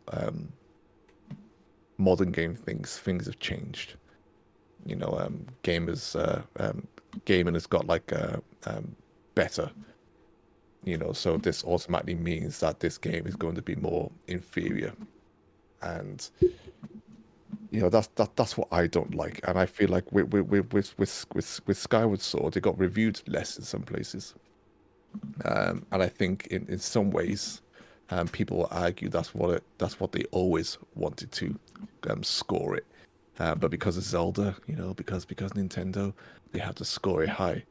modern game things. Things have changed. Gamers gaming has got like better. So this automatically means that this game is going to be more inferior, and that's what I don't like. And I feel like with Skyward Sword, it got reviewed less in some places. And I think in some ways, people will argue that's what they always wanted to score it. But because of Zelda, because Nintendo, they have to score it high.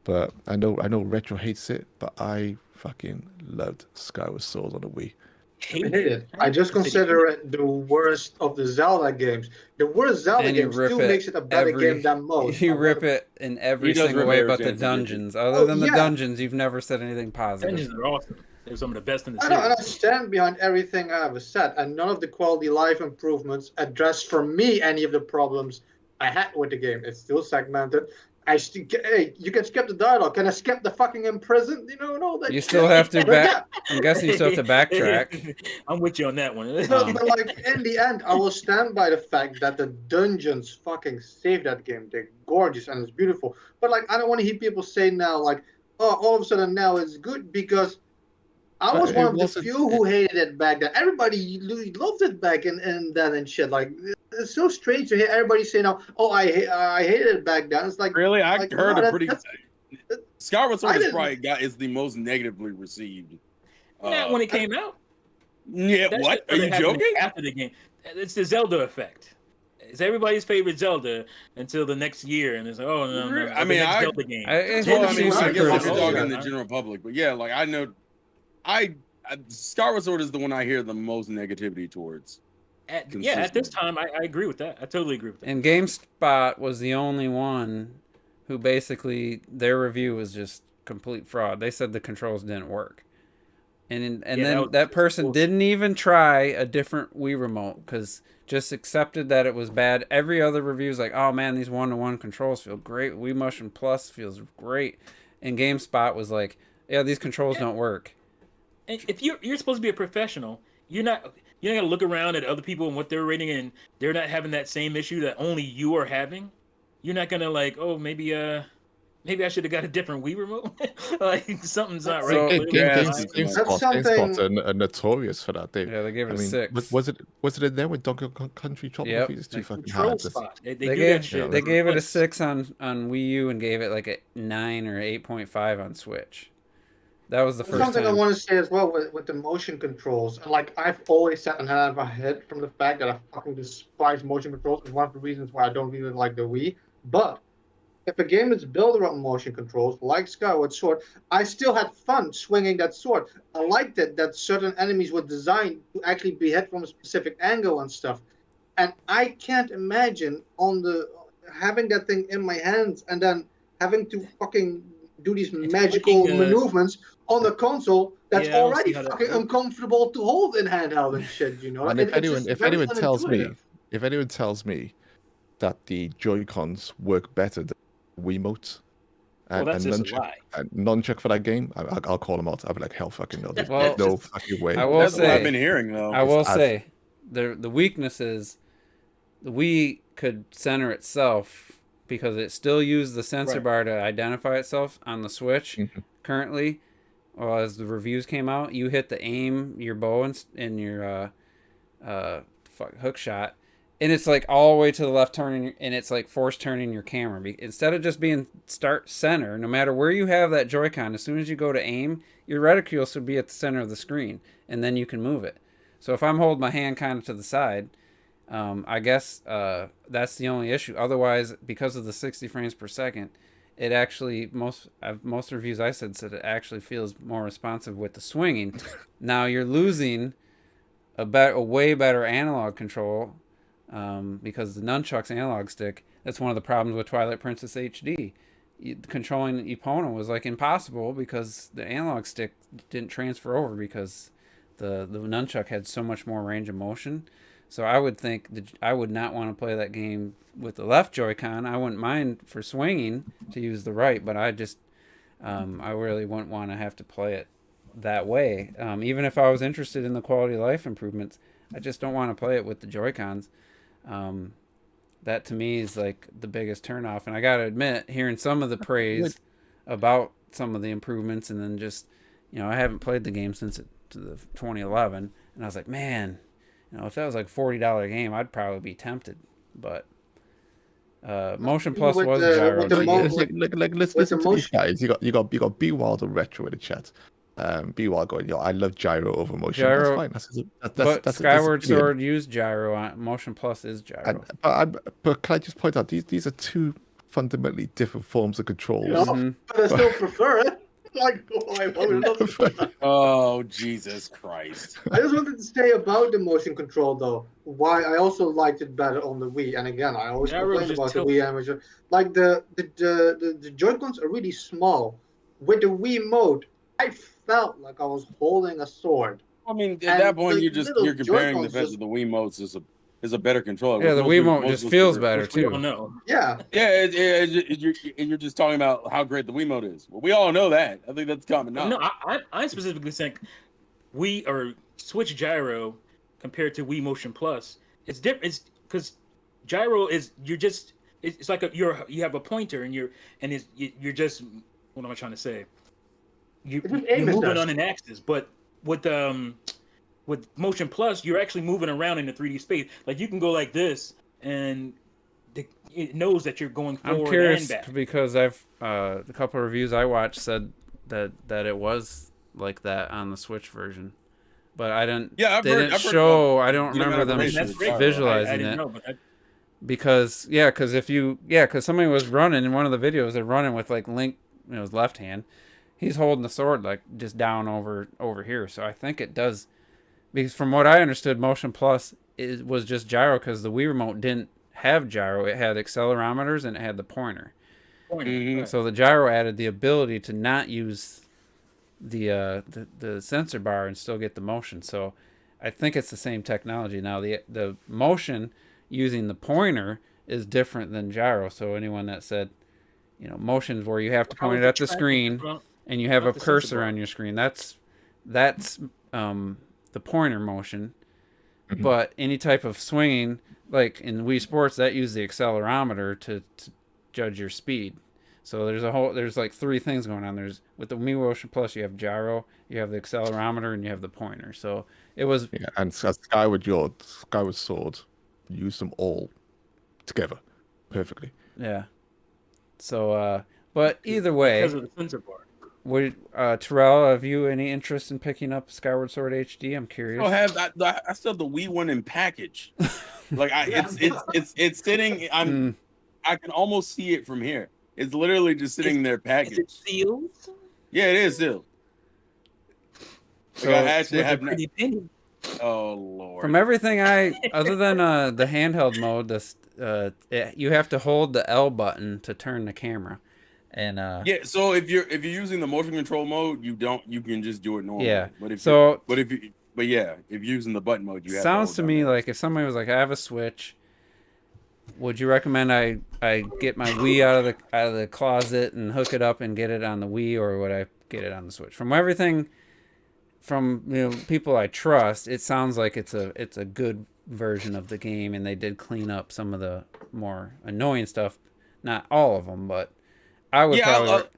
But I know Retro hates it, but I fucking loved Skyward Sword on the Wii. Hate it. I just consider it the worst of the Zelda games. The worst Zelda games still makes it a better game than most. You rip it in every single way but the dungeons. Other than the dungeons, you've never said anything positive. Dungeons are awesome. They're some of the best in the series. I stand behind everything I ever said, and none of the quality life improvements address for me any of the problems I had with the game. It's still segmented. Hey, you can skip the dialogue. Can I skip the fucking imprisoned? No, that you still have to back. I'm guessing you still have to backtrack. I'm with you on that one. But like in the end, I will stand by the fact that the dungeons fucking save that game. They're gorgeous and it's beautiful. But like, I don't want to hear people say now, like, oh, all of a sudden now it's good because I was one of the few who hated it back then. Everybody loved it back then and shit. Like, it's so strange to hear everybody say now, "Oh, I hated it back then." It's like, really, I like, heard a pretty. Skyward Sword is the most negatively received. Not when it came out. Yeah, what? Are you joking? After the game, it's the Zelda effect. It's everybody's favorite Zelda until the next year, and it's like, oh no. I mean, Zelda game. I guess you're talking in the general public, but yeah, like I know. Skyward Sword is the one I hear the most negativity towards. At this time, I agree with that. I totally agree with that. And GameSpot was the only one who basically their review was just complete fraud. They said the controls didn't work, and then that person didn't even try a different Wii remote because just accepted that it was bad. Every other review is like, oh man, these 1-to-1 controls feel great. Wii Motion Plus feels great, and GameSpot was like, yeah, these controls don't work. If you're supposed to be a professional, you're not gonna look around at other people and what they're rating and they're not having that same issue that only you are having. You're not gonna like, oh, maybe I should have got a different Wii remote. Like something's not right. GameSpot are notorious for that. They gave it a 6. Was it in there with Donkey Kong Country Tropical Freeze? It's too fucking hard. They gave it a 6 on Wii U and gave it like a 9 or 8.5 on Switch. That was the first something time. I want to say as well with the motion controls. Like I've always sat and had my head from the fact that I fucking despise motion controls. It's one of the reasons why I don't really like the Wii. But if a game is built around motion controls, like Skyward Sword, I still had fun swinging that sword. I liked it that certain enemies were designed to actually be hit from a specific angle and stuff. And I can't imagine having that thing in my hands and then having to fucking do these magical maneuvers on the console that's already fucking uncomfortable to hold in handheld and shit, And if anyone tells me that the Joy-Cons work better than Wiimotes and nunchuck for that game, I'll call them out. I'll be like, hell fucking no. There's no fucking way. That's what I've been hearing though. I will say the weakness is the Wii could center itself because it still used the sensor bar to identify itself on the Switch. Currently, well, as the reviews came out, you hit the aim, your bow, and your hook shot, and it's like all the way to the left turning, and it's like force turning your camera. Instead of just being start center, no matter where you have that Joy-Con, as soon as you go to aim, your reticule should be at the center of the screen, and then you can move it. So if I'm holding my hand kind of to the side, I guess that's the only issue. Otherwise, because of the 60 frames per second, it actually most reviews I said it actually feels more responsive with the swinging. Now you're losing a way better analog control because the nunchuck's analog stick. That's one of the problems with Twilight Princess HD. Controlling Epona was like impossible because the analog stick didn't transfer over because the nunchuck had so much more range of motion. So I would think that I would not want to play that game with the left Joy-Con. I wouldn't mind for swinging to use the right, but I just I really wouldn't want to have to play it that way. Even if I was interested in the quality of life improvements, I just don't want to play it with the Joy-Cons. That to me is like the biggest turnoff. And I got to admit, hearing some of the praise about some of the improvements, and then just, I haven't played the game since the 2011, and I was like, man, if that was like a $40 game, I'd probably be tempted. But Motion Plus was gyro. Listen to these guys. You got B Wild and Retro in the chat. B Wild going, yo, I love gyro over motion. Gyro, that's fine. But Skyward Sword used gyro. Motion Plus is gyro. But can I just point out these are two fundamentally different forms of controls. But I still prefer it. Like, oh, Jesus Christ. I just wanted to say about the motion control, though, why I also liked it better on the Wii. And again, I always complain about the Wii amateur. Like, the Joy-Cons are really small. With the Wii mode, I felt like I was holding a sword. I mean, at that point, you're comparing the fact that the Wii modes is a better controller. Yeah, the Wiimote just feels better too. Yeah. You're just talking about how great the Wiimote is. Well, we all know that. I think that's common knowledge. No, I'm specifically saying Wii or Switch gyro compared to Wii Motion Plus. It's different. It's because gyro is it's like you have a pointer and you're just what am I trying to say? You're moving on an axis, but with Motion Plus, you're actually moving around in the 3D space. Like you can go like this, and it knows that you're going forward. I'm curious and back. Because I've a couple of reviews I watched said that it was like that on the Switch version, but I didn't. Yeah, I don't remember them visualizing it. Because somebody was running in one of the videos. They're running with like Link, his left hand. He's holding the sword like just down over here. So I think it does. Because from what I understood, Motion Plus was just gyro because the Wii remote didn't have gyro. It had accelerometers and it had the pointer. Mm-hmm. So the gyro added the ability to not use the sensor bar and still get the motion. So I think it's the same technology. Now the motion using the pointer is different than gyro. So anyone that said, motions where you have to point it at the screen and you have a cursor on your screen, that's the pointer motion. Mm-hmm. But any type of swinging, like in Wii Sports, that uses the accelerometer to judge your speed. So there's like three things going on. There's with the Wii Motion Plus, you have gyro, you have the accelerometer, and you have the pointer. So it was and Skyward Sword, use them all together perfectly. Yeah. So, but either way, because of the sensor bar. Terrell, have you any interest in picking up Skyward Sword HD? I'm curious. I still have the Wii one in package. Like it's sitting. I can almost see it from here. It's literally just sitting there packaged. Is it sealed? Yeah, it is sealed. So I actually have. Oh Lord! From everything other than the handheld mode, you have to hold the L button to turn the camera. And so if you're using the motion control mode, you can just do it normally. Yeah. If you're using the button mode, you have sounds to me like if somebody was like, I have a Switch, would you recommend I get my Wii out of the closet and hook it up and get it on the Wii, or would I get it on the Switch? From everything from people I trust, it sounds like it's a good version of the game, and they did clean up some of the more annoying stuff. Not all of them, but I would probably.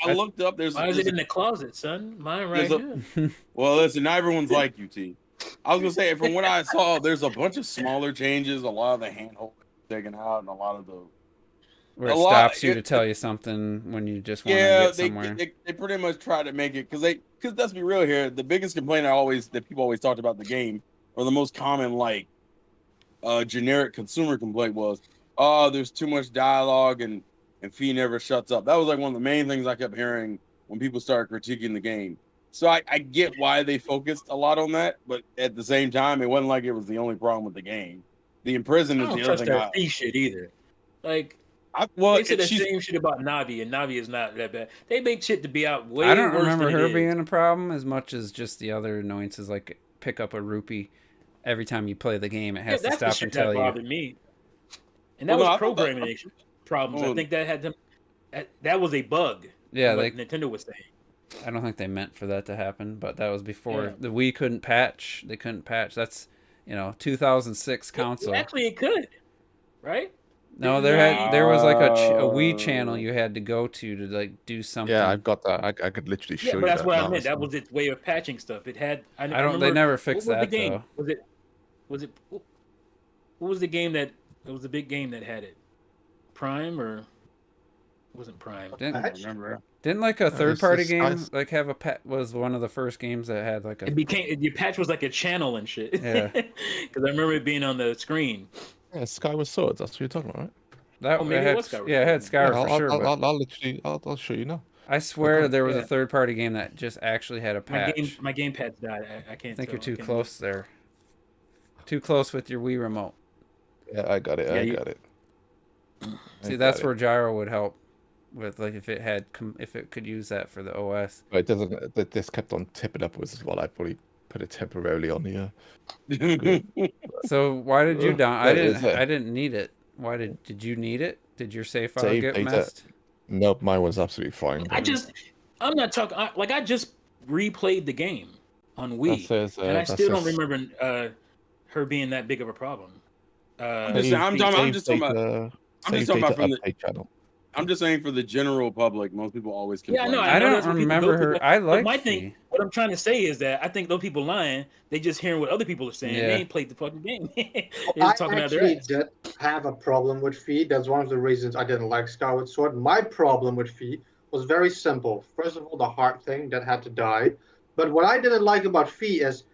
I looked up. Why is it in the closet, son? Mine right here. Well, listen, not everyone's like you, T. I was gonna say, from what I saw, there's a bunch of smaller changes. A lot of the handhold taken out, and a lot of the where it stops you to tell you something when you just want to get somewhere. They pretty much try to make it because let's be real here. The biggest complaint that people always talked about the game, or the most common generic consumer complaint was, there's too much dialogue and Fee never shuts up. That was like one of the main things I kept hearing when people started critiquing the game. So I get why they focused a lot on that, but at the same time, it wasn't like it was the only problem with the game. The imprisonment is the other thing. I don't trust that Fee shit either. Like, they said the same shit about Navi, and Navi is not that bad. They make shit to be out way worse. I don't remember her being a problem as much as just the other annoyances, like pick up a rupee every time you play the game. It has to stop and tell you. That bothered me. And that was programming problems. I think that had them. That was a bug. Yeah, Nintendo was saying. I don't think they meant for that to happen, but that was before the Wii couldn't patch. They couldn't patch. That's 2006 console. Actually, it could, right? No, there was like a Wii channel you had to go to like do something. Yeah, I've got that. I could literally show you. But that's what I meant. That was its way of patching stuff. It had. I don't. They never fixed that though. Was it? What was the game that? It was the big game that had it. Prime or wasn't Prime? I don't remember. Didn't like a third-party game like have a pet? Was one of the first games that had like a. Your patch was like a channel and shit. Yeah. Because I remember it being on the screen. Yeah, Skyward Sword. That's what you're talking about, right? That maybe it was Skyward. Yeah, it had Skyward for sure. I'll show you now. I swear there was a third-party game that just actually had a patch. My gamepad's died. I can't. I think you're too close there. Too close with your Wii remote. Yeah, I got it. I got it. See, that's where gyro would help. With like if it could use that for the OS. But it doesn't. This kept on tipping upwards as well. I probably put it temporarily on the. So why did you down? I didn't need it. Why did you need it? Did your save file get messed? Nope, mine was absolutely fine. I'm not talking. I just replayed the game on Wii, and I still don't remember her being that big of a problem. I'm just talking about from the channel. I'm just saying for the general public, most people always complain. Yeah, I don't remember her. I like my thing. What I'm trying to say is that I think those people lying. They just hearing what other people are saying. Yeah. They ain't played the fucking game. I actually did have a problem with Fee. That's one of the reasons I didn't like Skyward Sword. My problem with Fee was very simple. First of all, the heart thing that had to die. But what I didn't like about Fee is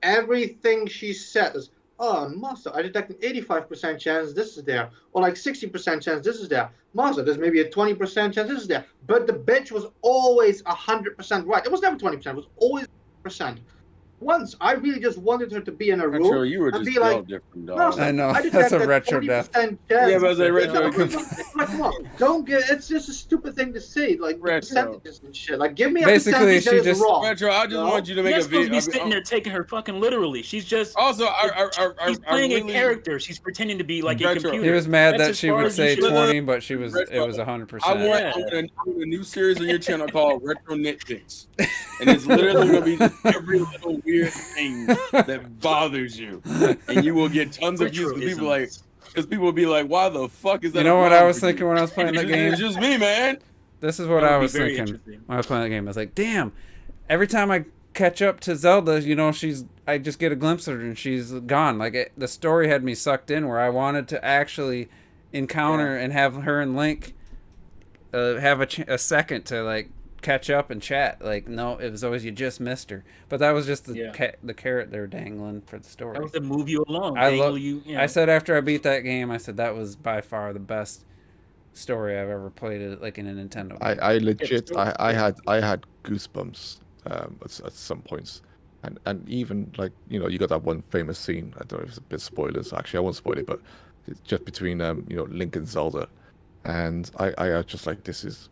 everything she said is, oh, Master, I detect an 85% chance this is there. Or like 60% chance this is there. Master, there's maybe a 20% chance this is there. But the bitch was always 100% right. It was never 20%. It was always 100%. Once, I really just wanted her to be in a room Retro, you were and just be like, different, dog. I know, that's a retro death. Yeah, but a retro. Like, come on, don't get. It's just a stupid thing to say. Like percentages and shit. Like, give me a basically she just wrong. Retro. I just want you to make a video. Be sitting there taking her fucking literally. She's just also. She's playing a character. She's pretending to be like a computer. He was mad that she would say 20, but she was. It was 100%. I want a new series on your channel called Retro Nitpicks, and it's literally gonna be every little weird thing that bothers you, and you will get tons of views. Because people will be like, "Why the fuck is that?" You know what I was thinking when I was playing the game? It's just me, man. This is what I was thinking when I was playing the game. I was like, "Damn! Every time I catch up to Zelda, I just get a glimpse of her and she's gone." Like the story had me sucked in where I wanted to actually encounter and have her and Link have a second to like catch up and chat. Like, no, it was always you just missed her. But that was just the carrot they're dangling for the story. That was to move you along. I said after I beat that game, I said that was by far the best story I've ever played, like in a Nintendo game. I legit, I had goosebumps at some points, and even like you got that one famous scene. I don't know if it's a bit spoilers. Actually, I won't spoil it, but it's just between Link and Zelda, and I was just like, this is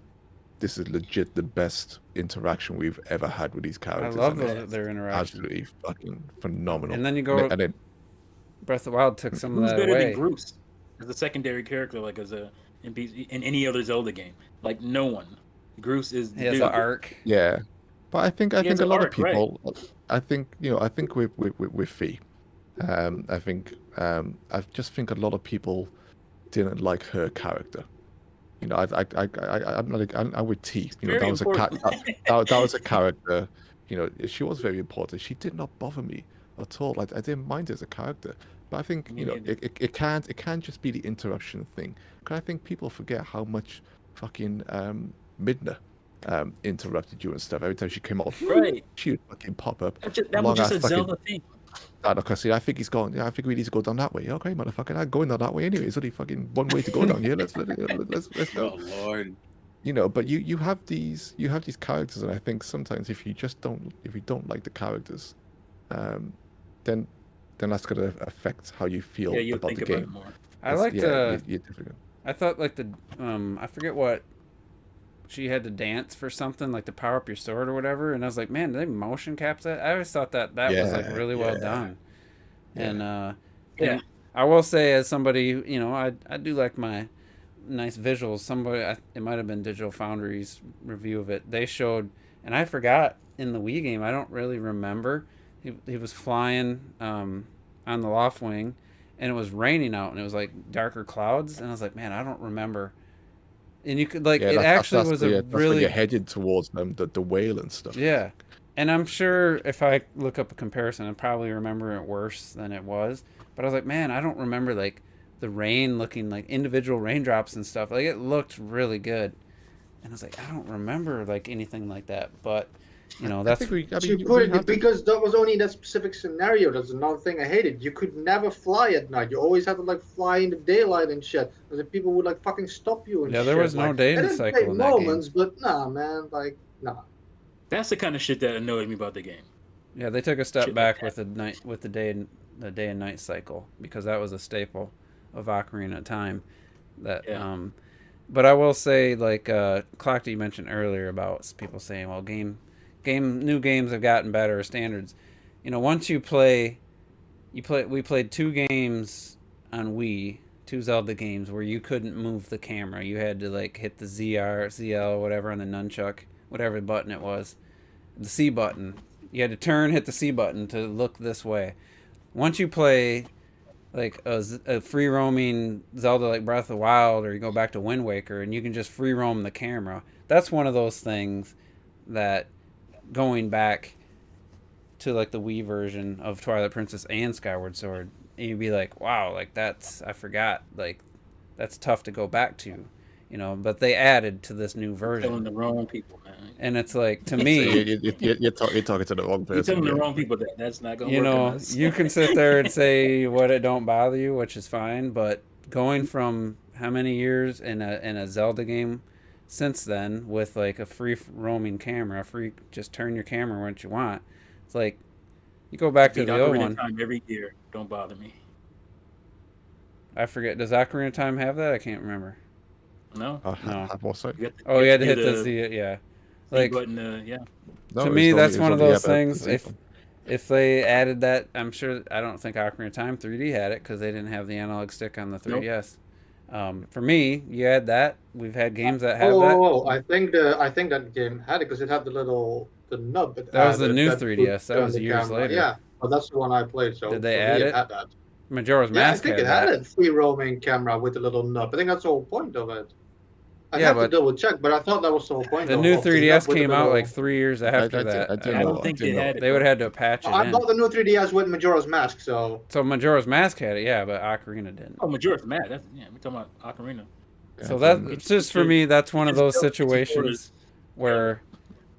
legit the best interaction we've ever had with these characters. I love their interaction. Absolutely fucking phenomenal. And then you go. And then Breath of the Wild took some of that away. Who's better than Groose as a secondary character, like in any other Zelda game? Like no one. Groose is the arc. Yeah, but I think a lot of people. Right. I think with Fee. I just think a lot of people didn't like her character. I'm with T. That was that was a character. She was very important. She did not bother me at all. I didn't mind her as a character. But I think it can't just be the interruption thing. Because I think people forget how much fucking Midna interrupted you and stuff. Every time she came off, she would fucking pop up. That was just a Zelda thing. I think he's going. Yeah, I think we need to go down that way. Okay, motherfucker, I'm going down that way anyway. It's only fucking one way to go down here. Let's go. Oh Lord. But you have these characters, and I think sometimes if you don't like the characters, then that's gonna affect how you feel about the game. I thought like I forget what. She had to dance for something, like to power up your sword or whatever, and I was like, man, did they motion capture that? I always thought that was like really well done. And I will say, as somebody, I do like my nice visuals. It might have been Digital Foundry's review of it. They showed, and I forgot in the Wii game, I don't really remember. He was flying on the loft wing, and it was raining out, and it was like darker clouds, and I was like, man, I don't remember. And you could it actually was a really you're headed towards the whale and stuff. Yeah, and I'm sure if I look up a comparison, I probably remember it worse than it was. But I was like, man, I don't remember like the rain looking like individual raindrops and stuff. Like it looked really good, and I was like, I don't remember like anything like that. But you know, that's because that was only in that specific scenario. That's another thing I hated. You could never fly at night. You always had to like fly in the daylight and shit. And then people would like fucking stop you and shit. Yeah, there was no day cycle in that game. But nah, man, like nah. That's the kind of shit that annoyed me about the game. Yeah, they took a step back with the day and night cycle, because that was a staple of Ocarina of Time. That but I will say, like Clocked, you mentioned earlier about people saying, well, new games have gotten better standards. You know, once we played 2 games on Wii, 2 Zelda games where you couldn't move the camera. You had to like hit the ZL, whatever on the nunchuck, whatever button it was, the C button. You had to turn, hit the C button to look this way. Once you play like a free roaming Zelda like Breath of the Wild, or you go back to Wind Waker and you can just free roam the camera, that's one of those things that, going back to like the Wii version of Twilight Princess and Skyward Sword, and you'd be like, wow, like I forgot, like that's tough to go back to, you know. But they added to this new version. You're telling the wrong people, man. And it's like, to me, you're talking to the wrong person. You're telling the wrong people that's not going to work. You know, you can sit there and say what it don't bother you, which is fine, but going from how many years in a Zelda game since then, with like a free roaming camera, just turn your camera when you want. It's like you go back to the old one. Time every year, don't bother me. I forget. Does Ocarina of Time have that? I can't remember. No. No. You had to hit the Z. Yeah. Like button. Yeah. To me, that's one of those things. If they added that, I'm sure. I don't think Ocarina of Time 3D had it, because they didn't have the analog stick on the 3DS. Nope. For me, you add that. We've had games that have that. Oh, I think that game had it because it had the nub. That was the new 3DS. That was years later. Yeah, well, that's the one I played. So did they add it? Had that. Majora's Mask. I think it had a free roaming camera with a little nub. I think that's the whole point of it. I have to double check, but I thought that was the whole point. The new 3DS came out like 3 years after that. I don't think they had it. They would have had to patch it in. I bought the new 3DS with Majora's Mask, so Majora's Mask had it, yeah, but Ocarina didn't. Oh, Majora's Mask. We're talking about Ocarina. So that's just, for me, that's one of those situations where,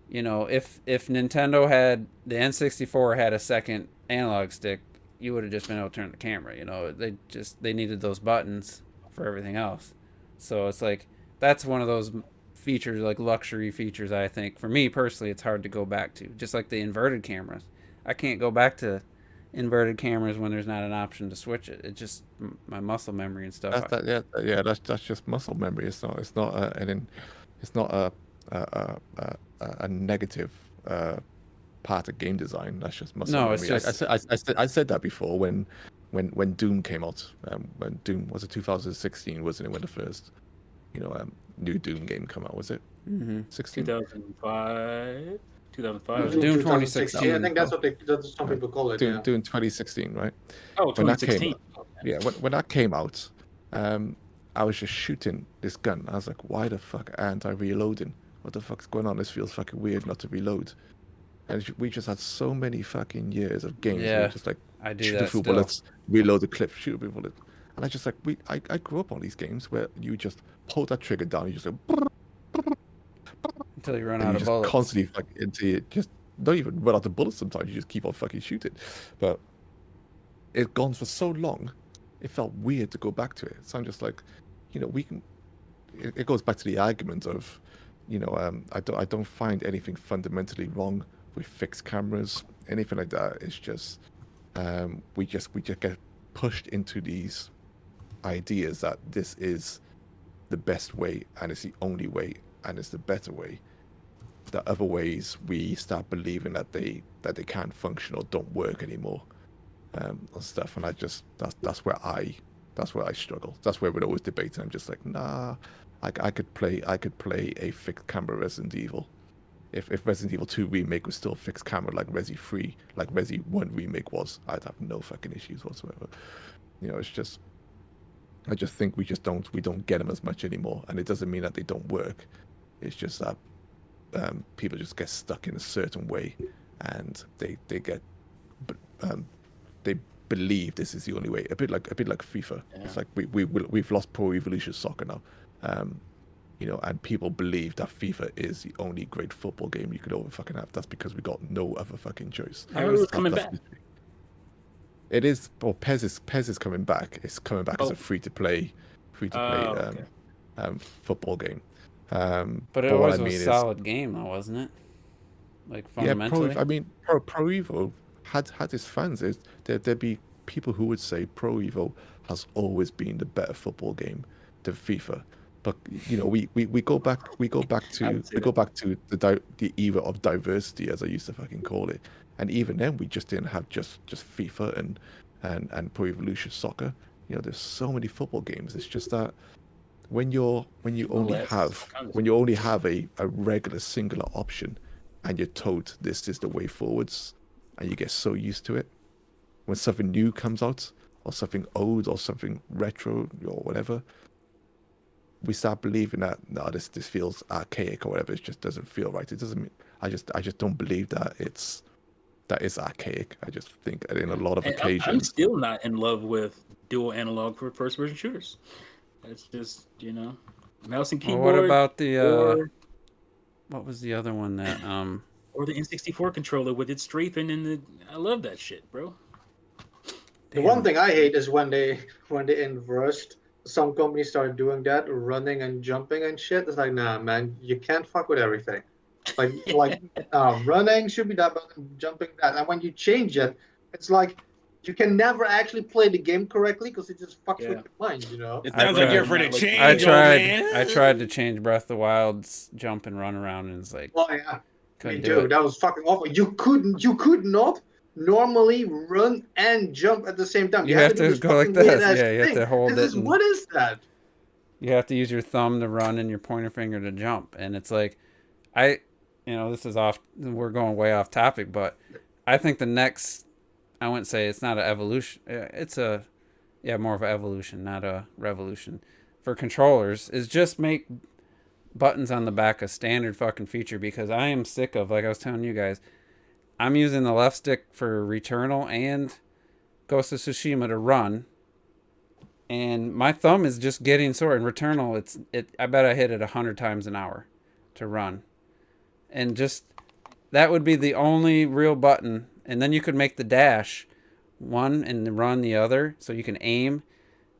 you know, if Nintendo had the N64 had a second analog stick, you would have just been able to turn the camera. You know, they needed those buttons for everything else. So it's like, that's one of those features, like luxury features, I think. For me personally, it's hard to go back to. Just like the inverted cameras. I can't go back to inverted cameras when there's not an option to switch it. It's just my muscle memory and stuff. That's just muscle memory. It's not a negative part of game design. That's just muscle memory. It's just... I said that before when Doom came out. When Doom was it 2016, wasn't it, when the first new Doom game come out? Was it 16? 2005. 2005. Doom 2016. I think that's what some people call it. Doom 2016, right? Oh, 2016. When that came out, I was just shooting this gun. I was like, why the fuck aren't I reloading? What the fuck's going on? This feels fucking weird not to reload. And we just had so many fucking years of games where just like shoot a few bullets, reload the clip, shoot a few bullets. And I just like I grew up on these games where you just pull that trigger down, you just go until you run out of bullets. Constantly until you just don't even run out of bullets. Sometimes you just keep on fucking shooting. But it's gone for so long, it felt weird to go back to it. So I'm just like, we can. It goes back to the argument of, I don't find anything fundamentally wrong with fixed cameras, anything like that. It's just we just get pushed into these ideas that this is the best way and it's the only way and it's the better way. The other ways we start believing that they can't function or don't work anymore, and stuff. And that's where I struggle. That's where we'd always debate. And I'm just like, nah, I could play a fixed camera Resident Evil. If Resident Evil 2 remake was still fixed camera like Resi 3, like Resi 1 remake was, I'd have no fucking issues whatsoever. It's just, I just think we don't get them as much anymore, and it doesn't mean that they don't work. It's just that people just get stuck in a certain way, and they believe this is the only way. A bit like FIFA. Yeah. It's like we've lost Pro Evolution Soccer now, and people believe that FIFA is the only great football game you could ever fucking have. That's because we got no other fucking choice. I was coming back. It is. Well, PES is coming back. It's coming back as a free to play football game. But it was a solid game, though, wasn't it? Like fundamentally. Yeah, Pro Evo had its fans. There'd be people who would say Pro Evo has always been the better football game than FIFA. But we go back to the era of diversity, as I used to fucking call it. And even then, we just didn't have just FIFA and Pro Evolution Soccer. There's so many football games. It's just that when you only have a regular singular option, and you're told this is the way forwards, and you get so used to it, when something new comes out, or something old, or something retro, or whatever, we start believing that this feels archaic or whatever. It just doesn't feel right. It doesn't mean I just don't believe that it's archaic. I just think in a lot of occasions. I'm still not in love with dual analog for first person shooters. It's just mouse and keyboard. Well, what about the what was the other one that or the N64 controller with its strafing and I love that shit, bro. The one thing I hate is when they inversed. Some companies started doing that, running and jumping and shit. It's like, nah, man, you can't fuck with everything. Like running should be that, but jumping that. And when you change it, it's like you can never actually play the game correctly because it just fucks with your mind, It sounds like you're afraid to change. I tried to change Breath of the Wild's jump and run around, and it's like, oh yeah, me too. That was fucking awful. You could not normally run and jump at the same time. You have to go like this. Yeah, you have to hold it. What is that? You have to use your thumb to run and your pointer finger to jump, and it's like, this is off. We're going way off topic, but I think the next, I wouldn't say it's not an evolution. It's more of an evolution, not a revolution. For controllers, is just make buttons on the back a standard fucking feature, because I am sick of, like I was telling you guys, I'm using the left stick for Returnal and Ghost of Tsushima to run, and my thumb is just getting sore. In Returnal, I bet I hit it 100 times an hour to run, and just that would be the only real button. And then you could make the dash one and run the other, so you can aim,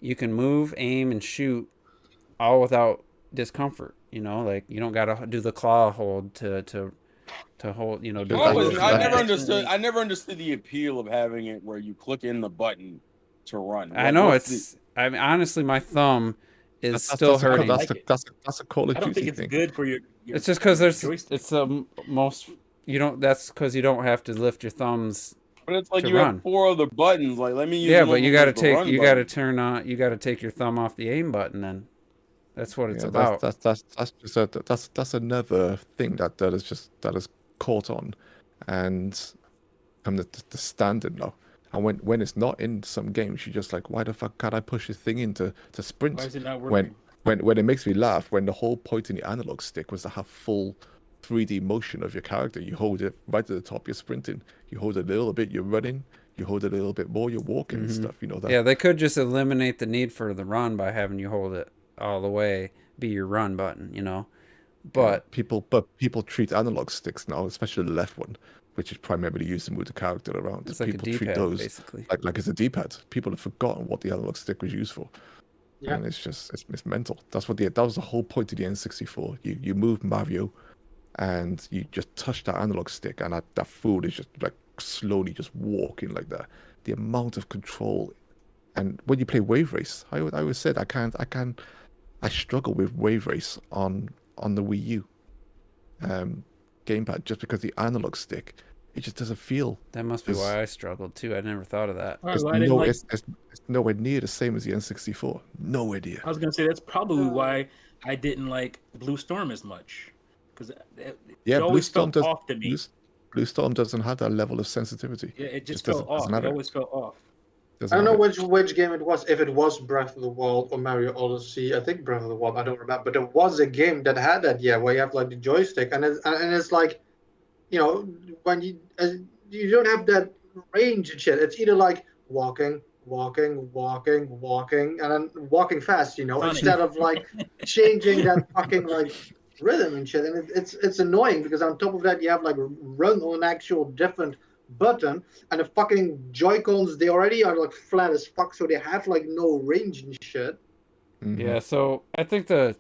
you can move, aim, and shoot all without discomfort. Like you don't gotta do the claw hold to hold. I never understood the appeal of having it where you click in the button to run. I know I mean, honestly, my thumb is still hurting. That's a Call of Duty thing. I don't think it's good for your it's just because it's the most. That's because you don't have to lift your thumbs. But it's like you have 4 other buttons. Like, let me use. Yeah, but you got to turn on. You got to take your thumb off the aim button. Then that's what it's about. That's another thing that is caught on, and the standard now. And when it's not in some games, you're just like, why the fuck can't I push this thing in to sprint? Why is it not working? When it makes me laugh, when the whole point in the analog stick was to have full 3D motion of your character. You hold it right at the top, you're sprinting. You hold it a little bit, you're running. You hold it a little bit more, you're walking and stuff. That. Yeah, they could just eliminate the need for the run by having you hold it all the way, be your run button. But people treat analog sticks now, especially the left one, which is primarily used to move the character around. It's like people a D-pad, treat those basically. like it's a D-pad. People have forgotten what the analog stick was used for. Yeah. And it's mental. That was the whole point of the N64. You move Mario, and you just touch that analog stick, and that fool is just like slowly just walking like that. The amount of control, and when you play Wave Race, I always said I struggle with Wave Race on the Wii U gamepad, just because the analog stick, it just doesn't feel. That must be why I struggled too. I never thought of that. It's nowhere near the same as the N64. Nowhere near. I was gonna say that's probably why I didn't like Blue Storm as much. Because it always felt off to me. Blue Storm doesn't have that level of sensitivity. Yeah, it just felt off. It always felt off. I don't know which game it was. If it was Breath of the Wild or Mario Odyssey, I think Breath of the Wild. I don't remember, but there was a game that had that. Yeah, where you have like the joystick, and it's like, when you don't have that range and shit. It's either like walking, and then walking fast, instead of like changing that fucking like rhythm and shit. And it's annoying because on top of that you have like run on an actual different button, and the fucking Joy-Cons, they already are like flat as fuck, so they have like no range and shit. Yeah, so I think the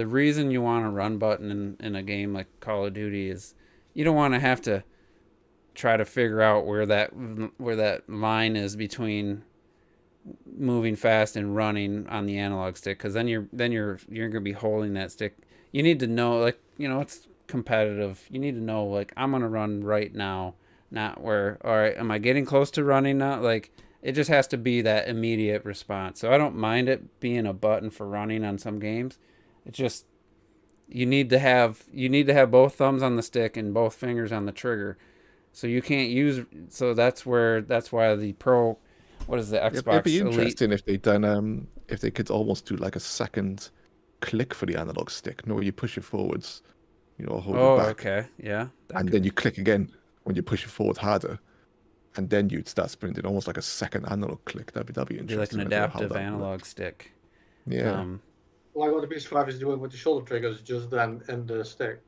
reason you want a run button in a game like Call of Duty is you don't want to have to try to figure out where that line is between moving fast and running on the analog stick, because then you're gonna be holding that stick. You need to know, like, it's competitive. You need to know, like, I'm gonna run right now, not where, all right, am I getting close to running now? Like, it just has to be that immediate response. So I don't mind it being a button for running on some games. It's just you need to have both thumbs on the stick and both fingers on the trigger. So you can't use. So that's why the Pro, what is the Xbox It'd be interesting Elite? if they done if they could almost do like a second click for the analog stick. No, you push it forwards, hold it back. Okay, yeah. And then you click again when you push it forward harder, and then you'd start sprinting, almost like a second analog click. That'd be interesting. Be like an adaptive analog stick. Yeah. Like what the PS5 is doing with the shoulder triggers, just then in the stick.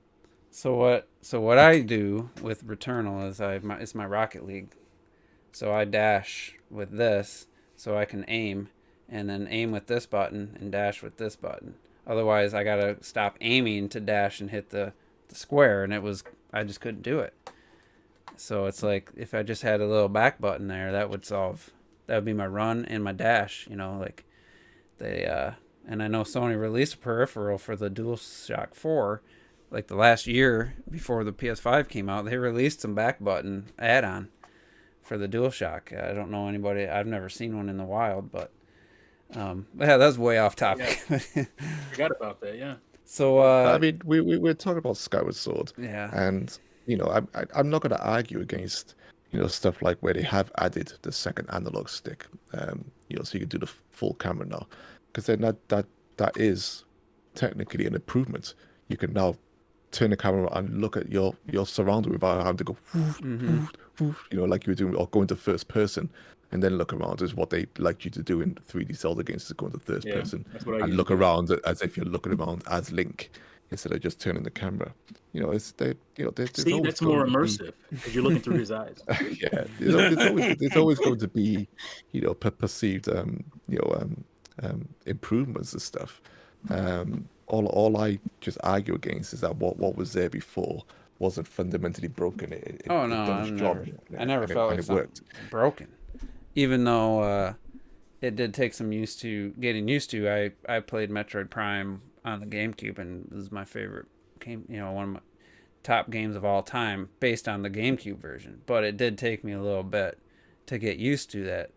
So what I do with Returnal is it's my Rocket League. So I dash with this so I can aim, and then aim with this button and dash with this button. Otherwise I gotta stop aiming to dash and hit the square, and I just couldn't do it. So it's like if I just had a little back button there, that would be my run and my dash, like they and I know Sony released a peripheral for the DualShock 4, like the last year before the PS5 came out. They released some back button add-on for the DualShock. I don't know anybody. I've never seen one in the wild, but yeah, that's way off topic. Yeah. Forgot about that. Yeah. So I mean, we're talking about Skyward Sword. Yeah. And I'm not going to argue against stuff like where they have added the second analog stick. So you can do the full camera now, because then that is technically an improvement. You can now turn the camera and look at your surrounding without having to go, like you were doing, or go into first person and then look around. Is what they like you to do in 3D Zelda games, is go into third person and look around as if you're looking around as Link, instead of just turning the camera. It's see, that's more immersive because you're looking through his eyes. Yeah, there's always going to be perceived improvements and stuff. All I just argue against is that what was there before wasn't fundamentally broken. I never felt like it worked. Broken, even though it did take some getting used to. I played Metroid Prime on the GameCube, and this is my favorite game. One of my top games of all time, based on the GameCube version. But it did take me a little bit to get used to that.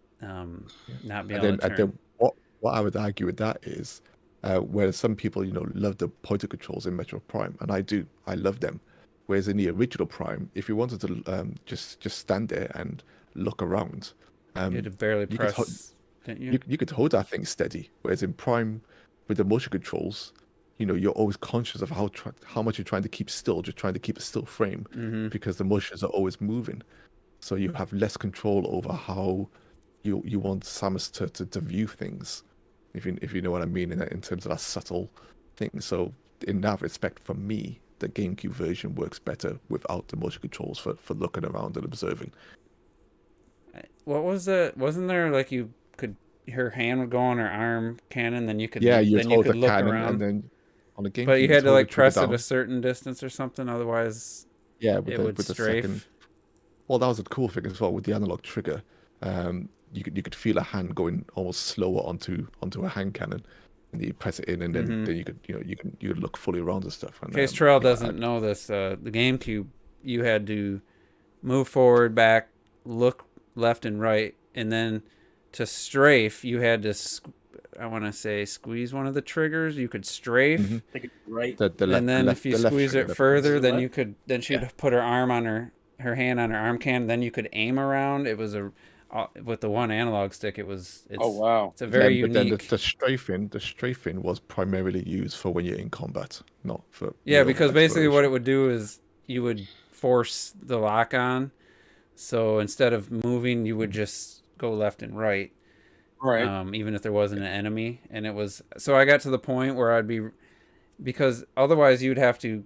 Not being able to turn. What I would argue with that is, where some people, love the pointer controls in Metroid Prime, and I do. I love them. Whereas in the original Prime, if you wanted to just stand there and look around, you had to barely press. You could hold that thing steady. Whereas in Prime, with the motion controls, you're always conscious of how much you're trying to keep still, just trying to keep a still frame, because the motions are always moving. So you have less control over how you want Samus to view things, if you know what I mean, in terms of that subtle thing. So in that respect, for me, the GameCube version works better without the motion controls for looking around and observing. What was it? Wasn't there like her hand would go on her arm cannon, then you could hold the look cannon, around, and then on the GameCube, but you had to like press it a certain distance or something, otherwise it would strafe. Well, that was a cool thing as well with the analog trigger. You could feel a hand going almost slower onto a hand cannon, and you press it in, and then you could look fully around and stuff. In case Trail doesn't know this, the GameCube, you had to move forward, back, look left and right, and then to strafe, you had to squeeze one of the triggers. You could strafe, right, and then if you squeeze it further, then you could. Then she'd put her arm on her hand on her arm cannon. Then you could aim around. It was with the one analog stick. Oh wow! It's a very unique. But then the strafing was primarily used for when you're in combat, not for. Yeah, because basically what it would do is you would force the lock on. So instead of moving, you would just go left and right. Right. Even if there wasn't an enemy. And it was, so I got to the point where I'd be, because otherwise you'd have to,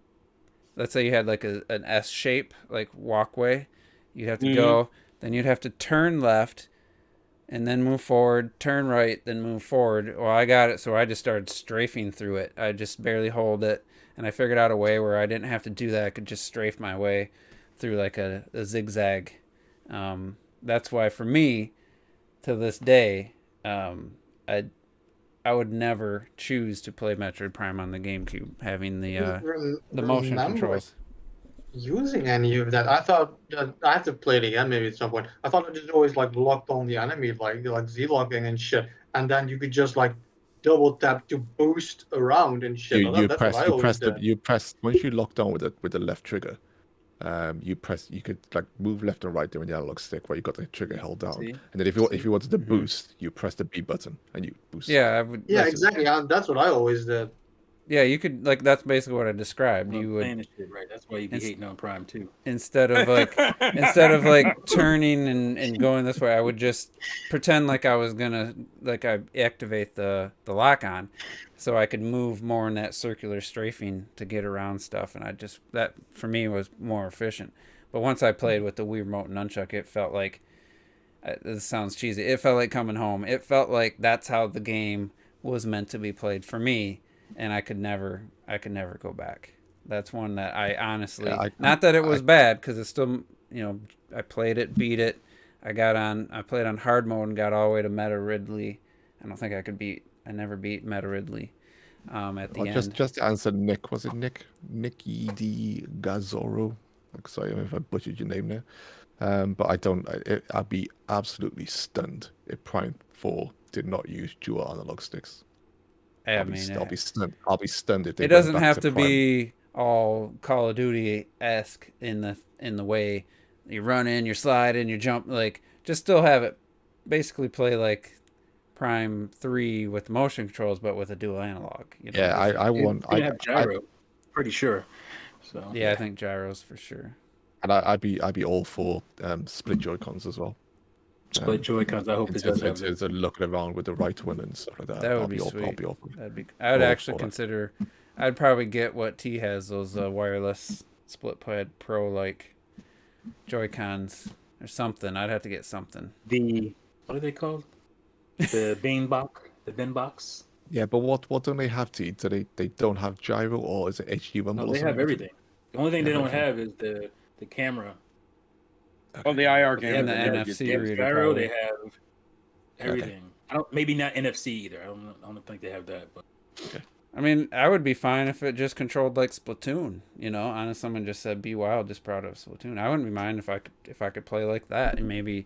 let's say you had like an S shape, like walkway, you'd have to go, then you'd have to turn left and then move forward, turn right, then move forward. Well, I got it, so I just started strafing through it. I just barely hold it, and I figured out a way where I didn't have to do that. I could just strafe my way through like a zigzag. That's why for me, to this day, I would never choose to play Metroid Prime on the GameCube, having the motion controls. Using any of that, I thought that I have to play it again maybe at some point. I thought it just always like locked on the enemy, like Z-locking and shit, and then you could just like double tap to boost around and shit. You press once you lock down with the left trigger. You could like move left and right there with the analog stick while you got the trigger held down. And then if you wanted to boost, you press the B button and you boost. Yeah, exactly. That's what I always did. Yeah, you could, like, that's basically what I described. Well, you would, shit, right? That's why you be hating on Prime too. Instead of like turning and going this way, I would just pretend like I was gonna I activate the lock on, so I could move more in that circular strafing to get around stuff, and that for me was more efficient. But once I played with the Wii Remote and Nunchuck, it felt like, this sounds cheesy, it felt like coming home. It felt like that's how the game was meant to be played for me. And I could never go back. That's one that I honestly, not that it was bad, because it's still, I played it, beat it. I played on hard mode and got all the way to Meta Ridley. I don't think I never beat Meta Ridley at the end. Just to answer Nick, was it Nick? Nicky D. Gazzoro? Sorry if I butchered your name there. But I'd be absolutely stunned if Prime 4 did not use dual analog sticks. I'll be stunned if they. It doesn't have to be all Call of Duty-esque in the way you run in, you slide in, you jump. Like, just still have it basically play like Prime 3 with motion controls, but with a dual analog. Yeah, I have gyro. Pretty sure. So yeah, I think gyros for sure. And I'd be all for split Joy-Cons as well. Split Joy-Cons. I hope it does have it. Looking around with the right one and stuff like that. That would be sweet. I would actually consider. I'd probably get what T has, those wireless split pad pro like Joy-Cons or something. I'd have to get something. What are they called? The Beanbox. The Binbox. Yeah, but what don't they have, T? Do they don't have gyro, or is it HD rumble? No, they have everything. The only thing they don't have is the camera. Oh, the IR camera and the NFC reader. Gyro, they have everything. Okay. Maybe not NFC either. I don't think they have that. But okay. I mean, I would be fine if it just controlled like Splatoon. Honestly, someone just said, "Be wild," just proud of Splatoon. I wouldn't be mind if I could play like that, and maybe,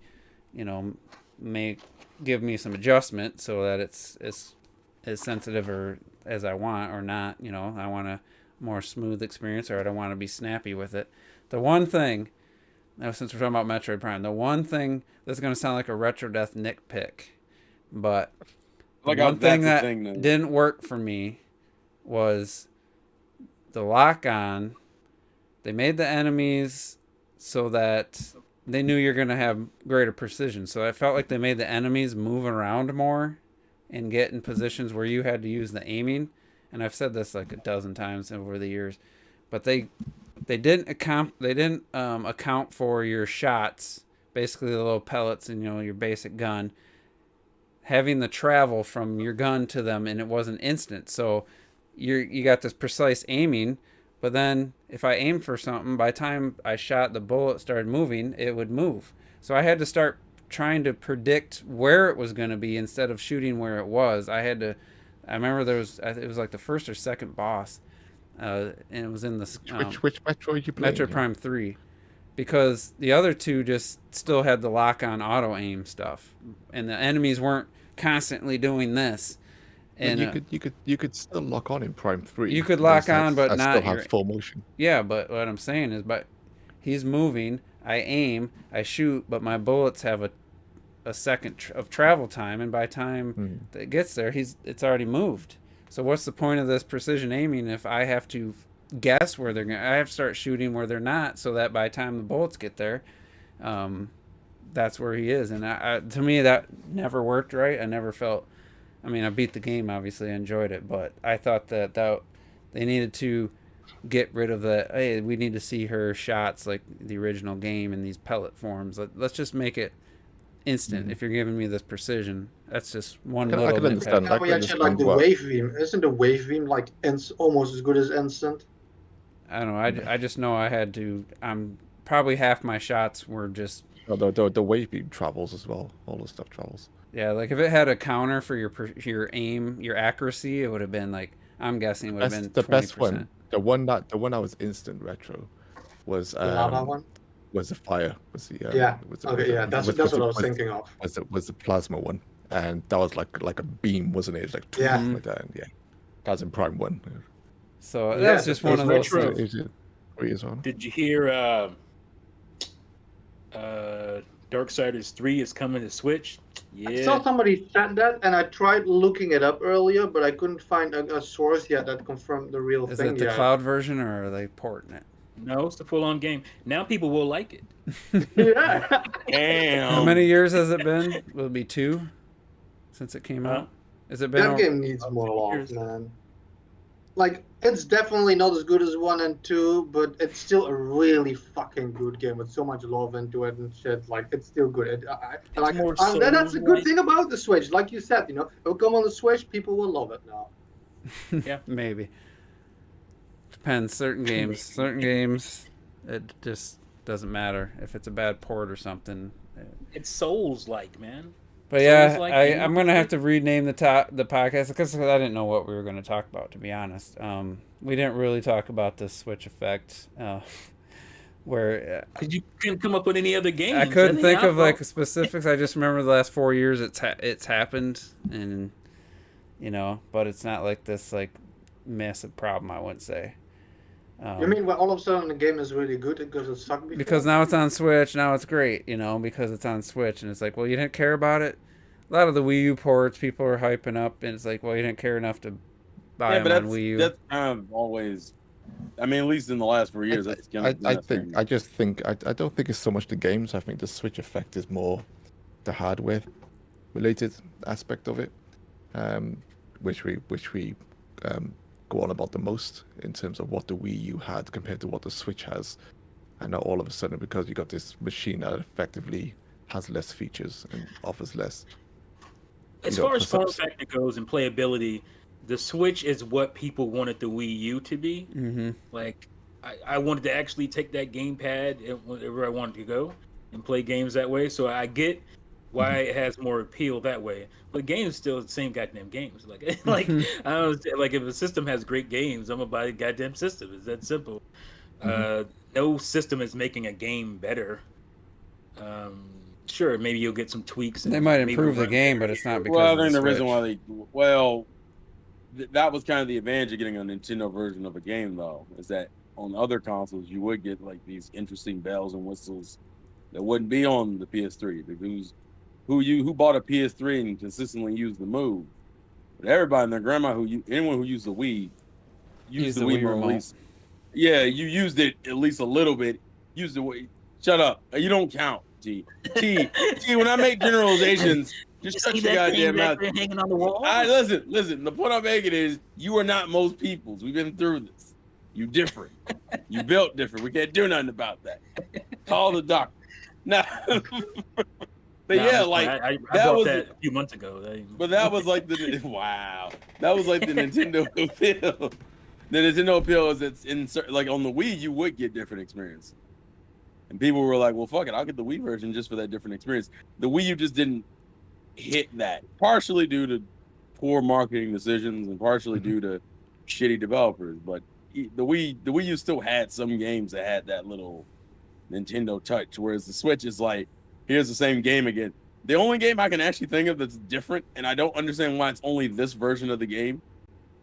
give me some adjustment so that it's as sensitive or as I want or not. I want a more smooth experience, or I don't want to be snappy with it. The one thing, now since we're talking about Metroid Prime, the one thing that's going to sound like a Retro Death nitpick, but one thing that didn't work for me was the lock-on. They made the enemies so that they knew you're going to have greater precision. So I felt like they made the enemies move around more and get in positions where you had to use the aiming. And I've said this like a dozen times over the years, but they didn't account for your shots, basically the little pellets and your basic gun, having the travel from your gun to them, and it wasn't instant. So you got this precise aiming, but then if I aimed for something, by the time I shot, the bullet started moving, it would move. So I had to start trying to predict where it was going to be instead of shooting where it was. I remember it was like the first or second boss, and it was in the which Metroid you playing? Metroid Prime 3, because the other two just still had the lock-on auto aim stuff, and the enemies weren't constantly doing this. And you could still lock on in Prime 3. You could lock on, but not still have full motion. Yeah, but what I'm saying is, he's moving, I aim, I shoot, but my bullets have a second of travel time, and by the time that it gets there, it's already moved. So what's the point of this precision aiming if I have to guess where they're going? I have to start shooting where they're not, so that by the time the bullets get there, that's where he is. And to me, that never worked right. I never felt. I mean, I beat the game. Obviously, I enjoyed it, but I thought that they needed to get rid of the. Hey, we need to see her shots like the original game in these pellet forms. Let's just make it instant. If you're giving me this precision, that's just one little. I can understand. We actually like the wave beam. Isn't the wave beam like almost as good as instant? I don't know. I just know I had to. I'm probably half my shots were just. Oh, the wave beam travels as well. All the stuff travels. Yeah, like if it had a counter for your aim, your accuracy, it would have been like, I'm guessing it would have been the 20%. best one. The one that was instant retro was the lava one. Was the fire? Was the that's what I was thinking of. Was the plasma one, and that was like a beam, wasn't it? It's like like that. And that was in Prime 1. So that's just one of those things. Did you hear? Darksiders 3 is coming to Switch. Yeah. I saw somebody said that, and I tried looking it up earlier, but I couldn't find a source yet that confirmed the real thing. Is it the cloud version, or are they porting it? No, it's the full-on game. Now people will like it. Yeah. Damn. How many years has it been? Will it be 2 since it came out? Has it been? That game needs more love, man. Like, it's definitely not as good as 1 and 2, but it's still a really fucking good game with so much love into it and shit. Like, it's still good. That's a good thing about the Switch. Like you said, it'll come on the Switch, people will love it now. Yeah, maybe. Depends. Certain games, it just doesn't matter if it's a bad port or something. It's Souls-like, man. But yeah, I'm gonna have to rename the podcast because I didn't know what we were gonna talk about. To be honest, we didn't really talk about the Switch effect. Where you couldn't come up with any other games. I couldn't think of like specifics. I just remember the last 4 years it's happened, and but it's not like this like massive problem. I wouldn't say. You mean when all of a sudden the game is really good because it sucked before? Because now it's on Switch, now it's great, because it's on Switch, and it's like, well, you didn't care about it. A lot of the Wii U ports, people are hyping up, and it's like, well, you didn't care enough to buy them on Wii U. That's kind of always, I mean, at least in the last 4 years, that's kind of. I don't think it's so much the games. I think the Switch effect is more the hardware related aspect of it, which we go on about the most in terms of what the Wii U had compared to what the Switch has. And now all of a sudden, because you got this machine that effectively has less features and offers less. As far as form factor goes and playability, the Switch is what people wanted the Wii U to be. Mm-hmm. Like, I wanted to actually take that gamepad wherever I wanted to go and play games that way. So I get why it has more appeal that way. But games still the same goddamn games. Like I don't like if a system has great games, I'm gonna buy a goddamn system. It's that simple. No system is making a game better. Sure, maybe you'll get some tweaks. They might improve the game, but it's not because. Well, I think the reason why that was kind of the advantage of getting a Nintendo version of a game, though, is that on other consoles you would get like these interesting bells and whistles that wouldn't be on the PS3. Because who bought a PS3 and consistently used the Move? But everybody and their grandma anyone who used the Wii used the Wii remote. At least. Yeah, you used it at least a little bit. Used the Wii. Shut up. You don't count, T. When I make generalizations, just shut your goddamn mouth. Hanging on the wall. All right, listen. The point I'm making is you are not most peoples. We've been through this. You different. You built different. We can't do nothing about that. Call the doctor. Nah. But yeah, like I that was that a few months ago. But that was like wow. That was like the Nintendo appeal. The Nintendo appeal is it's like on the Wii you would get different experience. And people were like, well, fuck it, I'll get the Wii version just for that different experience. The Wii U just didn't hit that, partially due to poor marketing decisions and partially due to shitty developers. But the Wii U still had some games that had that little Nintendo touch, whereas the Switch is like, here's the same game again. The only game I can actually think of that's different, and I don't understand why it's only this version of the game,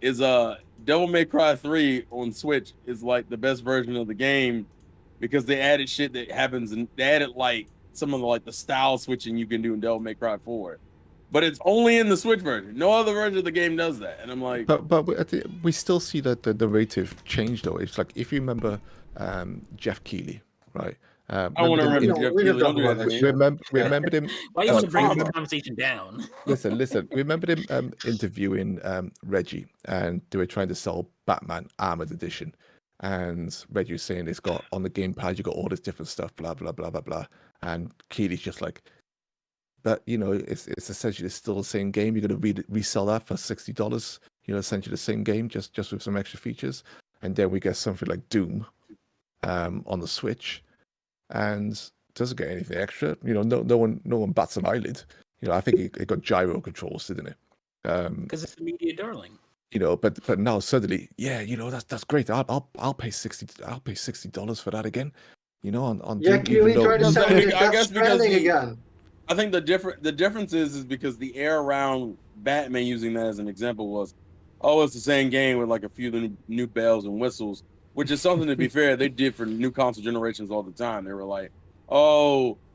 is Devil May Cry 3 on Switch is like the best version of the game because they added shit that happens, and they added like some of the like the style switching you can do in Devil May Cry 4. But it's only in the Switch version. No other version of the game does that. And I'm like, but we still see that the narrative change though. It's like if you remember Jeff Keighley, right? I want to remember him. Why you want to bring the conversation down? Listen. Remember him interviewing Reggie, and they were trying to sell Batman Armored Edition, and Reggie was saying it's got on the gamepad, you got all this different stuff, blah blah blah blah blah, and Keely's just like, but it's essentially still the same game. You're gonna resell that for $60. Essentially the same game, just with some extra features, and then we get something like Doom, on the Switch. And doesn't get anything extra. No one bats an eyelid. I think it got gyro controls, didn't it? Because it's a media darling. But now suddenly, that's great. I'll pay $60 for that again. On Keely tried to sell me Death Stranding again. I think the difference is because the air around Batman using that as an example was, it's the same game with like a few new bells and whistles. Which is something, to be fair, they did for new console generations all the time. They were like,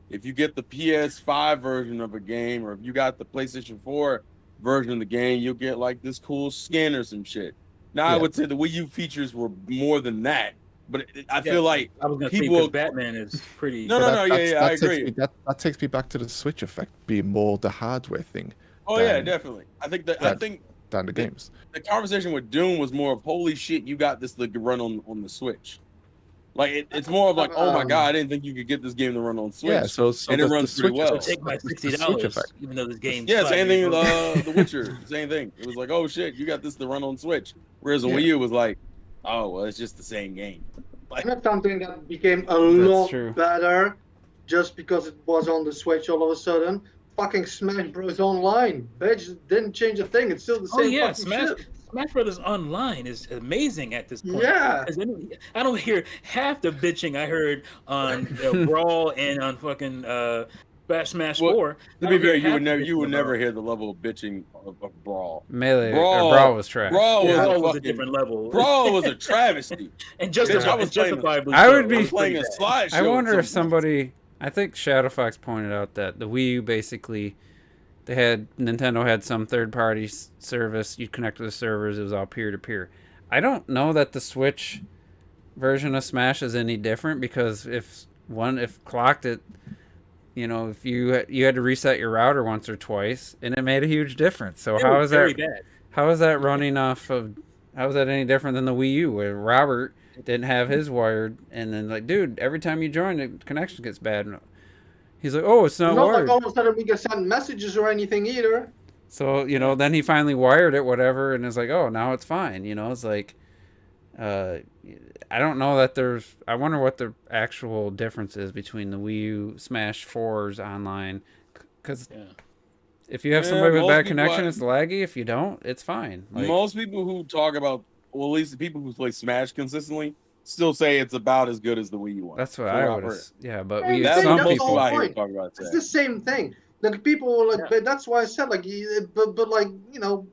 if you get the PS5 version of a game, or if you got the PlayStation 4 version of the game, you'll get like this cool skin or some shit. Now, I would say the Wii U features were more than that, but I feel like I was gonna say Batman is pretty. I agree. That takes me back to the Switch effect being more the hardware thing. Definitely. I think than the games. The conversation with Doom was more of, holy shit, you got this to run on the Switch. Like it's more of like, oh my god, I didn't think you could get this game to run on Switch. Yeah, so and it runs pretty well. Take my $60, even though this game. Yeah, same thing with The Witcher. Same thing. It was like, oh shit, you got this to run on Switch. Whereas on Wii U was like, oh well, it's just the same game. Like, that's something that became a lot better just because it was on the Switch all of a sudden. Fucking Smash Bros. Online. Bitch didn't change a thing. It's still the same shit. Smash Brothers Online is amazing at this point. Yeah. I don't hear half the bitching I heard on Brawl and on fucking Smash 4. To be fair, you would never hear the level of bitching of Brawl. Brawl was trash. Brawl was a different level. Brawl was a travesty. And justifiably. I would be playing a slideshow. I wonder if somebody. I think Shadow Fox pointed out that the Wii U basically, Nintendo had some third-party service. You'd connect to the servers. It was all peer-to-peer. I don't know that the Switch version of Smash is any different, because if clocked it, if you had to reset your router once or twice, and it made a huge difference. So how is that running off of? How is that any different than the Wii U, where Robert didn't have his wired, and then like, dude, every time you join, the connection gets bad. He's like, oh, it's not wired. Like all of a sudden we can send messages or anything either. So then he finally wired it, whatever, and it's like, oh, now it's fine. It's like, I don't know that there's. I wonder what the actual difference is between the Wii U Smash 4's online, because. If you have somebody with bad connection, it's laggy. If you don't, it's fine. Most people who talk about, at least the people who play Smash consistently, still say it's about as good as the Wii U one. That's what I would have. Yeah, but some people out here talk about that. It's the same thing. Like people were like, that's why I said like, but like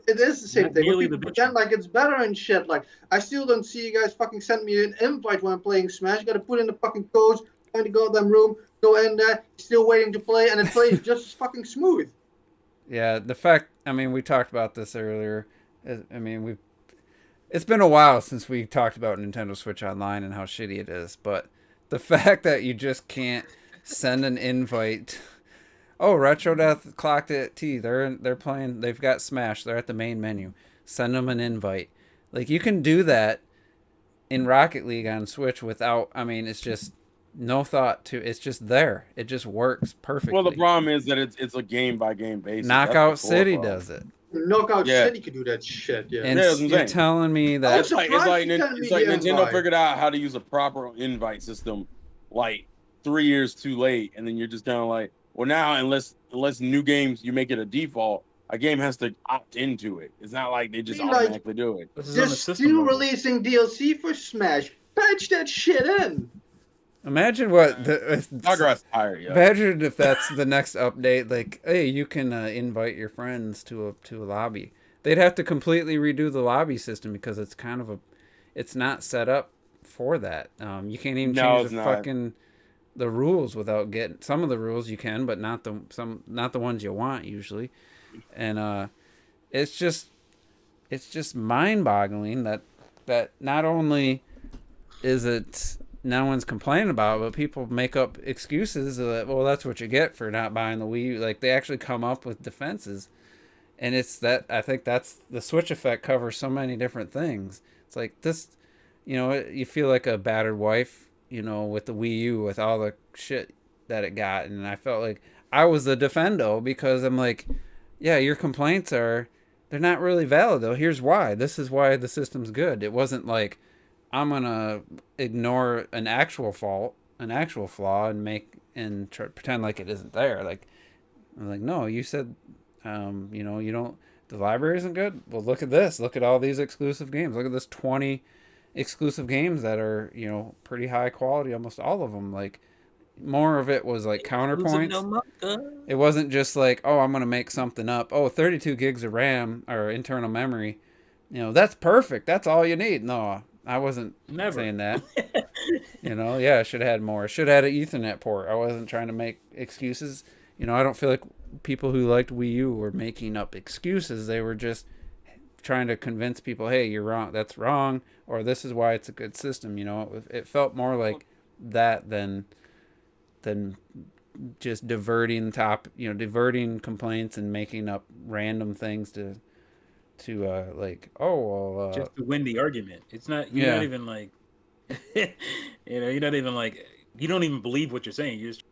it is the same thing. People pretend like it's better and shit. Like I still don't see you guys fucking send me an invite when I'm playing Smash. You got to put in the fucking codes, find the goddamn room, go in there, still waiting to play, and it plays just as fucking smooth. Yeah, the fact, we talked about this earlier. It's been a while since we talked about Nintendo Switch Online and how shitty it is, but the fact that you just can't send an invite. Oh, Retro Death clocked it at T. They're playing, they've got Smash, they're at the main menu. Send them an invite. Like, you can do that in Rocket League on Switch without, it's just no thought to, it's just there. It just works perfectly. Well, the problem is that it's a game by game basis. Knockout City does it. Knockout City can do that shit. Yeah. And you're telling me that it's like Nintendo figured out how to use a proper invite system like 3 years too late, and then you're just kind of like, well, now unless new games you make it a default, a game has to opt into it. It's not like they just automatically do it. They're still releasing DLC for Smash. Patch that shit in. Imagine what imagine if that's the next update. Like, hey, you can invite your friends to a lobby. They'd have to completely redo the lobby system because it's it's not set up for that. You can't even change the rules without getting some of the rules you can, but not the ones you want usually. And it's just mind-boggling that not only is it no one's complaining about it, but people make up excuses that, well, that's what you get for not buying the Wii U. Like, they actually come up with defenses. And it's that, I think that's the Switch effect covers so many different things. It's like this, you feel like a battered wife, with the Wii U, with all the shit that it got. And I felt like I was the defendo because I'm like, yeah, your complaints they're not really valid though. Here's why. This is why the system's good. It wasn't like I'm going to ignore an actual fault, an actual flaw and pretend like it isn't there. Like, I'm like, no, you said, you don't, the library isn't good. Well, look at this. Look at all these exclusive games. Look at this 20 exclusive games that are, pretty high quality. Almost all of them. Like, more of it was like counterpoints. It wasn't just like, oh, I'm going to make something up. Oh, 32 gigs of RAM or internal memory. That's perfect. That's all you need. No, I wasn't saying that. I should have had more. Should have had an Ethernet port. I wasn't trying to make excuses. I don't feel like people who liked Wii U were making up excuses. They were just trying to convince people, hey, you're wrong. That's wrong. Or this is why it's a good system. It felt more like that than just diverting complaints and making up random things to just to win the argument. It's not, you're not even like, you're not even like, you don't even believe what you're saying. You just,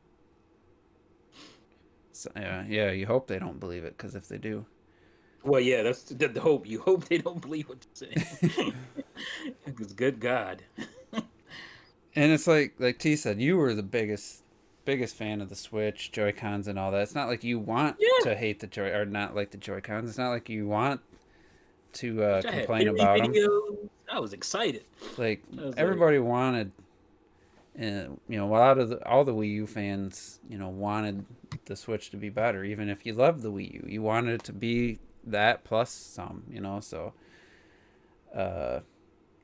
so, you hope they don't believe it, because if they do, well, yeah, that's the hope. You hope they don't believe what you're saying. Because good God. And it's like T said, you were the biggest fan of the Switch, Joy-Cons and all that. It's not like you want to hate or not like the Joy-Cons. It's not like you want to complain about them. I was excited. Like, everybody wanted, a lot of all the Wii U fans, wanted the Switch to be better. Even if you loved the Wii U, you wanted it to be that plus some, so but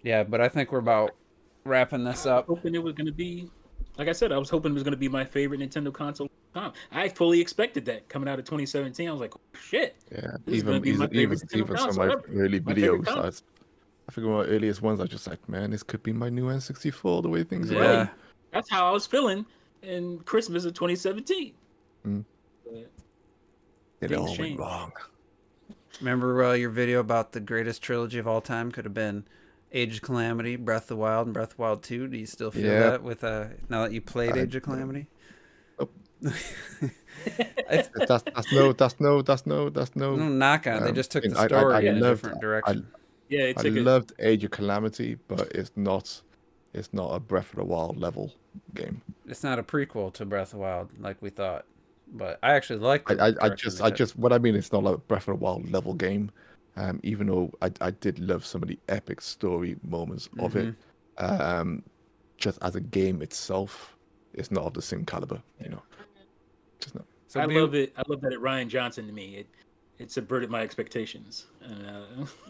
I think we're about wrapping this up. Hoping it was going to be, like I said, I was hoping it was going to be my favorite Nintendo console of all time. I fully expected that coming out of 2017. I was like, oh, shit. Yeah, even some of my early videos, I think one of the earliest ones, I was just like, man, this could be my new N64, the way things are. Yeah. That's how I was feeling in Christmas of 2017. It all went wrong. Remember your video about the greatest trilogy of all time could have been Age of Calamity, Breath of the Wild, and Breath of the Wild 2. Do you still feel that with now that you played Age of Calamity? That's no knock on. They just took the story in a different direction. I loved Age of Calamity, but it's not a Breath of the Wild level game. It's not a prequel to Breath of the Wild like we thought. But I actually like it. I just what I mean, it's not like a Breath of the Wild level game. Even though I did love some of the epic story moments of it, just as a game itself, it's not of the same caliber, Just not. So I love it. I love that it Ryan Johnson to me. It subverted my expectations.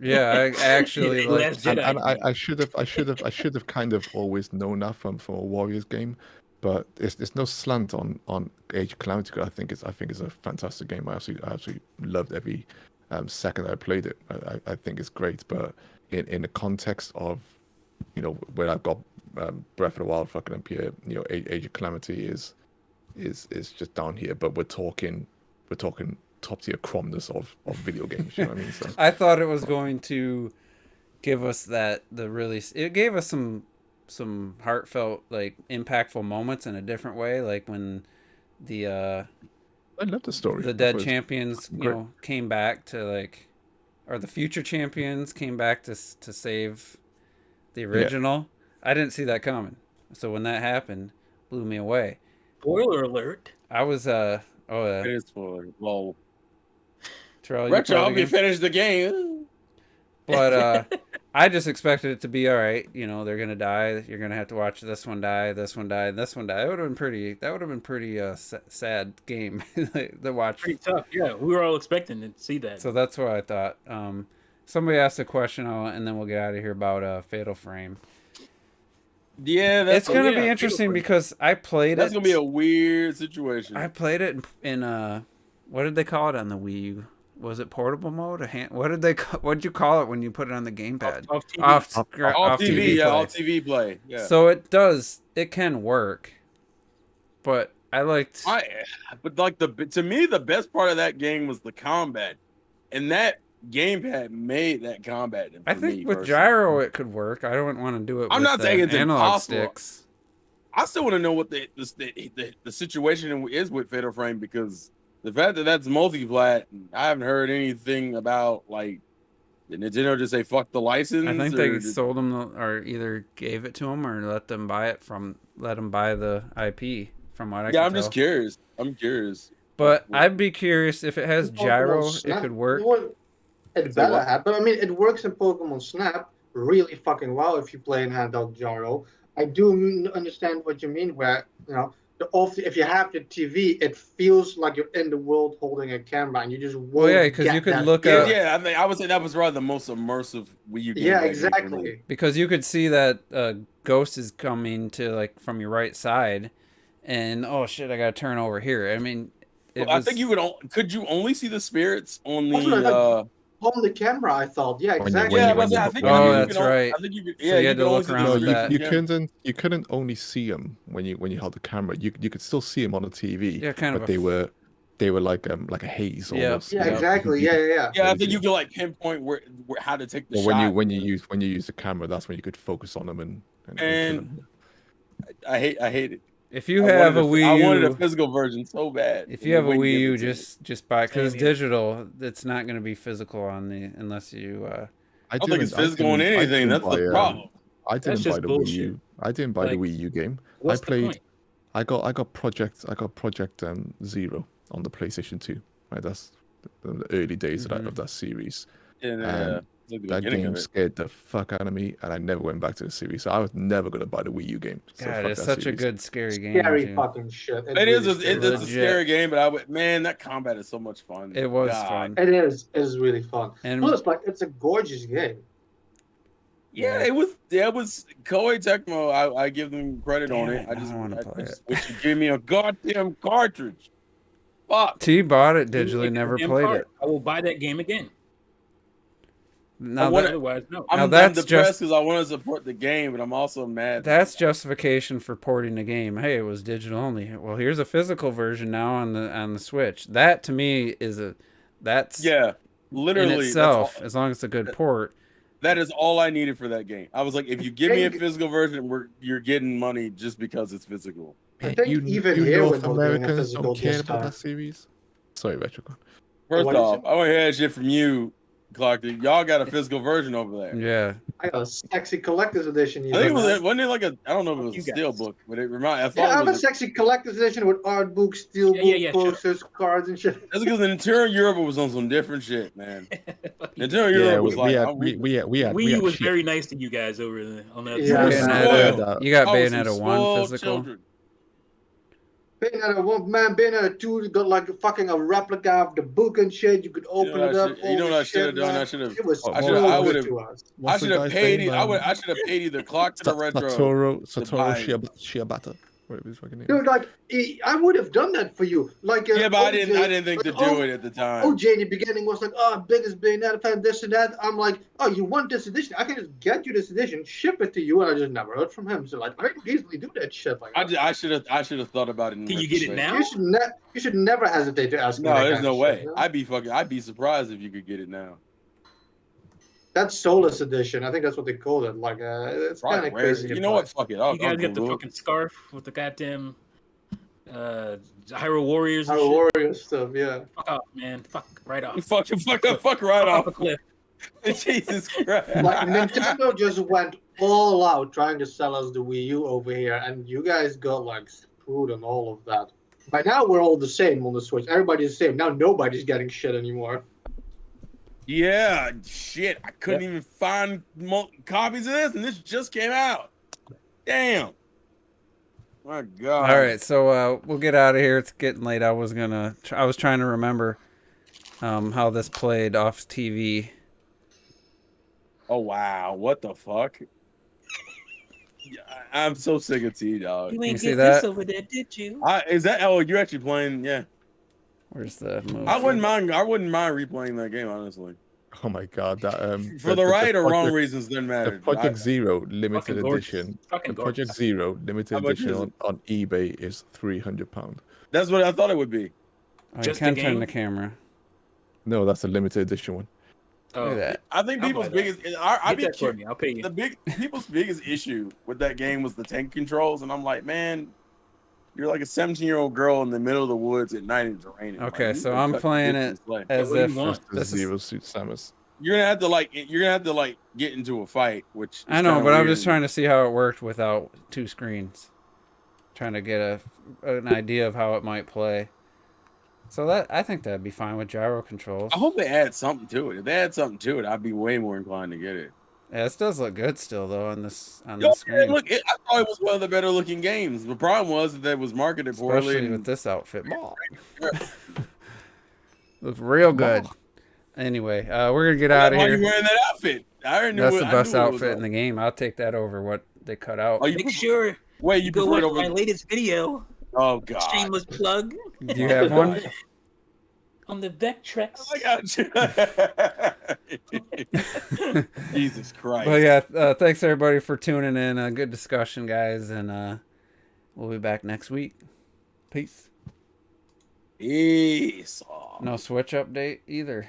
I actually like. And I should have kind of always known that from a Warriors game, but there's no slant on Age of Calamity. I think it's a fantastic game. I absolutely loved every second I played it. I think it's great, but in the context of where I've got Breath of the Wild fucking up here, Age of Calamity is just down here. But we're talking top tier cromness of video games. You know what I mean? So. I thought it was going to give us it gave us some heartfelt, like, impactful moments in a different way, like when I love the story. The dead champions, came back to or the future champions came back to save the original. Yeah. I didn't see that coming. So when that happened, blew me away. Spoiler alert. I was it is spoiler. Lol. Terrell, Retro, I hope you finished the game. But I just expected it to be all right. They're gonna die. You're gonna have to watch this one die, this one die, and this one die. That would have been pretty sad game to watch. Pretty tough. Yeah, we were all expecting to see that. So that's what I thought. Somebody asked a question, and then we'll get out of here about Fatal Frame. Yeah, it's gonna be interesting because I played That's gonna be a weird situation. I played it in what did they call it on the Wii U? was it portable mode? What did they? What did you call it when you put it on the gamepad? Off TV. Off TV, yeah, off TV play. Yeah. So it can work, but but like to me the best part of that game was the combat, and that gamepad made that combat. I think with gyro it could work. I don't want to do it. I'm with not saying it's analog impossible. Sticks. I still want to know what the situation is with Fatal Frame, because the fact that that's multi-plat, I haven't heard anything about, like, did Nintendo just say fuck the license? I think they sold them or either gave it to them or let them buy the IP. From what I can tell. I'm just curious. I'm curious. But I'd be curious if it has gyro, it could work. It better have, but I mean, it works in Pokemon Snap really fucking well if you play in handheld gyro. I do understand what you mean, where if you have the TV, it feels like you're in the world holding a camera, and you just won't. Well, yeah, because you could look at. Yeah, I mean, I would say that was probably the most immersive Wii U game. Yeah, exactly. Because you could see that Ghost is coming to like from your right side, and oh shit, I gotta turn over here. I mean, I think you could you only see the spirits on the. On the camera, I thought. Yeah, exactly. That's right. I think you could. Yeah, so you had to look around with that. You couldn't only see them when you held the camera. You could still see them on the TV. Yeah, kind of. But they were like a haze almost. Yeah, exactly. Yeah. Yeah, I think you could like pinpoint where how to take the shot. When you use the camera, that's when you could focus on them and I hate it. If you have a Wii U, I wanted a physical version so bad. If you have a Wii U, just buy it, because it's digital. It's not going to be physical unless you. I don't think it's physical on anything. That's the problem. I didn't buy the Wii U. I didn't buy the Wii U game. I played. I got Project Zero on the PlayStation 2. Right, that's the early days of that series. Yeah. That game scared the fuck out of me, and I never went back to the series. So I was never gonna buy the Wii U game. So God, it's such a good scary game. Scary fucking shit. It's a scary game, but that combat is so much fun. It was fun. It is. It is really fun. And plus, like, it's a gorgeous game. Yeah, it was. Koei Tecmo. I give them credit on it. I just want to play it. Wish you give me a goddamn cartridge. Fuck. T bought it digitally, never played it. I will buy that game again. Otherwise, no. I'm depressed because I want to support the game, but I'm also mad. That's justification for porting the game. Hey, it was digital only. Well, here's a physical version now on the Switch. That to me is literally in itself. As long as it's a good port. That is all I needed for that game. I was like, if you give me a physical version, you're getting money just because it's physical. I think even here North Americans don't care about that series. Sorry, Retro. First off, I want to hear that shit from you, Clark. Y'all got a physical version over there. Yeah. I got a sexy collector's edition. I think wasn't it like I don't know if it was a steel book, but it reminded. I have a sexy collector's edition with art books, steel book, posters, cards, and shit. That's because the Nintendo Europe was on some different shit, man. Nintendo Europe was like Wii U was very nice to you guys over there on that. You got Bayonetta 1 physical. Children. Bayonetta 1, man, Bayonetta 2 got like a replica of the book and shit. You could open it up. You know what I should have done? I should have. It was I should have paid. I should have paid either Clock to the Retro. Satoru Shiobata. Dude, like I would have done that for you. Like but I didn't think to do it at the time. OJ in the beginning was like, biggest Bayonetta fan, this and that. I'm like, you want this edition? I can just get you this edition, ship it to you, and I just never heard from him. So like, I can easily do that shit. Like, I should have thought about it. Can you get it now? You should never hesitate to ask. No, there's no way. Shit, I'd be surprised if you could get it now. That's Solus edition. I think that's what they call it. Like, it's kind of crazy. You know what? Fuck it. You guys get the fucking scarf with the goddamn Hyrule Warriors. Warriors stuff. Yeah. Fuck off, man. Fuck right off. Fuck right off a cliff. Jesus Christ. Like Nintendo just went all out trying to sell us the Wii U over here, and you guys got like screwed on all of that. By now we're all the same on the Switch. Everybody's the same. Now nobody's getting shit anymore. Yeah, shit. I couldn't even find copies of this, and this just came out. Damn. My God. All right, so we'll get out of here. It's getting late. I was trying to remember how this played off TV. Oh wow! What the fuck? I'm so sick of T, dog. You ain't get this over there, did you? Is that? Oh, you're actually playing? Yeah. Where's the move? I wouldn't mind replaying that game, honestly. Oh my god, that for the right or wrong reasons doesn't matter. The Project Zero limited edition. The Project Zero limited edition on eBay is £300. That's what I thought it would be. Oh, you can turn the camera. No, that's a limited edition one. Oh, look at that. I think people's biggest. I'll pay you. People's biggest issue with that game was the tank controls, and I'm like, man, you're like a 17-year-old girl in the middle of the woods at night and it's raining. Okay, like, so I'm playing it as if Zero Suit Samus. You're gonna have to get into a fight, which I know, but I'm just trying to see how it worked without two screens. Trying to get an idea of how it might play. So I think that'd be fine with gyro controls. I hope they add something to it. If they add something to it, I'd be way more inclined to get it. Yeah, this does look good still though on this screen. Look, I thought it was one of the better looking games. The problem was that it was marketed poorly. Especially with this outfit. Looks real good. Anyway, we're gonna get out of here. Why are you wearing that outfit? That's the best outfit in the game. I'll take that over what they cut out. Make sure you go watch my latest video. Oh god! Shameless plug. Do you have one? On the Vectrex. I got you. Jesus Christ. Well, yeah. Thanks everybody for tuning in. Good discussion, guys, and we'll be back next week. Peace. Peace. No Switch update either.